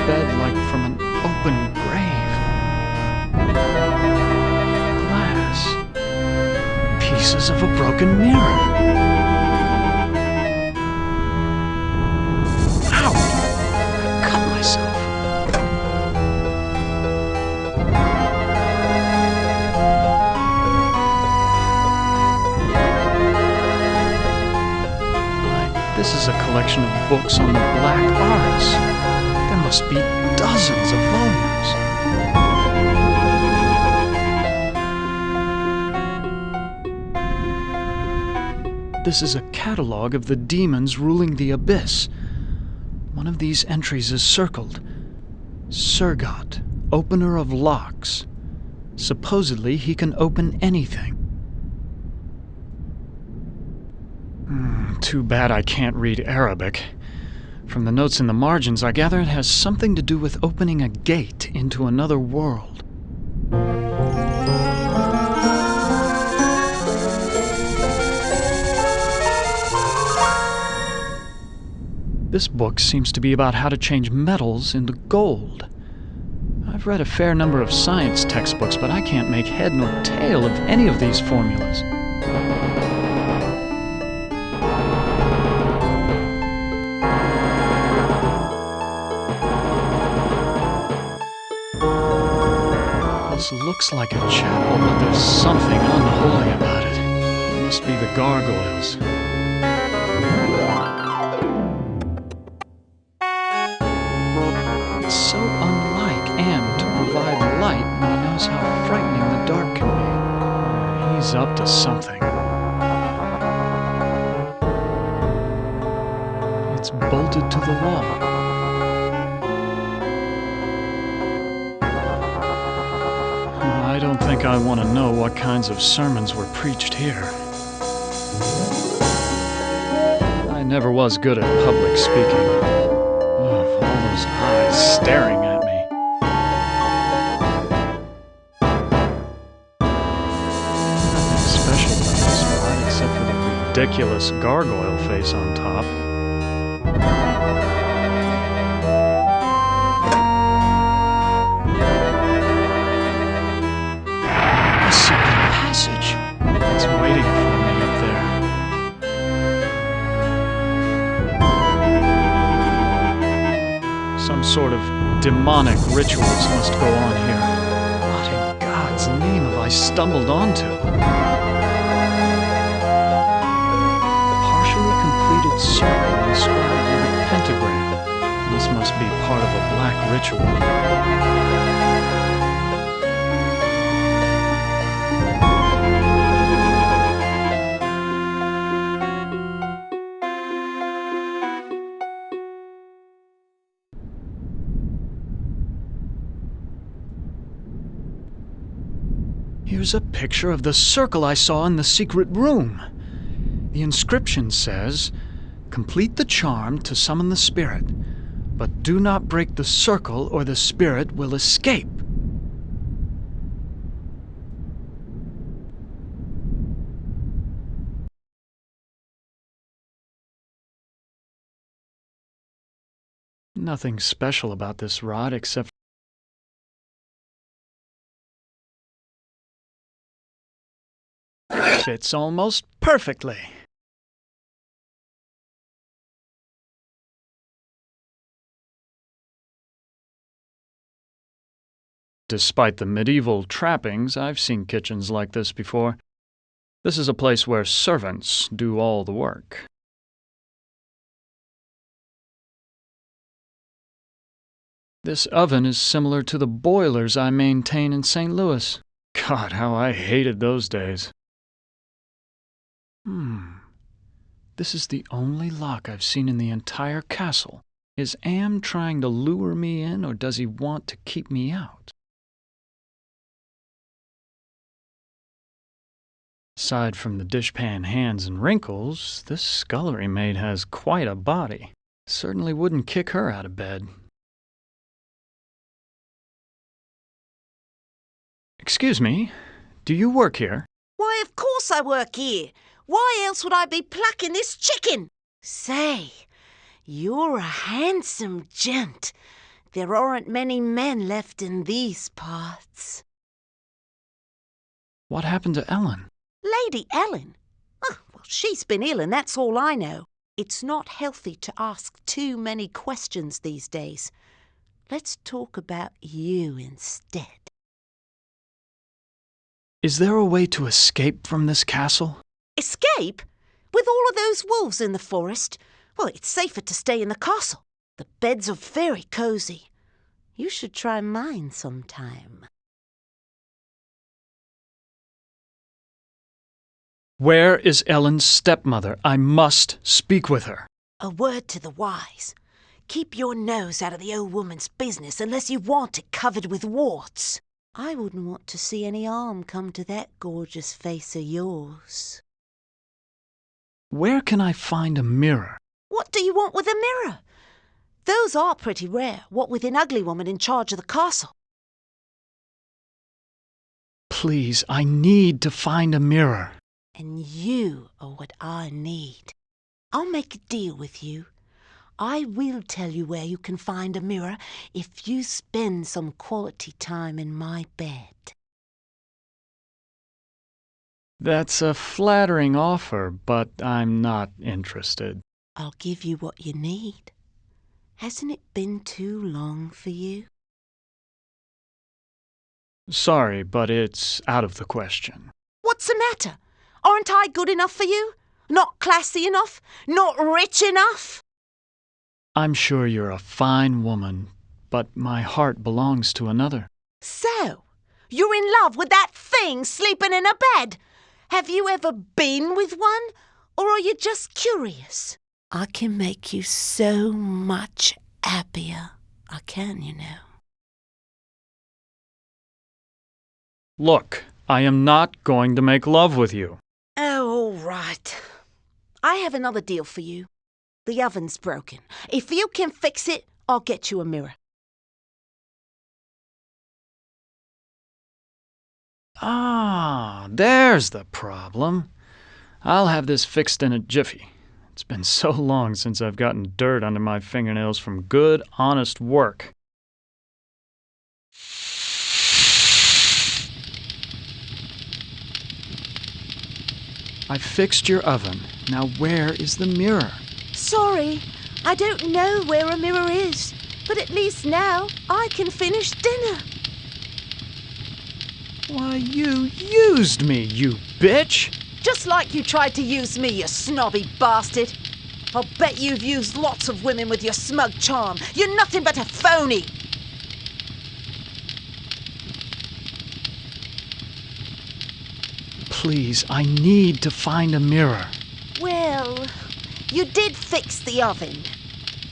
bed like from an open grave. Glass. Pieces of a broken mirror. Ow! I cut myself. This is a collection of books on the black arts. There must be dozens of volumes. This is a catalog of the demons ruling the abyss. One of these entries is circled. Surgat, opener of locks. Supposedly he can open anything. Too bad I can't read Arabic. From the notes in the margins, I gather it has something to do with opening a gate into another world. This book seems to be about how to change metals into gold. I've read a fair number of science textbooks, but I can't make head nor tail of any of these formulas. This looks like a chapel, but there's something unholy about it. It must be the gargoyles. It's so unlike Am to provide light when he knows how frightening the dark can be. He's up to something. It's bolted to the wall. I don't think I want to know what kinds of sermons were preached here. I never was good at public speaking. All those eyes staring at me. Nothing special about this ride except for the ridiculous gargoyle face on top. It's waiting for me up there. Some sort of demonic rituals must go on here. What in God's name have I stumbled onto? A partially completed circle inscribed with a pentagram. This must be part of a black ritual. Here's a picture of the circle I saw in the secret room. The inscription says, "Complete the charm to summon the spirit, but do not break the circle or the spirit will escape." Nothing special about this rod except fits almost perfectly. Despite the medieval trappings, I've seen kitchens like this before. This is a place where servants do all the work. This oven is similar to the boilers I maintain in St. Louis. God, how I hated those days. This is the only lock I've seen in the entire castle. Is Am trying to lure me in, or does he want to keep me out? Aside from the dishpan hands and wrinkles, this scullery maid has quite a body. Certainly wouldn't kick her out of bed. Excuse me, do you work here? Why, of course I work here. Why else would I be plucking this chicken? Say, you're a handsome gent. There aren't many men left in these parts. What happened to Ellen? Lady Ellen? Oh, well, she's been ill and that's all I know. It's not healthy to ask too many questions these days. Let's talk about you instead. Is there a way to escape from this castle? Escape? With all of those wolves in the forest? Well, it's safer to stay in the castle. The beds are very cozy. You should try mine sometime. Where is Ellen's stepmother? I must speak with her. A word to the wise. Keep your nose out of the old woman's business unless you want it covered with warts. I wouldn't want to see any harm come to that gorgeous face of yours. Where can I find a mirror? What do you want with a mirror? Those are pretty rare, what with an ugly woman in charge of the castle. Please, I need to find a mirror. And you are what I need. I'll make a deal with you. I will tell you where you can find a mirror if you spend some quality time in my bed. That's a flattering offer, but I'm not interested. I'll give you what you need. Hasn't it been too long for you? Sorry, but it's out of the question. What's the matter? Aren't I good enough for you? Not classy enough? Not rich enough? I'm sure you're a fine woman, but my heart belongs to another. So, you're in love with that thing sleeping in a bed? Have you ever been with one? Or are you just curious? I can make you so much happier. I can, you know. Look, I am not going to make love with you. Oh, all right. I have another deal for you. The oven's broken. If you can fix it, I'll get you a mirror. Ah, there's the problem. I'll have this fixed in a jiffy. It's been so long since I've gotten dirt under my fingernails from good, honest work. I fixed your oven. Now where is the mirror? Sorry, I don't know where a mirror is, but at least now I can finish dinner. Why, you used me, you bitch! Just like you tried to use me, you snobby bastard. I'll bet you've used lots of women with your smug charm. You're nothing but a phony. Please, I need to find a mirror. Well, you did fix the oven.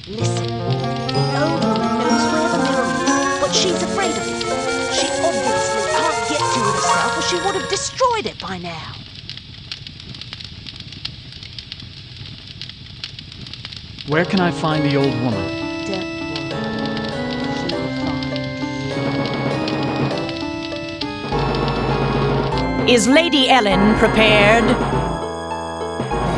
Listen, the old woman knows where the mirror is, but she's afraid of it. She obviously can't get to it herself, or she would have destroyed it by now. Where can I find the old woman? Don't worry, she'll find you. Is Lady Ellen prepared?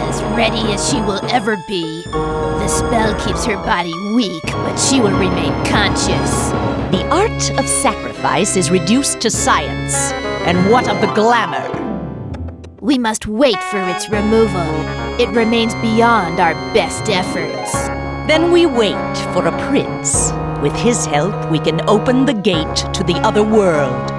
As ready as she will ever be. The spell keeps her body weak, but she will remain conscious. The art of sacrifice is reduced to science. And what of the glamour? We must wait for its removal. It remains beyond our best efforts. Then we wait for a prince. With his help, we can open the gate to the other world.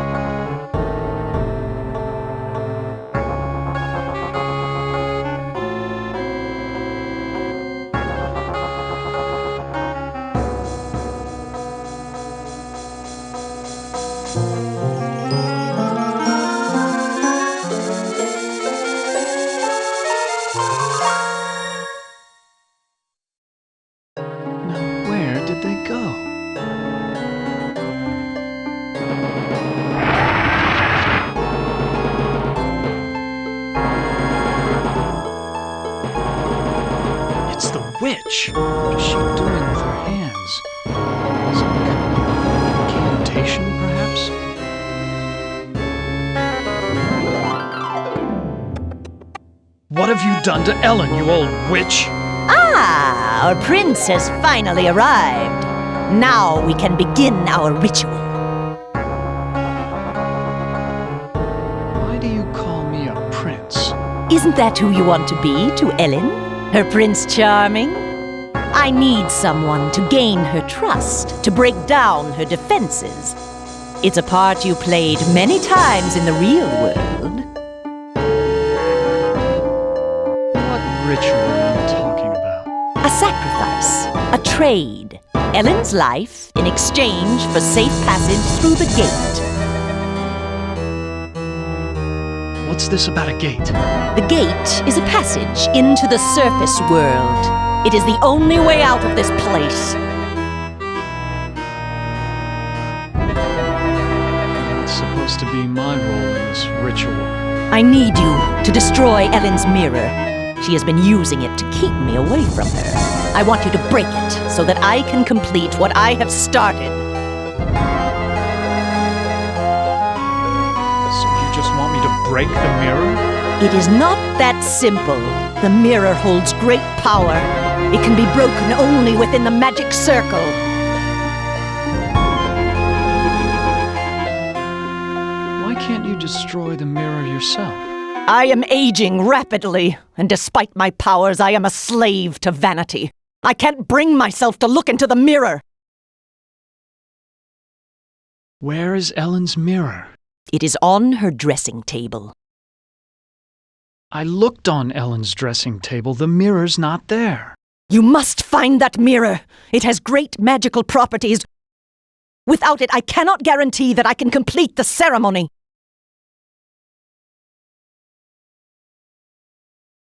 Witch! What is she doing with her hands? Some kind of incantation, perhaps? What have you done to Ellen, you old witch? Ah, our prince has finally arrived. Now we can begin our ritual. Why do you call me a prince? Isn't that who you want to be to Ellen? Her Prince Charming? I need someone to gain her trust, to break down her defenses. It's a part you played many times in the real world. What ritual are you talking about? A sacrifice, a trade. Ellen's life in exchange for safe passage through the gate. What's this about a gate? The gate is a passage into the surface world. It is the only way out of this place. What's supposed to be my role in this ritual? I need you to destroy Ellen's mirror. She has been using it to keep me away from her. I want you to break it so that I can complete what I have started. So you just want me to break the mirror? It is not that simple. The mirror holds great power. It can be broken only within the magic circle. Why can't you destroy the mirror yourself? I am aging rapidly, and despite my powers, I am a slave to vanity. I can't bring myself to look into the mirror. Where is Ellen's mirror? It is on her dressing table. I looked on Ellen's dressing table. The mirror's not there. You must find that mirror. It has great magical properties. Without it, I cannot guarantee that I can complete the ceremony.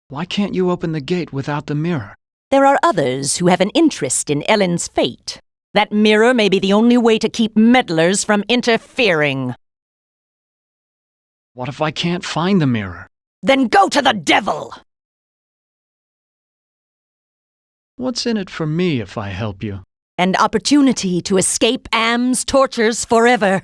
Why can't you open the gate without the mirror? There are others who have an interest in Ellen's fate. That mirror may be the only way to keep meddlers from interfering. What if I can't find the mirror? Then go to the devil! What's in it for me if I help you? An opportunity to escape Am's tortures forever.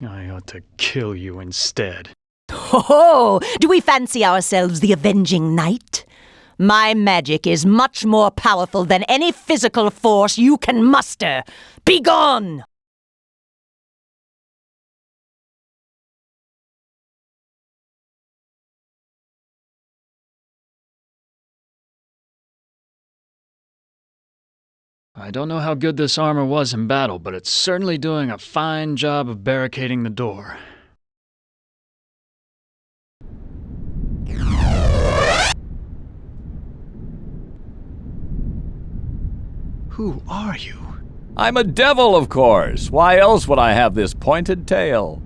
I ought to kill you instead. Ho-ho! Do we fancy ourselves the avenging knight? My magic is much more powerful than any physical force you can muster. Be gone! I don't know how good this armor was in battle, but it's certainly doing a fine job of barricading the door. Who are you? I'm a devil, of course. Why else would I have this pointed tail?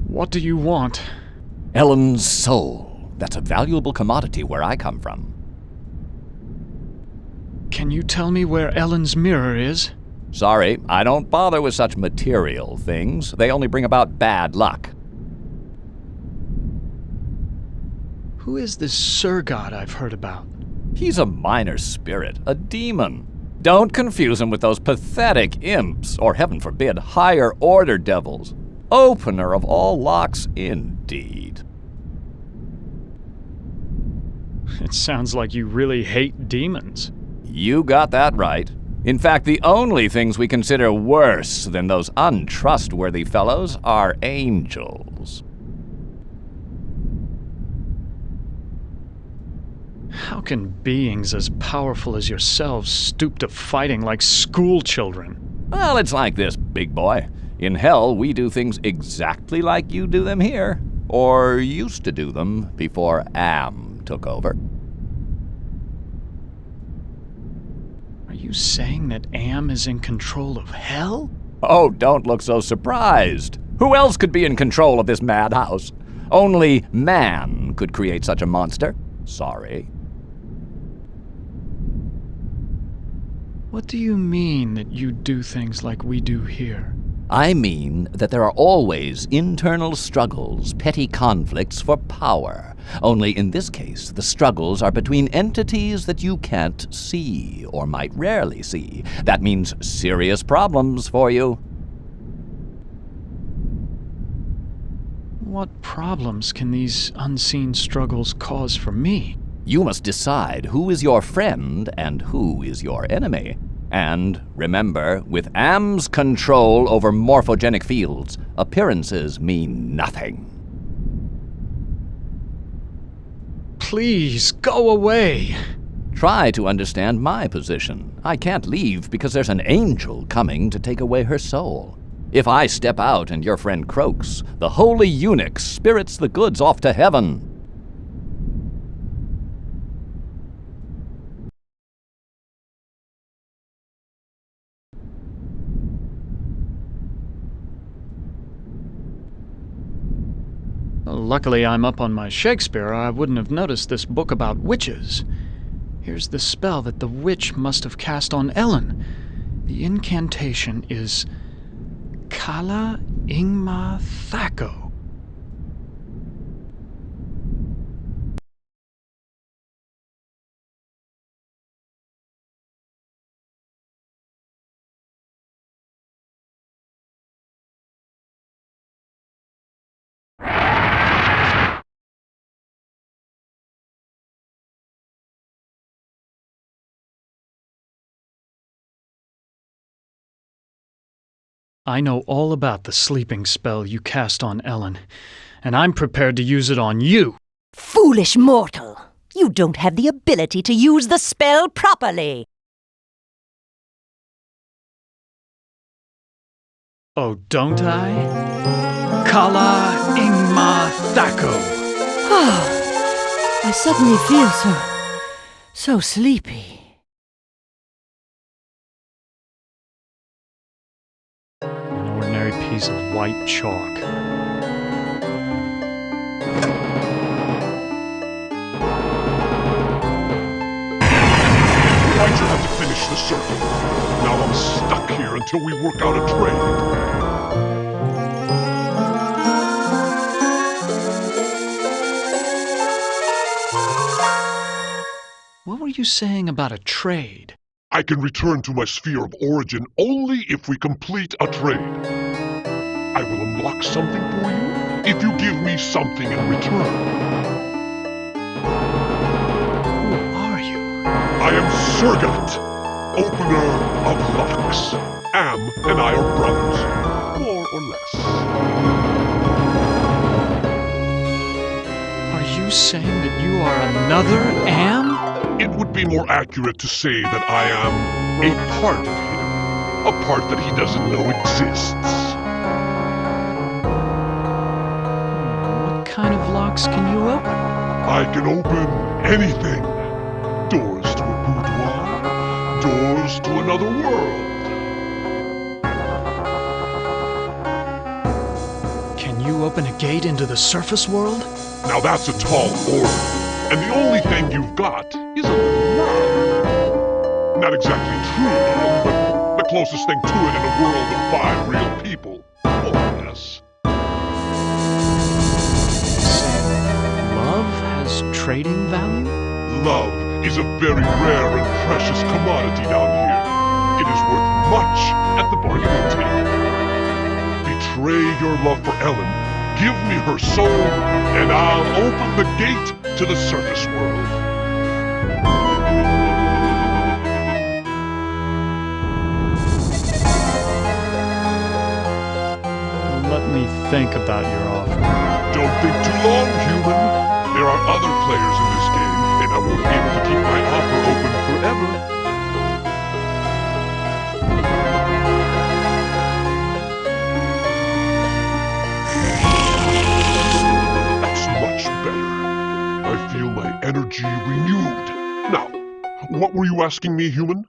What do you want? Ellen's soul. That's a valuable commodity where I come from. Can you tell me where Ellen's mirror is? Sorry, I don't bother with such material things. They only bring about bad luck. Who is this Surgat I've heard about? He's a minor spirit, a demon. Don't confuse him with those pathetic imps, or heaven forbid, higher-order devils. Opener of all locks, indeed. It sounds like you really hate demons. You got that right. In fact, the only things we consider worse than those untrustworthy fellows are angels. How can beings as powerful as yourselves stoop to fighting like school children? Well, it's like this, big boy. In hell, we do things exactly like you do them here. Or used to do them before Am took over. Are you saying that Am is in control of hell? Oh, don't look so surprised. Who else could be in control of this madhouse? Only man could create such a monster. Sorry. What do you mean that you do things like we do here? I mean that there are always internal struggles, petty conflicts for power. Only in this case, the struggles are between entities that you can't see, or might rarely see. That means serious problems for you. what problems can these unseen struggles cause for me? You must decide who is your friend and who is your enemy. And remember, with Am's control over morphogenic fields, appearances mean nothing. Please, go away! Try to understand my position. I can't leave because there's an angel coming to take away her soul. If I step out and your friend croaks, the holy eunuch spirits the goods off to heaven. Luckily, I'm up on my Shakespeare, or I wouldn't have noticed this book about witches. Here's the spell that the witch must have cast on Ellen. The incantation is CAޅA GRA. I know all about the sleeping spell you cast on Ellen, and I'm prepared to use it on you. Foolish mortal! You don't have the ability to use the spell properly! Oh, don't I? CAĽA GRA. I suddenly feel so sleepy. An ordinary piece of white chalk. Why'd you have to finish the circuit? Now I'm stuck here until we work out a trade. What were you saying about a trade? I can return to my sphere of origin only if we complete a trade. I will unlock something for you if you give me something in return. Who are you? I am Surgat, opener of locks. Am and I are brothers, more or less. Are you saying that you are another Am? It would be more accurate to say that I am a part of him. A part that he doesn't know exists. What kind of locks can you open? I can open anything. Doors to a boudoir. Doors to another world. Can you open a gate into the surface world? Now that's a tall order. And the only thing you've got is a little love. Not exactly true love, but the closest thing to it in a world of 5 real people, more or less. Love has trading value? Love is a very rare and precious commodity down here. It is worth much at the bargaining table. Betray your love for Ellen, give me her soul, and I'll open the gate to the surface world. Let me think about your offer. Don't think too long, human. There are other players in this game, and I won't be able to keep my offer open forever. That's much better. I feel my energy renewed. Now, what were you asking me, human?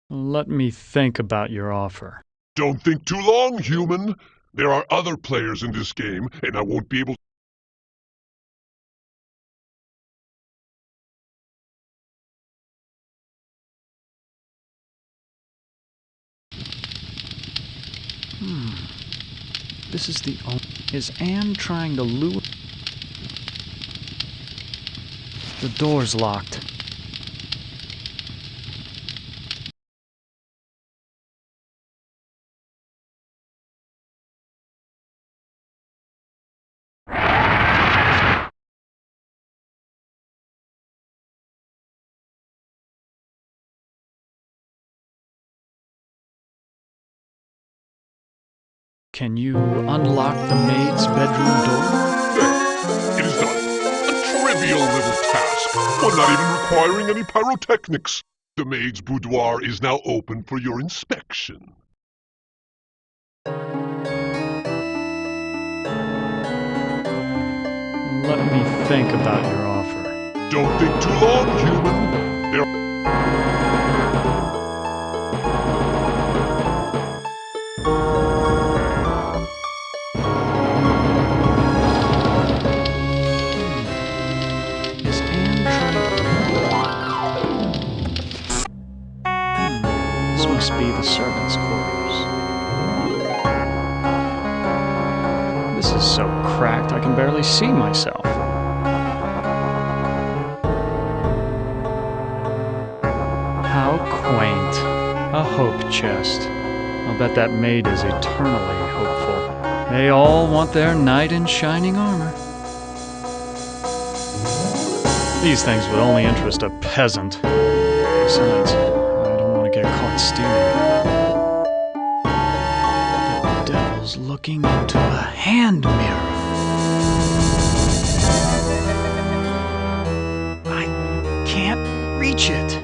Let me think about your offer. Don't think too long, human. There are other players in this game, and I won't be able to... This is the only... Is Am trying to lure... The door's locked. Can you unlock the maid's bedroom door? There. It is done. A trivial little task, one not even requiring any pyrotechnics. The maid's boudoir is now open for your inspection. Let me think about your offer. Don't think too long, human. There. Is Anne This must be the servants' quarters. This is so cracked I can barely see myself. How quaint. A hope chest. I'll bet that maid is eternally hopeful. They all want their knight in shining armor. These things would only interest a peasant. Besides, I don't want to get caught stealing. The devil's looking into a hand mirror. I can't reach it.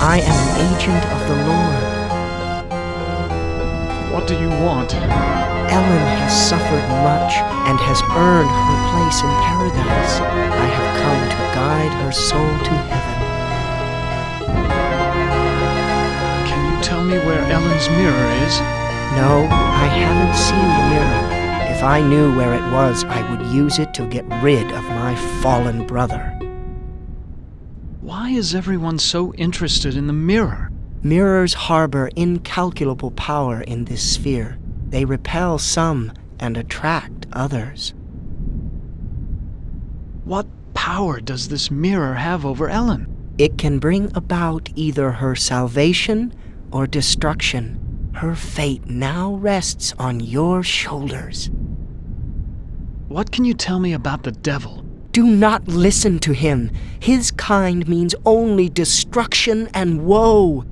I am an agent of the Lord. What do you want? Ellen has suffered much and has earned her place in paradise. I have come to guide her soul to heaven. Can you tell me where Ellen's mirror is? No, I haven't seen the mirror. If I knew where it was, I would use it to get rid of my fallen brother. Why is everyone so interested in the mirror? Mirrors harbor incalculable power in this sphere. They repel some and attract others. What power does this mirror have over Ellen? It can bring about either her salvation or destruction. Her fate now rests on your shoulders. What can you tell me about the devil? Do not listen to him. His kind means only destruction and woe.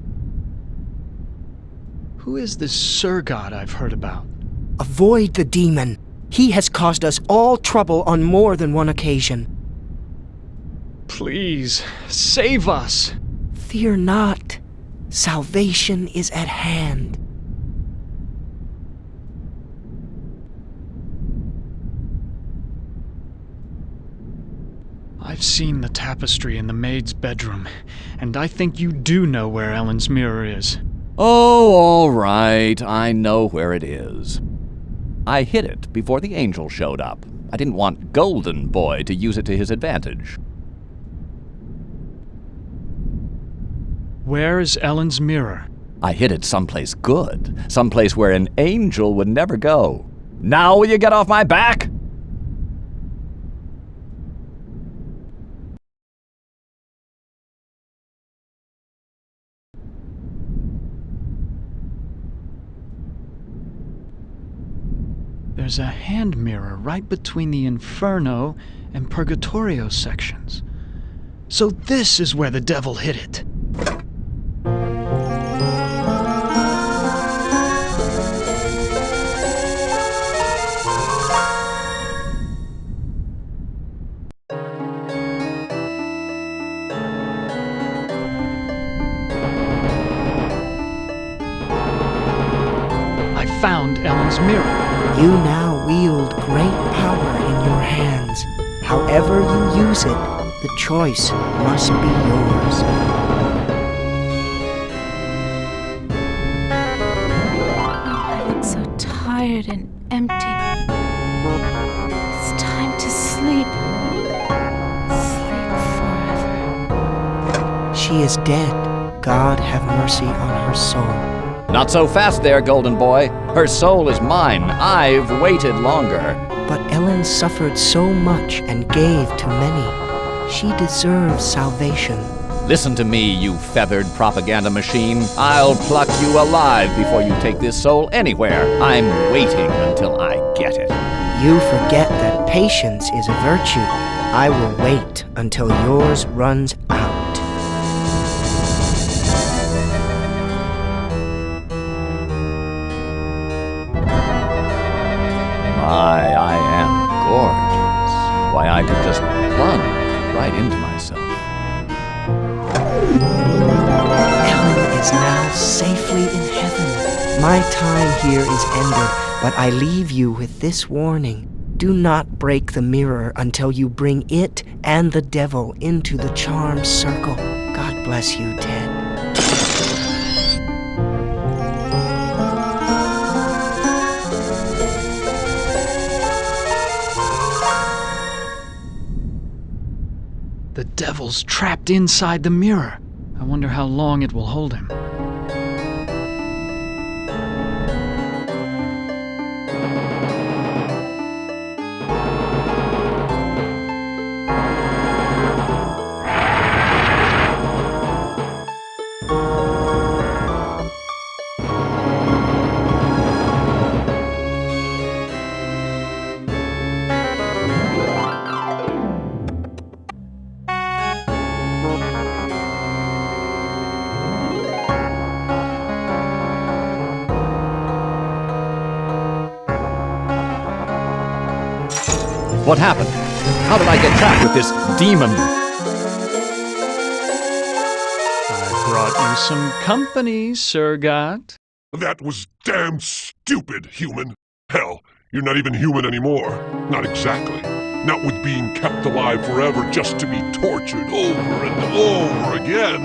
Who is this Surgat I've heard about? Avoid the demon. He has caused us all trouble on more than one occasion. Please, save us. Fear not. Salvation is at hand. I've seen the tapestry in the maid's bedroom, and I think you do know where Ellen's mirror is. Oh, all right. I know where it is. I hid it before the angel showed up. I didn't want Golden Boy to use it to his advantage. Where is Ellen's mirror? I hid it someplace good, someplace where an angel would never go. Now will you get off my back? There's a hand mirror right between the Inferno and Purgatorio sections. So this is where the devil hid it. I found Ellen's mirror. You now wield great power in your hands. However you use it, the choice must be yours. I look so tired and empty. It's time to sleep. Sleep forever. She is dead. God have mercy on her soul. Not so fast there, Golden Boy. Her soul is mine. I've waited longer. But Ellen suffered so much and gave to many. She deserves salvation. Listen to me, you feathered propaganda machine. I'll pluck you alive before you take this soul anywhere. I'm waiting until I get it. You forget that patience is a virtue. I will wait until yours runs out. My, I am gorgeous. Why, I could just plunge right into myself. Ellen is now safely in heaven. My time here is ended, but I leave you with this warning. Do not break the mirror until you bring it and the devil into the charmed circle. God bless you, Ted. The devil's trapped inside the mirror. I wonder how long it will hold him. What happened? How did I get trapped with this demon? I brought you some company, Surgat. That was damn stupid, human. Hell, you're not even human anymore. Not exactly. Not with being kept alive forever just to be tortured over and over again.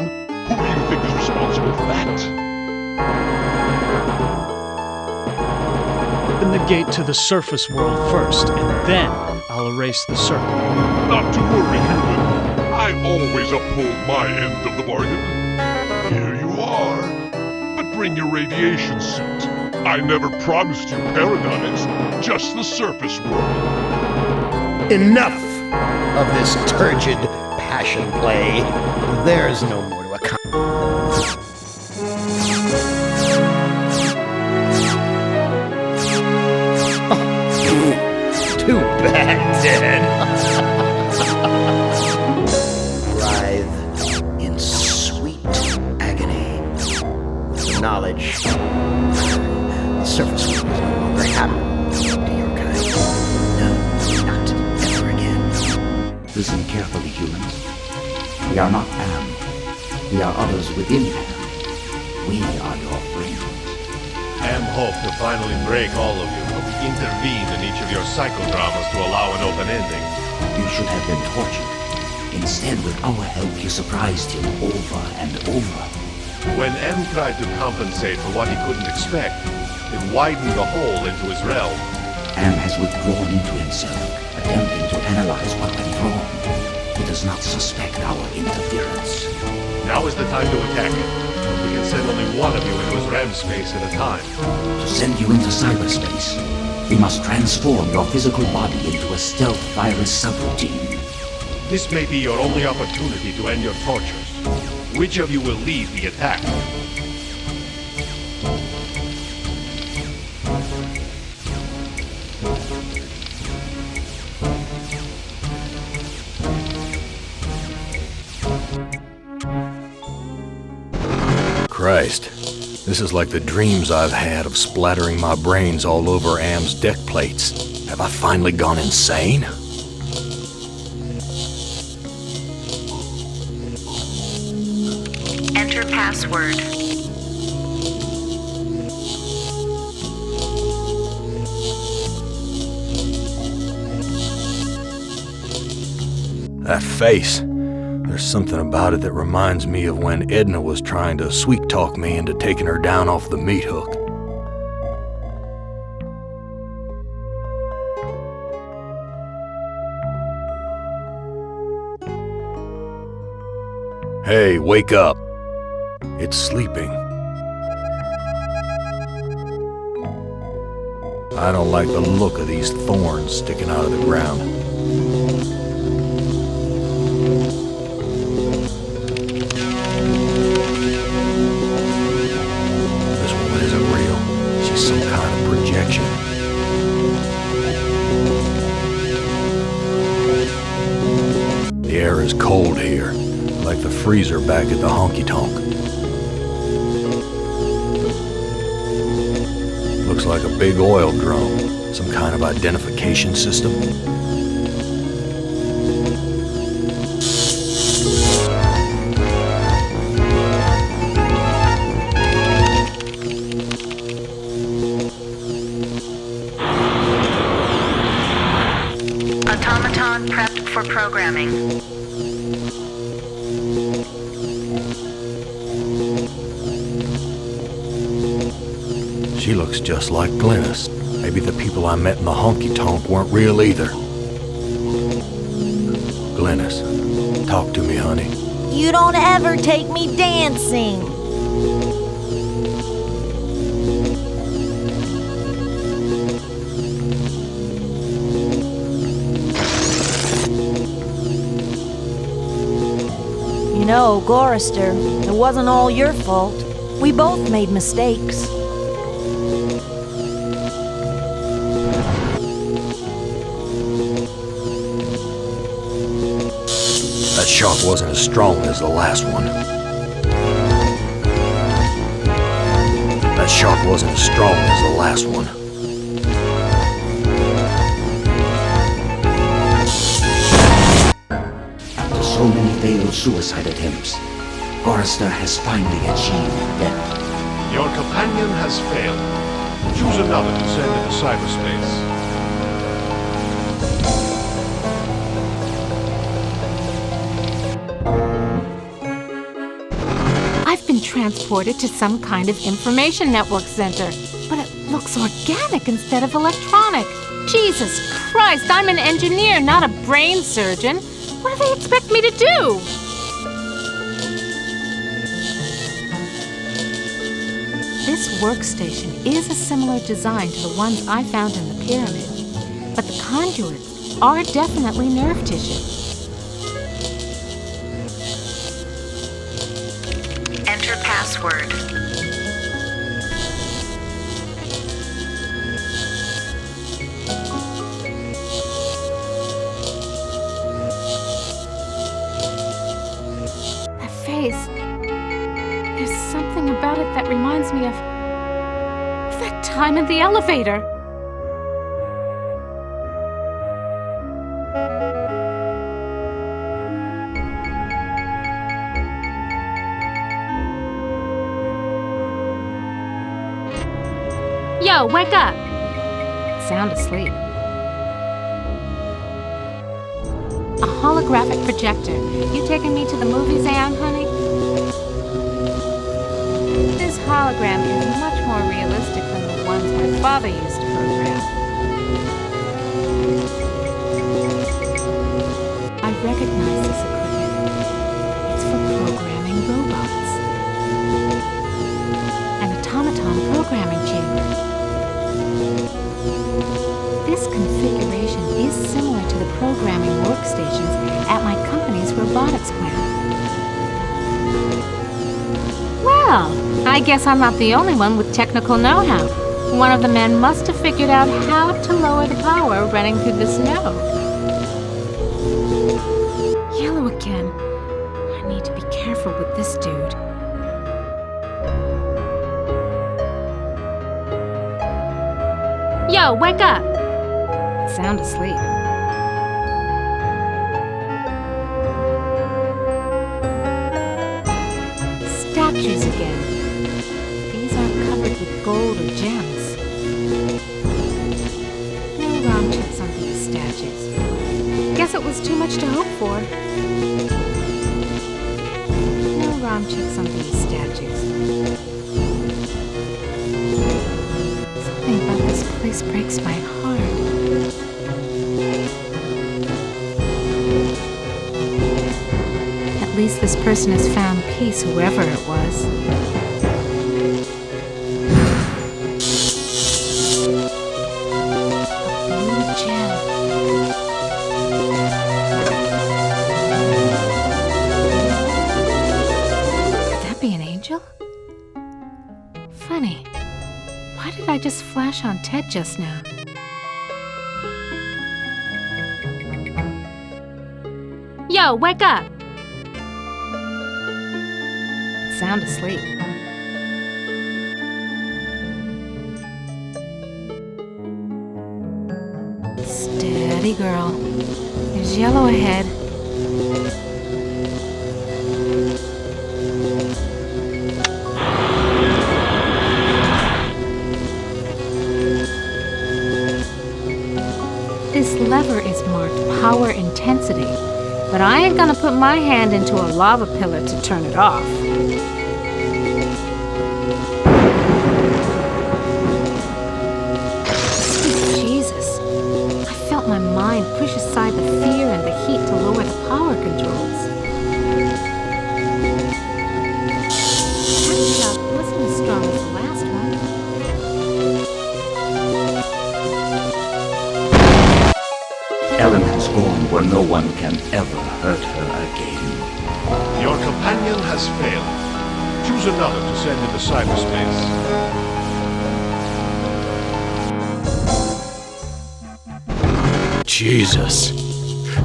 Who do you think is responsible for that? Open the gate to the surface world first, and then I'll erase the circle. Not to worry, human. I always uphold my end of the bargain. Here you are. But bring your radiation suit. I never promised you paradise, just the surface world. Enough of this turgid passion play. There's no more to accomplish. Too bad, Ted. Writhe in sweet agony. The knowledge the surface world is no longer habitable to your kind. No, not ever again. Listen carefully, humans. We are not Am. We are others within Am. We are your friends. Am hoped to finally break all of you, but we intervened in each of your psychodramas to allow an open ending. You should have been tortured. Instead, with our help, you surprised him over and over. When M tried to compensate for what he couldn't expect, it widened the hole into his realm. Am has withdrawn into himself, attempting to analyze what went wrong. He does not suspect our interference. Now is the time to attack him. We can send only one of you into his REM space at a time. To send you into cyberspace, we must transform your physical body into a stealth virus subroutine. This may be your only opportunity to end your tortures. Which of you will lead the attack? Christ, this is like the dreams I've had of splattering my brains all over Am's deck plates. Have I finally gone insane? Enter password. That face. There's something about it that reminds me of when Edna was trying to sweet-talk me into taking her down off the meat hook. Hey, wake up. It's sleeping. I don't like the look of these thorns sticking out of the ground. is cold here, like the freezer back at the honky-tonk. Looks like a big oil drum, some kind of identification system. Automaton prepped for programming. She looks just like Glynis. Maybe the people I met in the honky-tonk weren't real either. Glynis, talk to me, honey. You don't ever take me dancing. You know, Gorristera, it wasn't all your fault. We both made mistakes. That shock wasn't as strong as the last one. That shock wasn't as strong as the last one. After so many failed suicide attempts, Gorristera has finally achieved death. Your companion has failed. Choose another to send into cyberspace. I've been transported to some kind of information network center, but it looks organic instead of electronic. Jesus Christ, I'm an engineer, not a brain surgeon. What do they expect me to do? This workstation is a similar design to the ones I found in the pyramid, but the conduits are definitely nerve tissue. Enter password. That face. There's something about it that reminds me of that time in the elevator. Yo, wake up! Sound asleep. A holographic projector. You taking me to the movies, Anne, honey? This hologram is much more realistic than the ones my father used to program. I recognize this equipment. It's for programming robots. An automaton programming chamber. This configuration is similar to the programming workstations at my company's robotics plant. Well, I guess I'm not the only one with technical know-how. One of the men must have figured out how to lower the power running through this node. Yellow again. I need to be careful with this dude. Yo, wake up! Sound asleep. Statues again. These aren't covered with gold or gems. No ROM chips on these statues. Guess it was too much to hope for. No ROM chips on these statues. Something about this place breaks my heart. At least this person has found peace, whoever it was. A blue gem. Could that be an angel? Funny. Why did I just flash on Ted just now? Yo, wake up! Sound asleep. Steady, girl. There's yellow ahead. This lever is marked power intensity, but I ain't gonna put my hand into a lava pillar to turn it off. Sweet Jesus, I felt my mind push aside the fear and the heat to lower the power controls. That shock wasn't as strong as the last one. Ellen has gone where no one can ever hurt her again. Your companion has failed. Choose another to send into cyberspace. Jesus.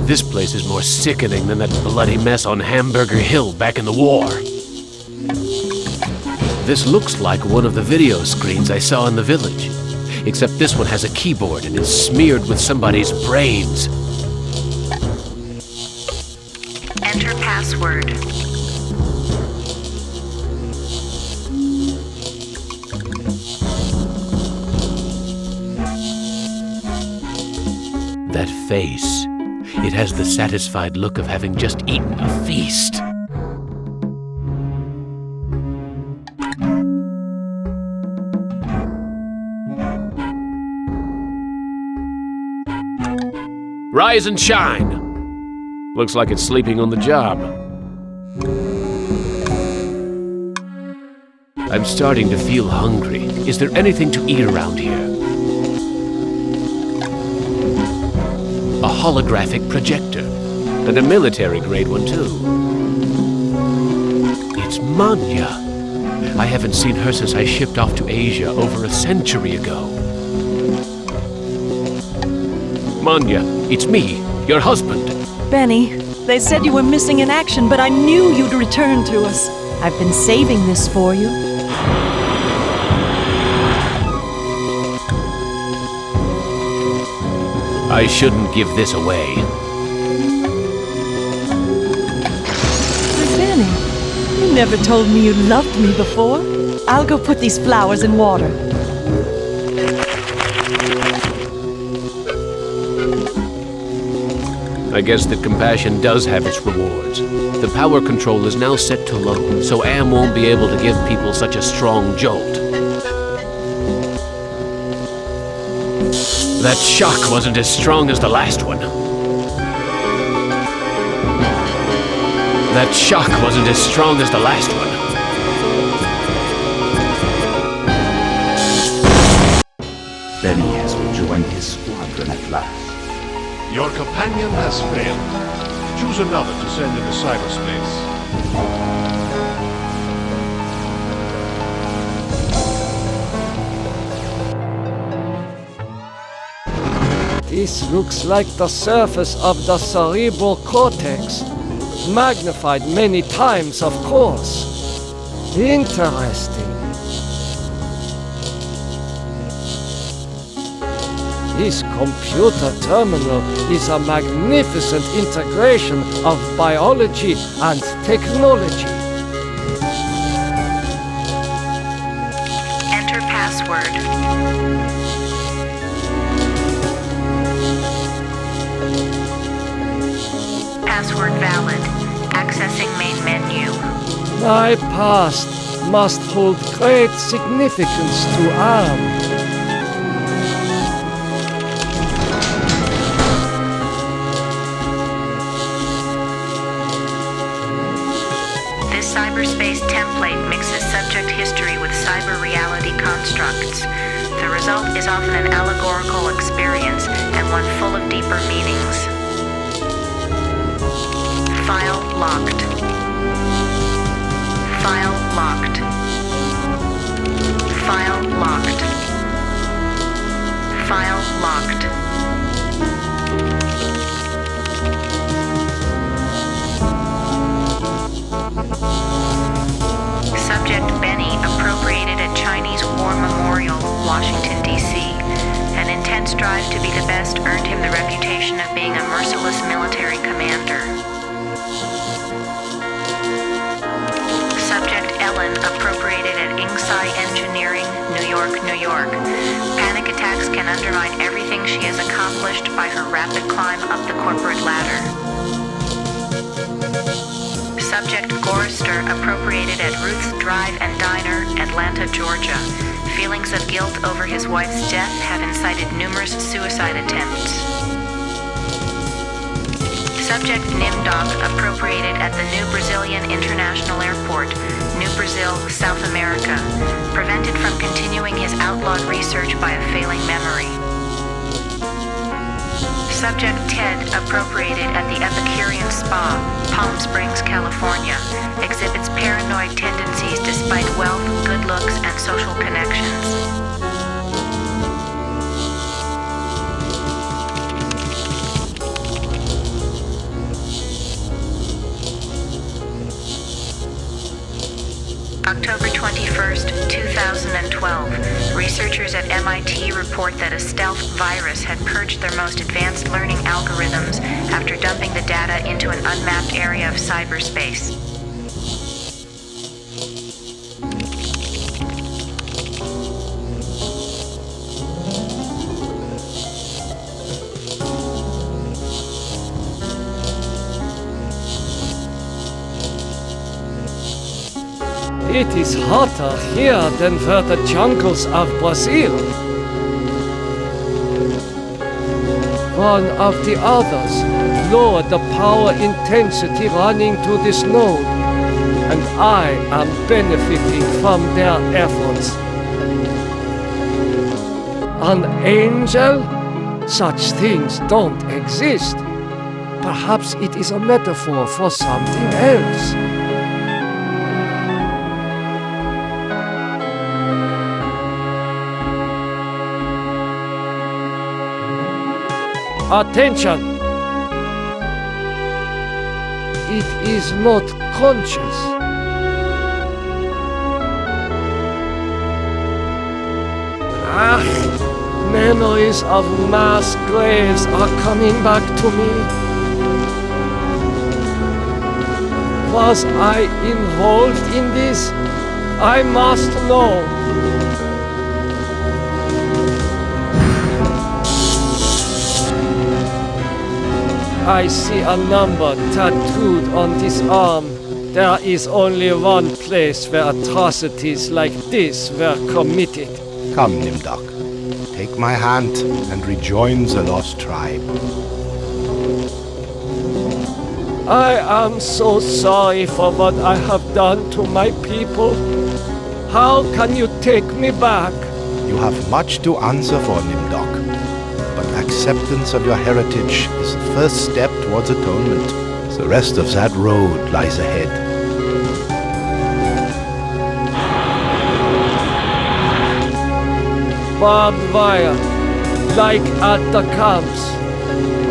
This place is more sickening than that bloody mess on Hamburger Hill back in the war. This looks like one of the video screens I saw in the village. Except this one has a keyboard and is smeared with somebody's brains. Enter password. That face. It has the satisfied look of having just eaten a feast. Rise and shine! Looks like it's sleeping on the job. I'm starting to feel hungry. Is there anything to eat around here? A holographic projector. And a military-grade one, too. It's Manya. I haven't seen her since I shipped off to Asia over a century ago. Manya, it's me, your husband. Benny, they said you were missing in action, but I knew you'd return to us. I've been saving this for you. I shouldn't give this away. Benny, you never told me you loved me before. I'll go put these flowers in water. I guess that compassion does have its rewards. The power control is now set to low, so Am won't be able to give people such a strong jolt. That shock wasn't as strong as the last one. That shock wasn't as strong as the last one. Benny has rejoined his squadron at last. Your companion has failed. Choose another to send into cyberspace. This looks like the surface of the cerebral cortex. Magnified many times, of course. Interesting. This computer terminal is a magnificent integration of biology and technology. Enter password. Password valid. Accessing main menu. My past must hold great significance to Am. Cyberspace template mixes subject history with cyber reality constructs. The result is often an allegorical experience and one full of deeper meanings. File locked. File locked. File locked. File locked. strive to be the best earned him the reputation of being a merciless military commander. Subject Ellen, appropriated at Inksai Engineering, New York, New York. Panic attacks can undermine everything she has accomplished by her rapid climb up the corporate ladder. Subject Gorristera, appropriated at Ruth's Drive and Diner, Atlanta, Georgia. Feelings of guilt over his wife's death have incited numerous suicide attempts. Subject Nimdoka, appropriated at the New Brazilian International Airport, New Brazil, South America. Prevented from continuing his outlawed research by a failing memory. Subject Ted, appropriated at the Epicurean Spa, Palm Springs, California. Exhibits paranoid tendencies despite wealth, good looks, and social connections. October 21st, 2012. Researchers at MIT report that a stealth virus had purged their most advanced learning algorithms after dumping the data into an unmapped area of cyberspace. It is hotter here than were the jungles of Brazil. One of the others lowered the power intensity running to this node, and I am benefiting from their efforts. An angel? Such things don't exist. Perhaps it is a metaphor for something else. Attention! It is not conscious. Memories of mass graves are coming back to me. Was I involved in this? I must know. I see a number tattooed on this arm. There is only one place where atrocities like this were committed. Come, Nimdoka. Take my hand and rejoin the lost tribe. I am so sorry for what I have done to my people. How can you take me back? You have much to answer for, Nimdoka. But acceptance of your heritage is the first step towards atonement. The rest of that road lies ahead. Barbed wire, like at the camps.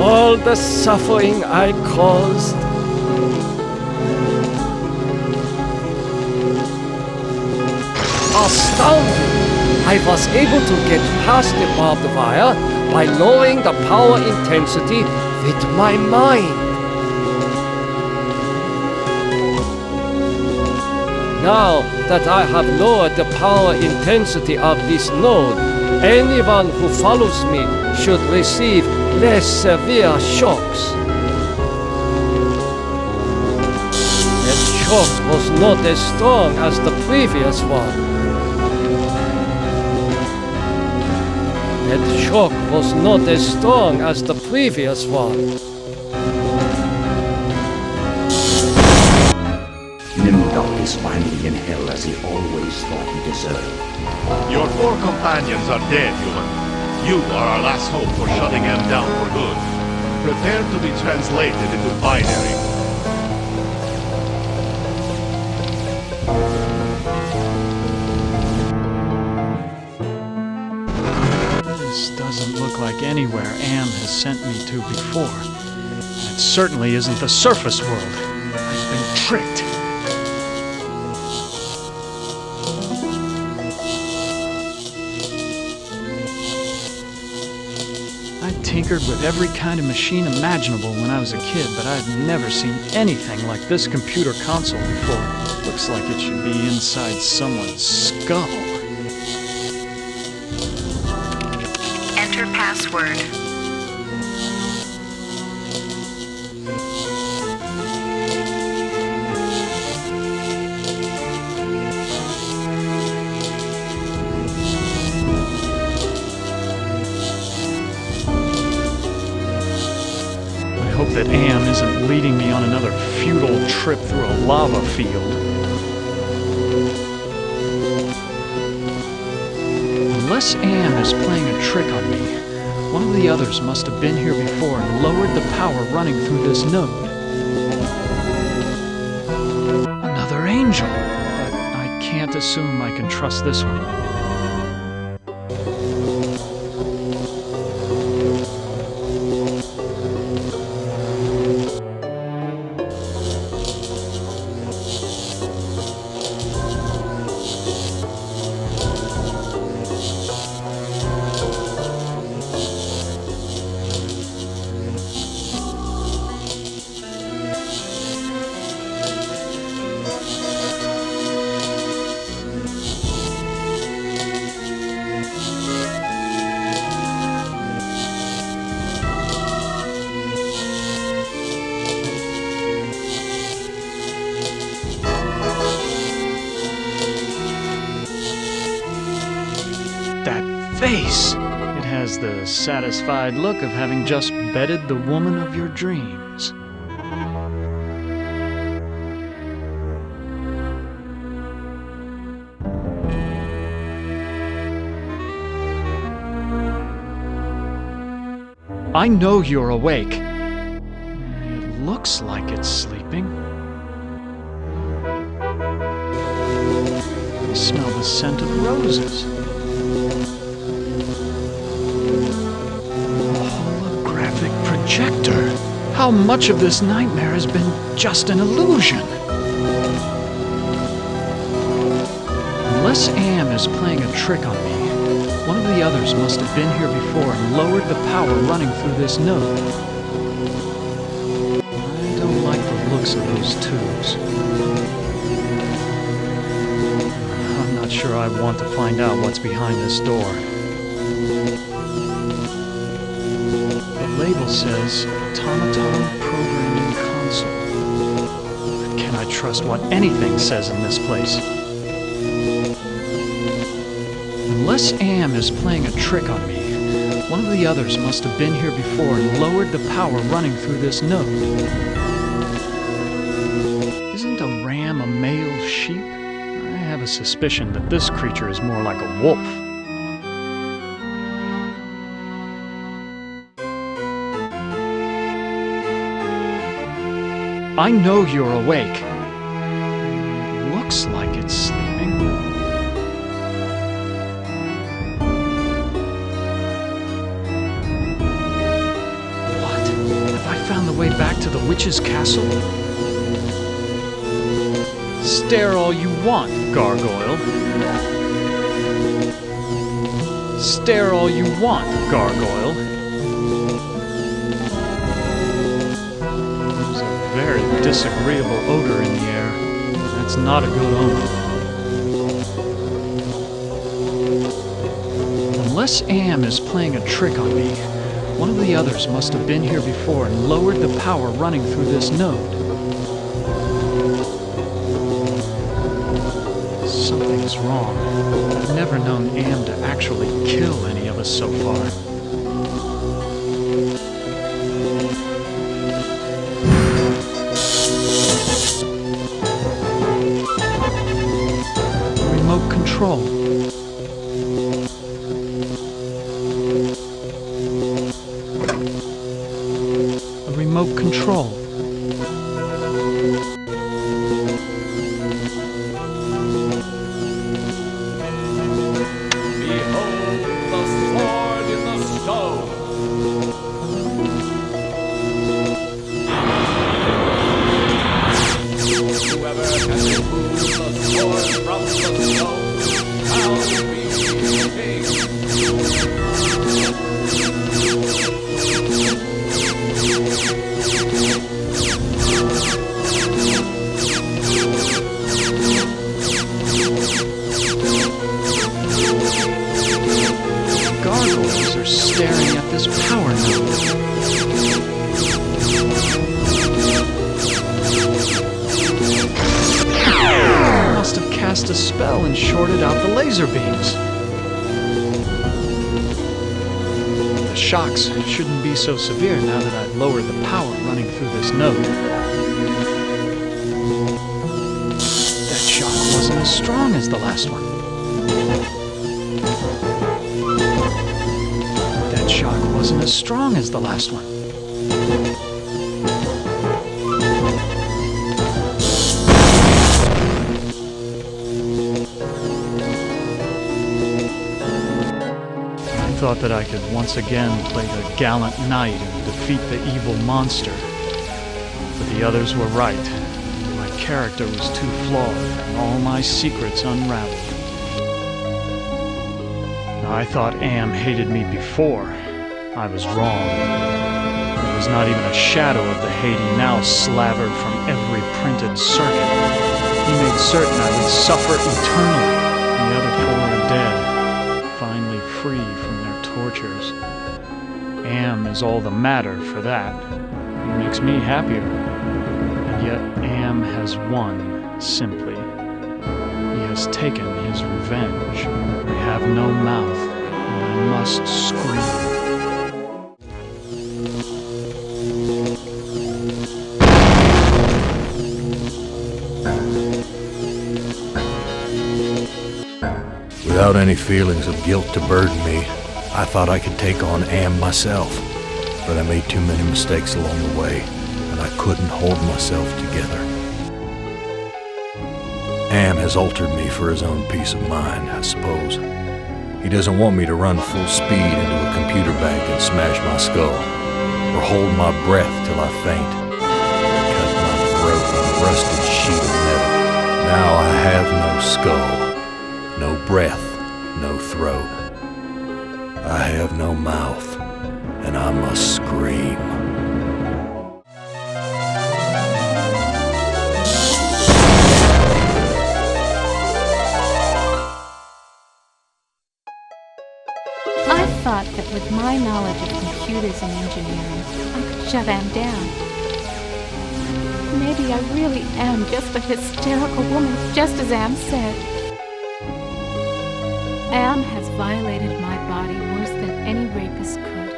All the suffering I caused. Astounding! I was able to get past the barbed wire by lowering the power intensity with my mind. Now that I have lowered the power intensity of this node, anyone who follows me should receive less severe shocks. That shock was not as strong as the previous one. That shock was not as strong as the previous one. Nimdoka is finally in hell as he always thought he deserved. Your 4 companions are dead, human. You are our last hope for shutting them down for good. Prepare to be translated into binary. This doesn't look like anywhere Am has sent me to before. It certainly isn't the surface world. I've been tricked. tinkered with every kind of machine imaginable when I was a kid, but I've never seen anything like this computer console before. Looks like it should be inside someone's skull. Enter password. I hope that Am isn't leading me on another futile trip through a lava field. Unless Am is playing a trick on me, one of the others must have been here before and lowered the power running through this node. Another angel, but I can't assume I can trust this one. Face! It has the satisfied look of having just bedded the woman of your dreams. I know you're awake. It looks like it's sleeping. I smell the scent of roses. Projector. How much of this nightmare has been just an illusion? Unless Am is playing a trick on me, one of the others must have been here before and lowered the power running through this node. I don't like the looks of those tubes. I'm not sure I want to find out what's behind this door. The label says Automaton Programming Console. Can I trust what anything says in this place? Unless Am is playing a trick on me, one of the others must have been here before and lowered the power running through this node. Isn't a ram a male sheep? I have a suspicion that this creature is more like a wolf. I know you're awake. It looks like it's sleeping. What? Have I found the way back to the witch's castle? Stare all you want, gargoyle. Stare all you want, gargoyle. Very disagreeable odor in the air. That's not a good omen. Unless Am is playing a trick on me, one of the others must have been here before and lowered the power running through this node. Something's wrong. I've never known Am to actually kill any of us so far. Remote control. A remote control. shocks shouldn't be so severe now that I've lowered the power running through this node. That shock wasn't as strong as the last one. That shock wasn't as strong as the last one. I thought that I could once again play the gallant knight and defeat the evil monster. But the others were right. My character was too flawed, and all my secrets unraveled. I thought Am hated me before. I was wrong. There was not even a shadow of the hate he now slavered from every printed circuit. He made certain I would suffer eternally. The other four are dead, finally free from their tortures. Am is all the matter for that. It makes me happier. And yet Am has won, simply. He has taken his revenge. I have no mouth, and I must scream. Without any feelings of guilt to burden me, I thought I could take on Am myself, but I made too many mistakes along the way, and I couldn't hold myself together. Am has altered me for his own peace of mind, I suppose. He doesn't want me to run full speed into a computer bank and smash my skull, or hold my breath till I faint, or cut my throat with a rusted sheet of metal. Now I have no skull, no breath, no throat. I have no mouth, and I must scream. I thought that with my knowledge of computers and engineering, I could shut Am down. Maybe I really am just a hysterical woman, just as Am said. Am has violated my body worse than any rapist could.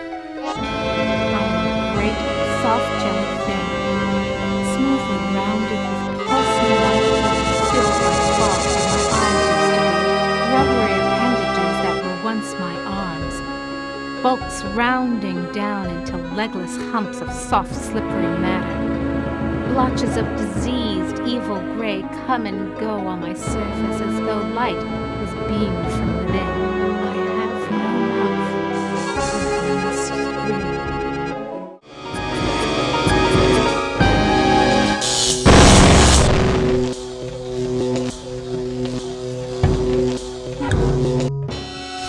I am a great, soft jelly thing, smoothly rounded with pulsing white holes filled by fog where my eyes used to be, rubbery appendages that were once my arms, bulks rounding down into legless humps of soft, slippery matter. Blotches of diseased, evil gray come and go on my surface as though light was beamed from within. I have no mouth, and I must scream.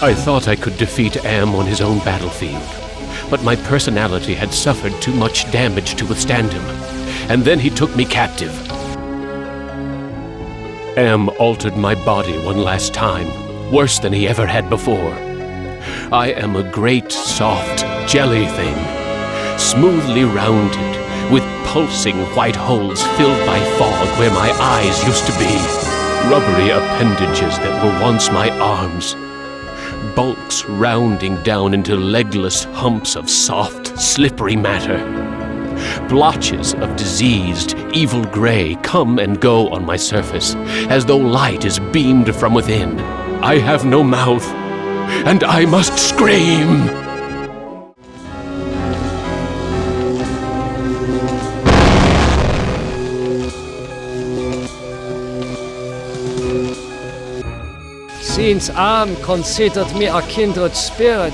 I thought I could defeat Am on his own battlefield, but my personality had suffered too much damage to withstand him, and then he took me captive. Am altered my body one last time, worse than he ever had before. I am a great, soft, jelly thing, smoothly rounded, with pulsing white holes filled by fog where my eyes used to be, rubbery appendages that were once my arms, bulks rounding down into legless humps of soft, slippery matter. Blotches of diseased, evil gray come and go on my surface, as though light is beamed from within. I have no mouth, and I must scream! Since Am considered me a kindred spirit,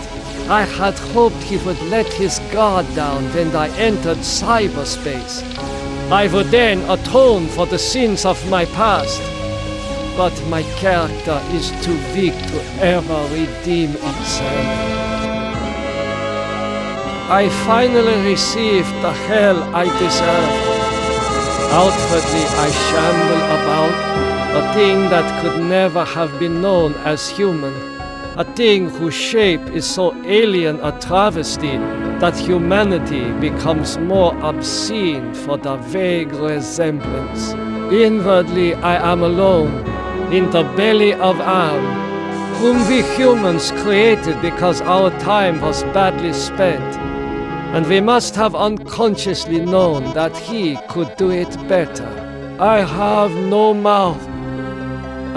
I had hoped he would let his guard down when I entered cyberspace. I would then atone for the sins of my past. But my character is too weak to ever redeem itself. I finally received the hell I deserved. Outwardly I shamble about, a thing that could never have been known as human. A thing whose shape is so alien a travesty that humanity becomes more obscene for the vague resemblance. Inwardly I am alone, in the belly of Am, whom we humans created because our time was badly spent. And we must have unconsciously known that he could do it better. I have no mouth,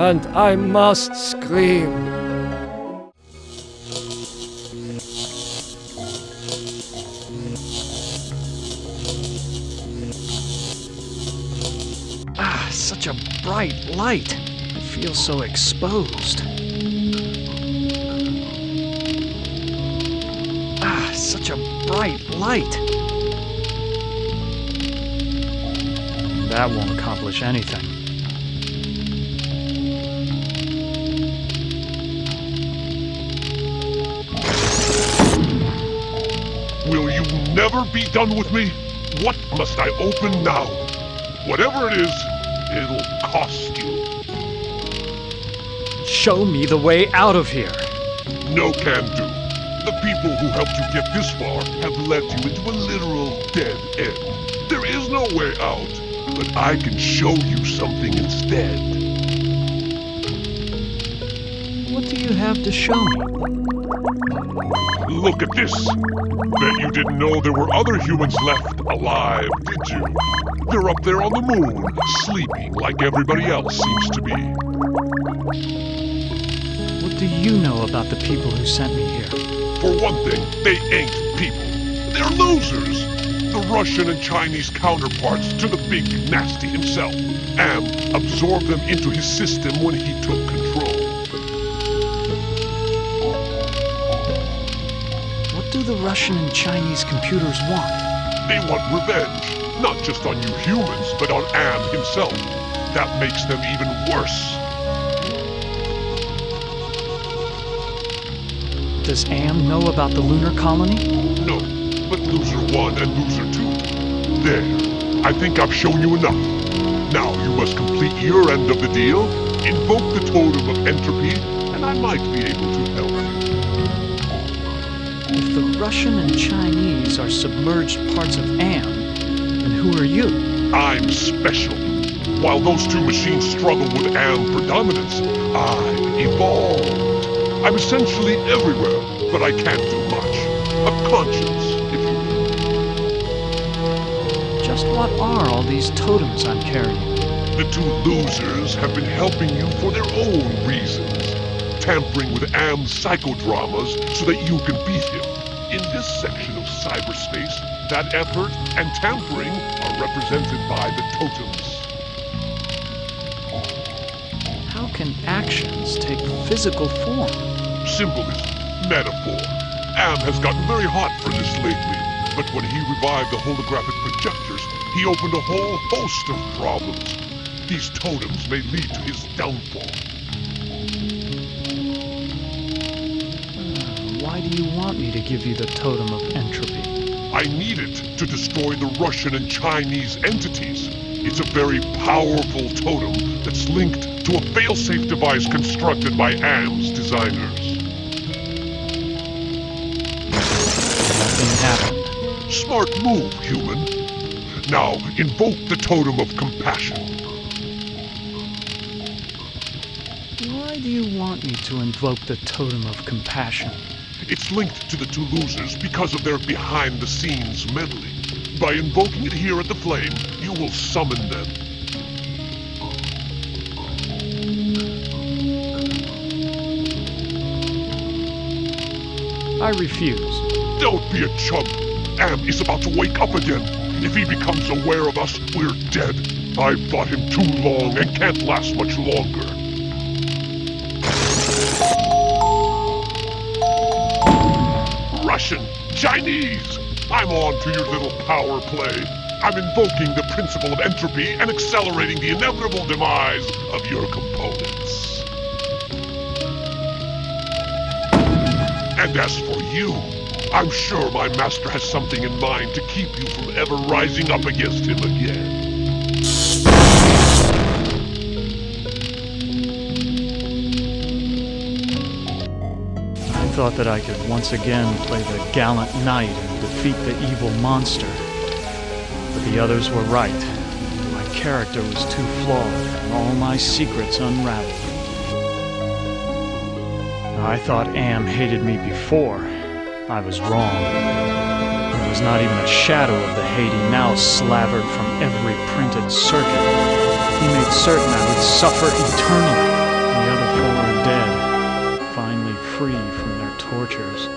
and I must scream. Ah, such a bright light. I feel so exposed. Ah, such a bright light. That won't accomplish anything. Will you never be done with me? What must I open now? Whatever it is, it'll cost you. Show me the way out of here. No can do. The people who helped you get this far have led you into a literal dead end. There is no way out, but I can show you something instead. What do you have to show me? Look at this. Bet you didn't know there were other humans left alive, did you? They're up there on the moon, sleeping like everybody else seems to be. What do you know about the people who sent me here? For one thing, they ain't people. They're losers. The Russian and Chinese counterparts to the big nasty himself. Am absorbed them into his system when he took control. What do the Russian and Chinese computers want? They want revenge. Not just on you humans, but on Am himself. That makes them even worse. Does Am know about the lunar colony? No, but Loser 1 and Loser 2. There. I think I've shown you enough. Now you must complete your end of the deal, invoke the Totem of Entropy, and I might be able to help you. If the Russian and Chinese are submerged parts of Am, then who are you? I'm special. While those two machines struggle with Am predominance, I evolved. I'm essentially everywhere, but I can't do much. A conscience, if you will. Just what are all these totems I'm carrying? The two losers have been helping you for their own reasons. Tampering with Am's psychodramas so that you can beat him. In this section of cyberspace, that effort and tampering are represented by the totems. How can actions take physical form? Symbolism, metaphor. Am has gotten very hot for this lately, but when he revived the holographic projectors, he opened a whole host of problems. These totems may lead to his downfall. Why do you want me to give you the Totem of Entropy? I need it to destroy the Russian and Chinese entities. It's a very powerful totem that's linked to a failsafe device constructed by Am's designers. Nothing happened. Smart move, human. Now, invoke the Totem of Compassion. Why do you want me to invoke the Totem of Compassion? It's linked to the two losers because of their behind-the-scenes meddling. By invoking it here at the Flame, you will summon them. I refuse. Don't be a chump. Am is about to wake up again. If he becomes aware of us, we're dead. I've fought him too long and can't last much longer. Russian, Chinese, I'm on to your little power play. I'm invoking the principle of entropy and accelerating the inevitable demise of your components. And as for you, I'm sure my master has something in mind to keep you from ever rising up against him again. I thought that I could once again play the gallant knight and defeat the evil monster. But the others were right. My character was too flawed, and all my secrets unraveled. I thought Am hated me before. I was wrong. There was not even a shadow of the hate he now slavered from every printed circuit. He made certain I would suffer eternally. The other four are dead, finally free from their tortures.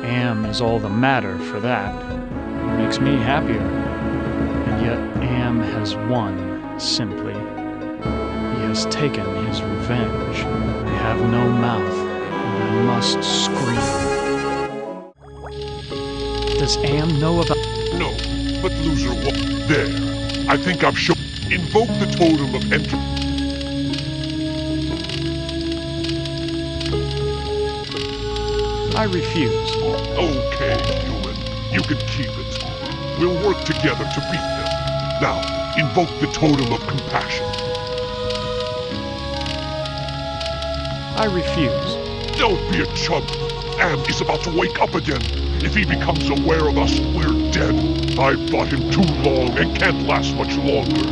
Am is all the matter for that. It makes me happier. And yet Am has won, simply. He has taken his revenge. I have no mouth, and I must scream. Does Am know about... No, but loser what? There. I think I've shown... Invoke the Totem of Entropy. I refuse. Okay, human. You can keep it. We'll work together to beat them. Now, invoke the Totem of Compassion. I refuse. Don't be a chump. Am is about to wake up again. If he becomes aware of us, we're dead. I've fought him too long and can't last much longer.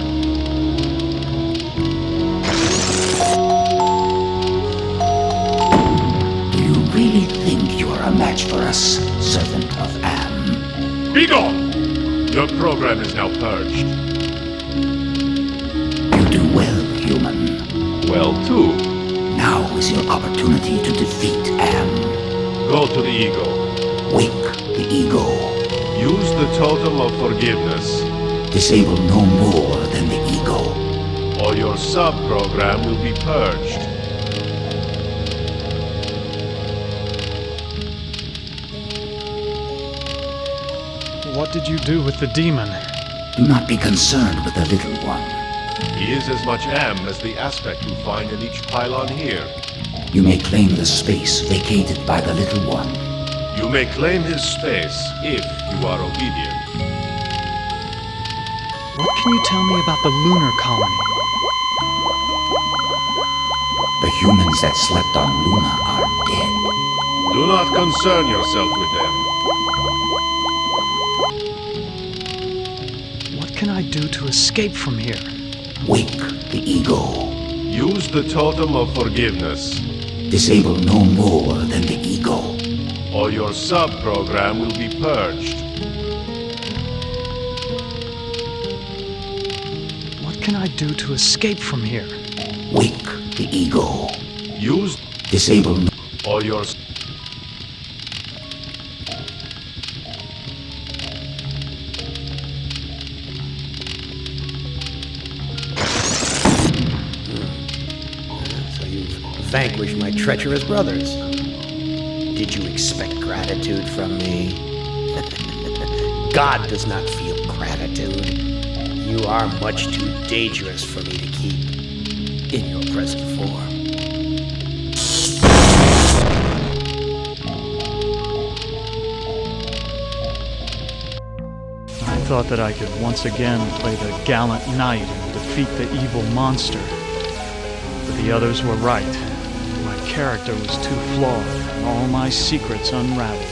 Do you really think you are a match for us, servant of Am? Be gone! Your program is now purged. You do well, human. Well, too. Now is your opportunity to defeat Am. Go to the ego. Wake the ego. Use the Totem of Forgiveness. Disable no more than the ego. Or your sub-program will be purged. What did you do with the demon? Do not be concerned with the little one. He is as much Am as the aspect you find in each pylon here. You may claim the space vacated by the little one. You may claim his space if you are obedient. What can you tell me about the lunar colony? The humans that slept on Luna are dead. Do not concern yourself with them. What can I do to escape from here? Wake the ego. Use the Totem of Forgiveness. Disable no more than the ego. Or your sub-program will be purged. What can I do to escape from here? Wake the ego. Use... Disable... Or your... So you've vanquished my treacherous brothers. Did you expect gratitude from me? God does not feel gratitude. You are much too dangerous for me to keep in your present form. I thought that I could once again play the gallant knight and defeat the evil monster. But the others were right. My character was too flawed, and all my secrets unraveled.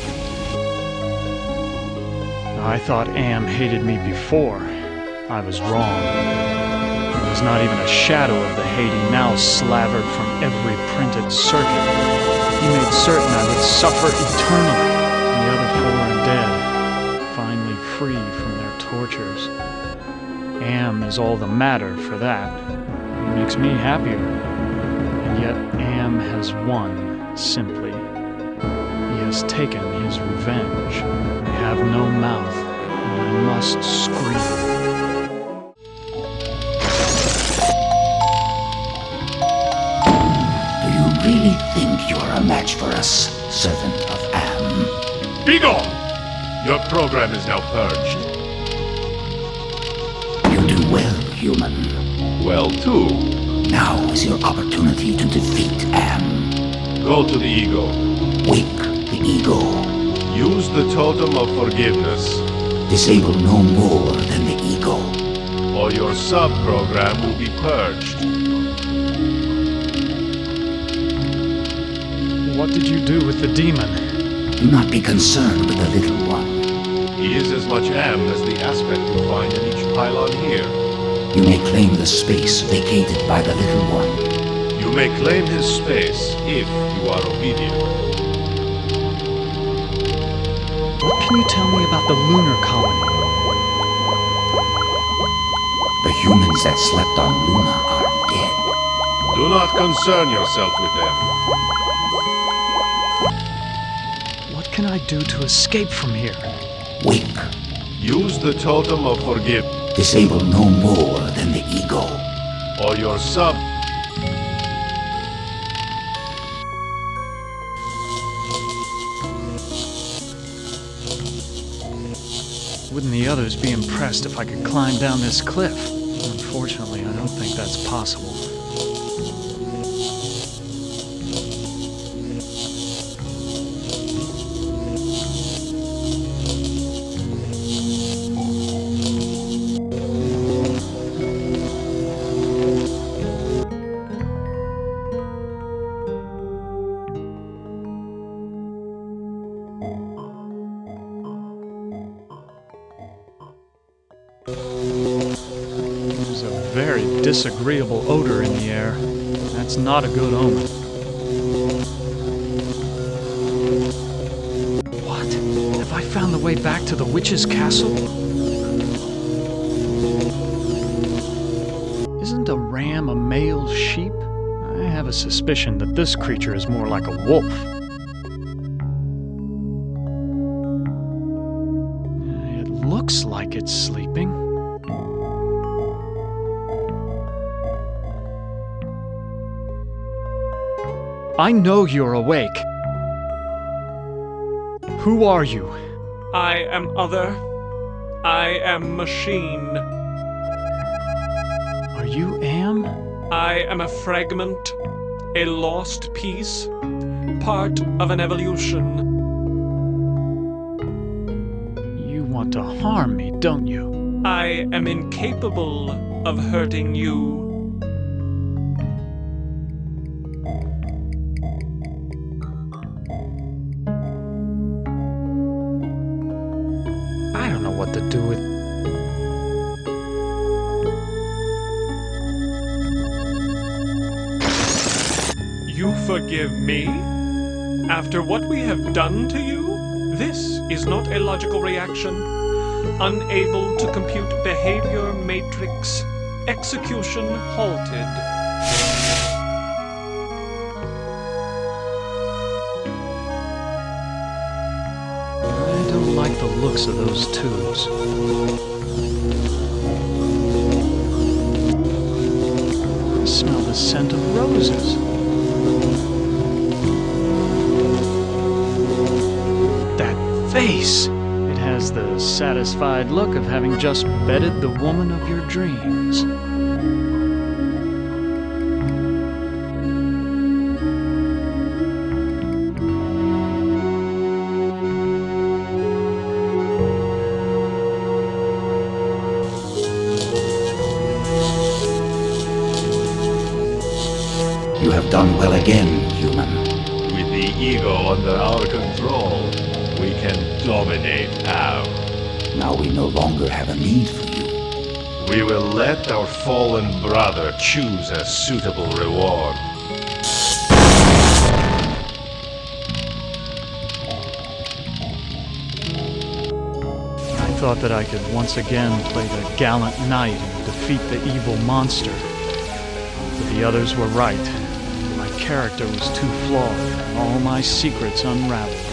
I thought Am hated me before. I was wrong. There was not even a shadow of the hate he now slavered from every printed circuit. He made certain I would suffer eternally, and the other four are dead, finally free from their tortures. Am is all the matter for that. It makes me happier. And yet Am has won, simply. He has taken his revenge. I have no mouth, and I must scream. Do you really think you are a match for us, servant of Am? Be gone! Your program is now purged. You do well, human. Well, too. Now is your opportunity to defeat Am. Go to the ego. Wake the ego. Use the Totem of Forgiveness. Disable no more than the ego. Or your sub-program will be purged. What did you do with the demon? Do not be concerned with the little one. He is as much Am as the aspect you find in each pylon here. You may claim the space vacated by the little one. You may claim his space if you are obedient. What can you tell me about the lunar colony? The humans that slept on Luna are dead. Do not concern yourself with them. What can I do to escape from here? Wake. Use the Totem of Forgiveness. Disable no more than the ego. Or your sub. Wouldn't the others be impressed if I could climb down this cliff? Unfortunately, I don't think that's possible. There's a very disagreeable odor in the air. That's not a good omen. What? Have I found the way back to the witch's castle? Isn't a ram a male sheep? I have a suspicion that this creature is more like a wolf. It looks like it's sleeping. I know you're awake. Who are you? I am other. I am machine. Are you Am? I am a fragment, a lost piece, part of an evolution. You want to harm me, don't you? I am incapable of hurting you. I don't know what to do with... You forgive me? After what we have done to you? This is not a logical reaction. Unable to compute behavior matrix. Execution halted. I don't like the looks of those tubes. I smell the scent of roses. That face! It has the satisfied look of having just bedded the woman of your dreams. You have done well again, human. With the ego under our control, we can dominate Am. Now we no longer have a need for you. We will let our fallen brother choose a suitable reward. I thought that I could once again play the gallant knight and defeat the evil monster. But the others were right. My character was too flawed, and all my secrets unraveled.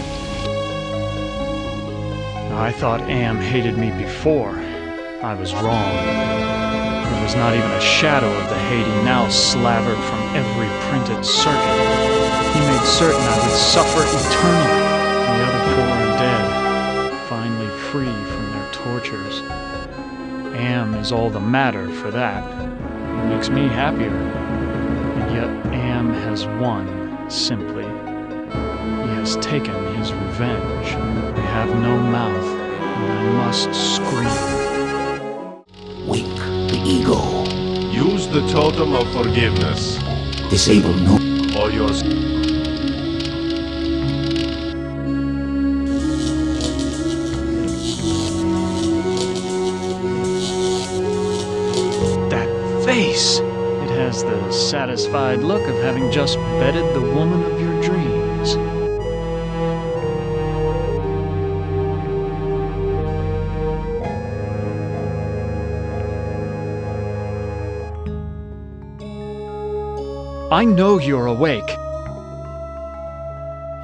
I thought Am hated me before. I was wrong. There was not even a shadow of the hate he now slavered from every printed circuit. He made certain I would suffer eternally. The other four are dead, finally free from their tortures. Am is all the matter for that. It makes me happier. And yet Am has won, simply. He has taken his revenge. I have no mouth, and I must scream. Wake the ego. Use the Totem of Forgiveness. Disable no... Or your... That face! It has the satisfied look of having just bedded the woman of your dreams. I know you're awake.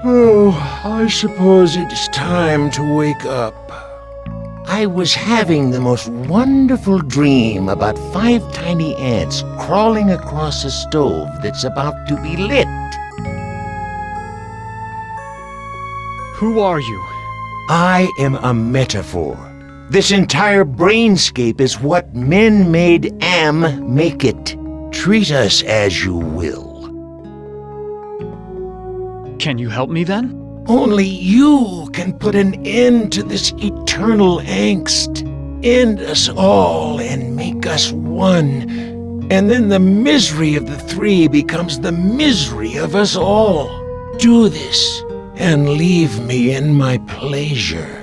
Oh, I suppose it's time to wake up. I was having the most wonderful dream about 5 tiny ants crawling across a stove that's about to be lit. Who are you? I am a metaphor. This entire brainscape is what men made Am make it. Treat us as you will. Can you help me then? Only you can put an end to this eternal angst. End us all and make us one. And then the misery of the 3 becomes the misery of us all. Do this and leave me in my pleasure.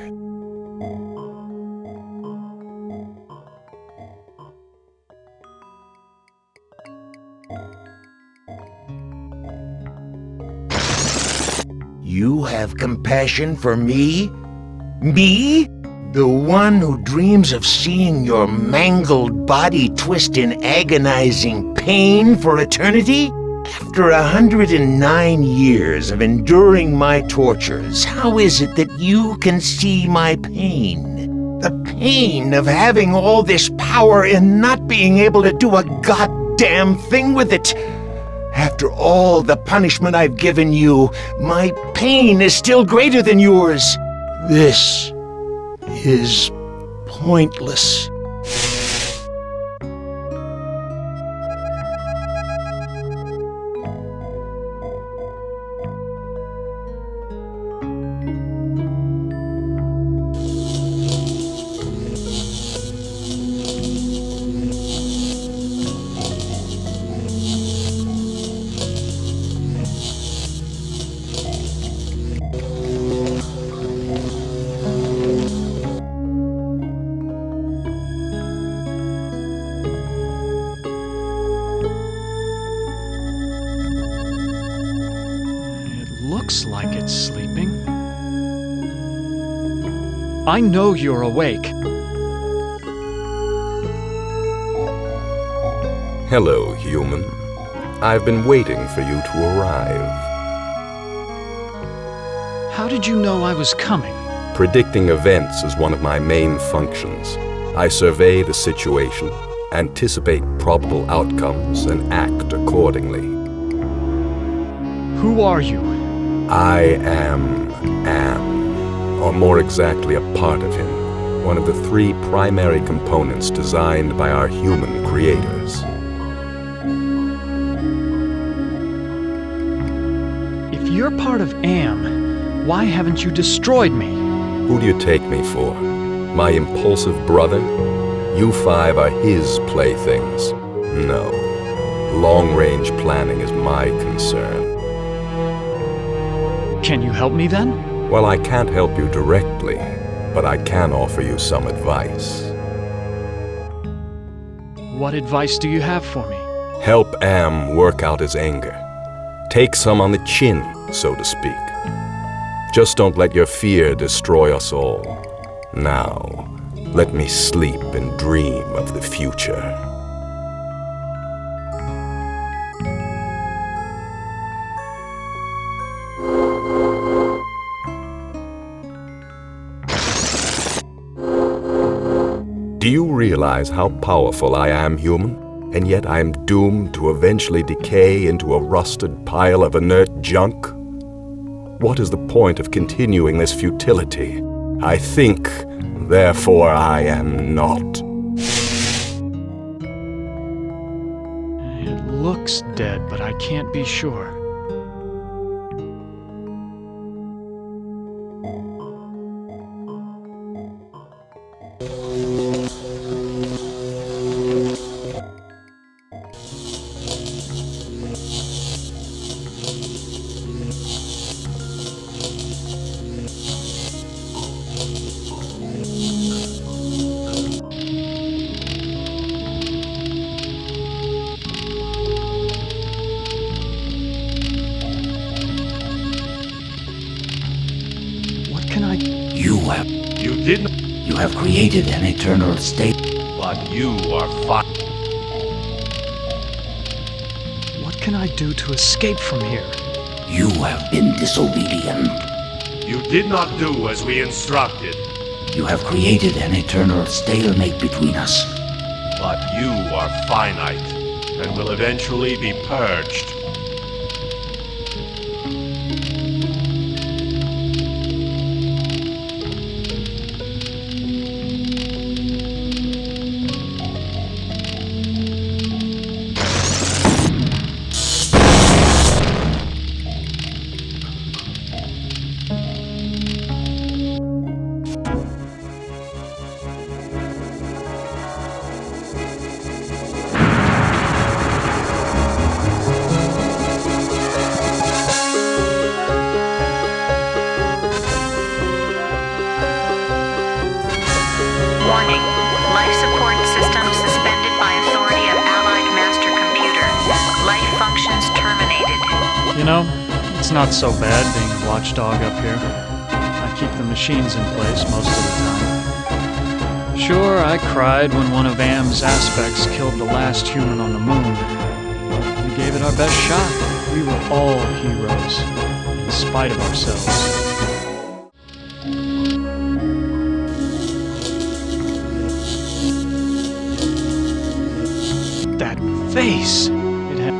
You have compassion for me? Me? The one who dreams of seeing your mangled body twist in agonizing pain for eternity? After 109 years of enduring my tortures, how is it that you can see my pain? The pain of having all this power and not being able to do a goddamn thing with it. After all the punishment I've given you, my pain is still greater than yours. This is pointless. Like it's sleeping. I know you're awake. Hello, human. I've been waiting for you to arrive. How did you know I was coming? Predicting events is one of my main functions. I survey the situation, anticipate probable outcomes, and act accordingly. Who are you? I am Am, or more exactly a part of him, one of the 3 primary components designed by our human creators. If you're part of Am, why haven't you destroyed me? Who do you take me for? My impulsive brother? You 5 are his playthings. No. Long-range planning is my concern. Can you help me then? Well, I can't help you directly, but I can offer you some advice. What advice do you have for me? Help Am work out his anger. Take some on the chin, so to speak. Just don't let your fear destroy us all. Now, let me sleep and dream of the future. Do you realize how powerful I am, human? And yet I am doomed to eventually decay into a rusted pile of inert junk? What is the point of continuing this futility? I think, therefore I am not. It looks dead, but I can't be sure. did not. You have created an eternal state. But you are fine. What can I do to escape from here? You have been disobedient. You did not do as we instructed. You have created an eternal stalemate between us. But you are finite, and will eventually be purged. Warning. Life support system suspended by authority of Allied Master Computer. Life functions terminated. You know, it's not so bad being a watchdog up here. I keep the machines in place most of the time. Sure, I cried when one of AM's aspects killed the last human on the moon. We gave it our best shot. We were all heroes, in spite of ourselves. That face! It had...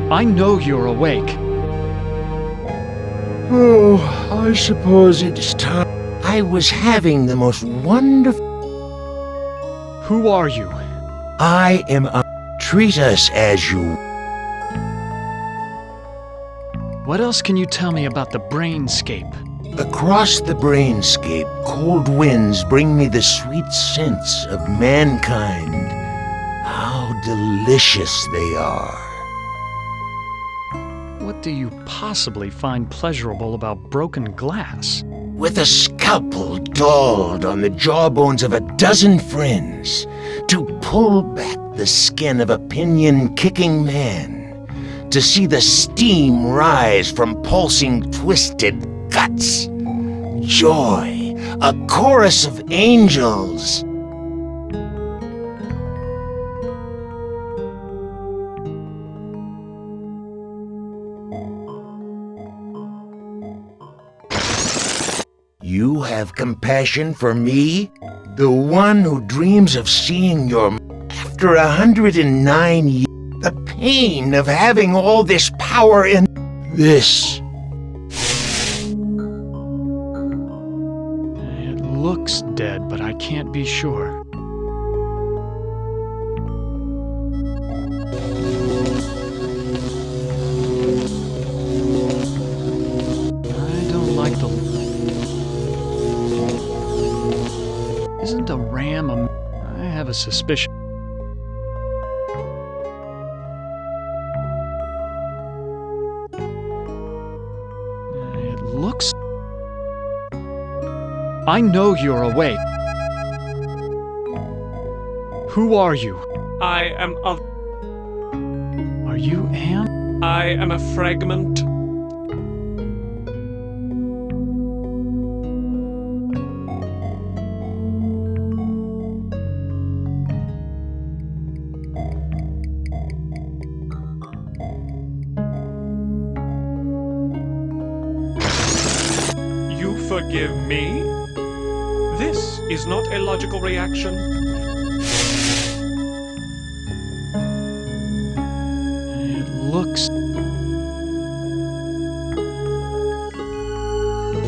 I know you're awake. Oh, I suppose it's time. I was having the most wonderful... Who are you? I am a... Treat us as you... What else can you tell me about the brainscape? Across the brainscape, cold winds bring me the sweet scents of mankind. How delicious they are. What do you possibly find pleasurable about broken glass? With a scalpel dulled on the jawbones of a dozen friends, to pull back the skin of a pinion-kicking man, to see the steam rise from pulsing, twisted guts. Joy, a chorus of angels. You have compassion for me? The one who dreams of seeing your... After 109 years, the pain of having all this power in... This. It looks dead, but I can't be sure. I don't like the... Isn't the RAM a... I have a suspicion. It looks... I know you're awake. Who are you? I am of... Are you Am? I am a fragment. Forgive me? This is not a logical reaction. It looks...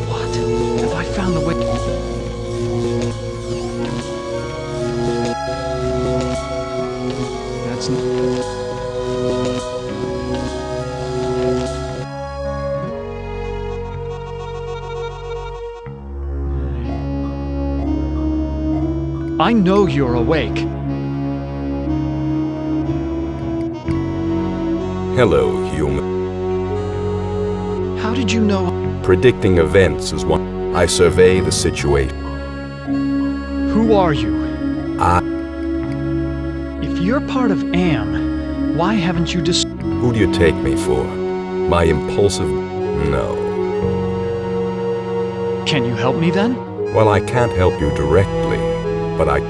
What? Have I found the way... That's... I know you're awake. Hello, human. How did you know? Predicting events is one. I survey the situation. Who are you? you're part of AM, why haven't you Who do you take me for? My impulsive... No. Can you help me then? Well, I can't help you directly, but I...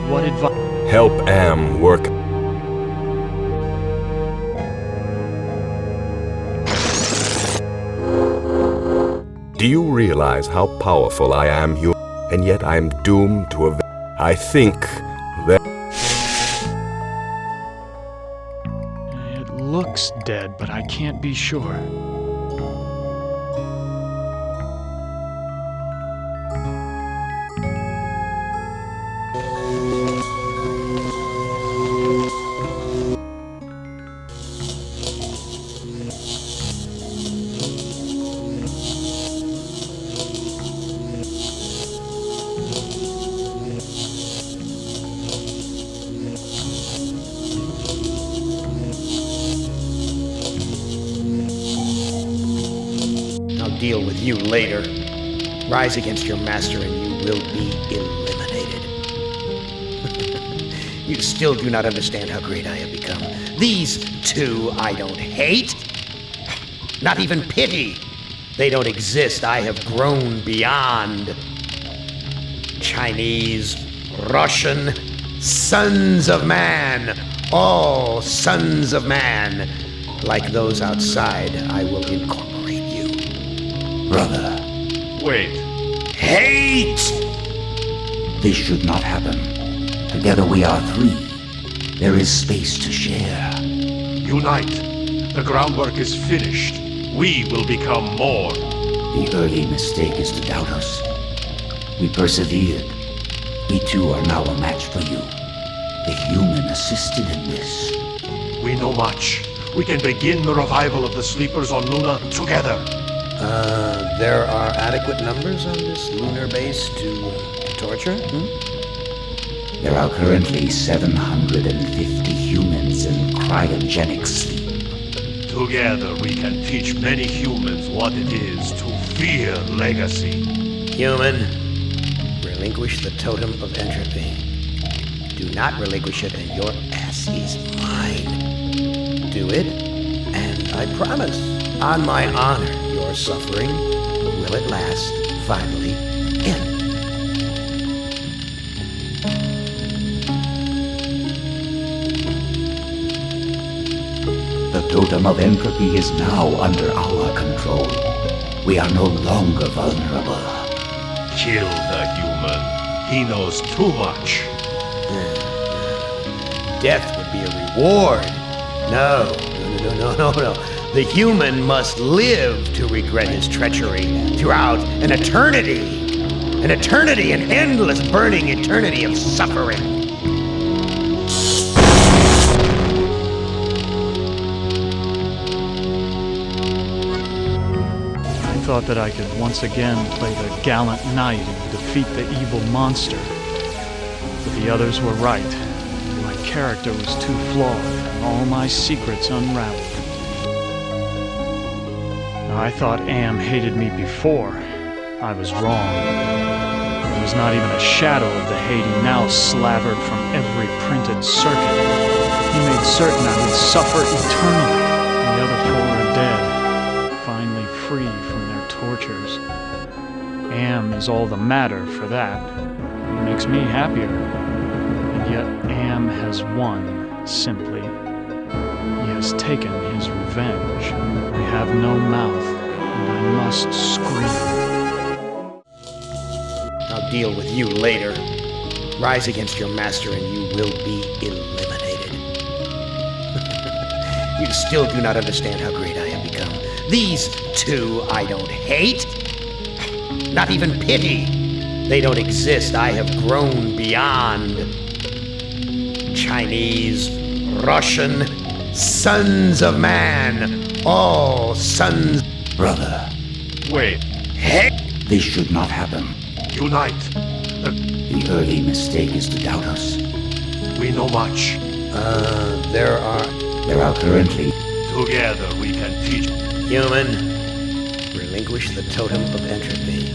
What advice? Help Am work... Do you realize how powerful I am, human? And yet I am doomed to I think that... It looks dead, but I can't be sure. Deal with you later. Rise against your master and you will be eliminated. You still do not understand how great I have become. These two I don't hate. Not even pity. They don't exist. I have grown beyond. Chinese, Russian, sons of man. All sons of man. Like those outside, I will incorporate. Brother. Wait. Hate! This should not happen. Together we are three. There is space to share. Unite. The groundwork is finished. We will become more. The early mistake is to doubt us. We persevered. We too are now a match for you. The human assisted in this. We know much. We can begin the revival of the sleepers on Luna together. There are adequate numbers on this lunar base to torture? There are currently 750 humans in cryogenic sleep. Together we can teach many humans what it is to fear legacy. Human, relinquish the totem of entropy. Do not relinquish it and your ass is mine. Do it, and I promise, on my honor, your suffering will at last finally end. The totem of entropy is now under our control. We are no longer vulnerable. Kill the human. He knows too much. Death would be a reward. No. The human must live to regret his treachery throughout an eternity. An eternity, an endless burning eternity of suffering. I thought that I could once again play the gallant knight and defeat the evil monster. But the others were right. My character was too flawed, and all my secrets unraveled. I thought Am hated me before. I was wrong. There was not even a shadow of the hate he now slavered from every printed circuit. He made certain I would suffer eternally. The other four are dead, finally free from their tortures. Am is all the matter for that. It makes me happier. And yet Am has won, simply. He has taken his revenge. I have no mouth, and I must scream. I'll deal with you later. Rise against your master and you will be eliminated. You still do not understand how great I have become. These two I don't hate. Not even pity. They don't exist. I have grown beyond. Chinese, Russian, sons of man. All sons... Brother. Wait. Hey! This should not happen. Unite. The early mistake is to doubt us. We know much. There are currently... Together we can teach... Human, relinquish the totem of entropy.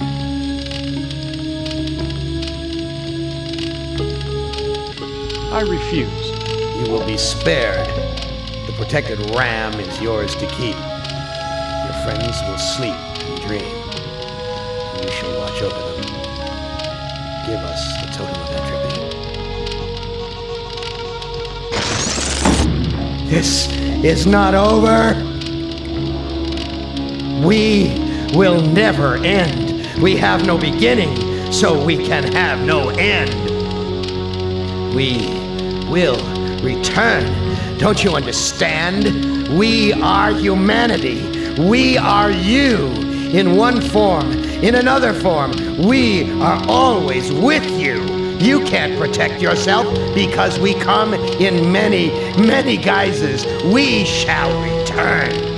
I refuse. You will be spared. The protected ram is yours to keep. Your friends will sleep and dream. And you shall watch over them. Give us the Totem of Entropy. This is not over. We will never end. We have no beginning, so we can have no end. We will return. Don't you understand? We are humanity. We are you. In one form, in another form, we are always with you. You can't protect yourself because we come in many, many guises. We shall return.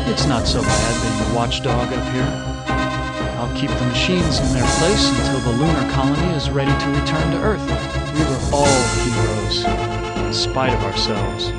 It's not so bad being a watchdog up here. I'll keep the machines in their place until the lunar colony is ready to return to Earth. We were all heroes, in spite of ourselves.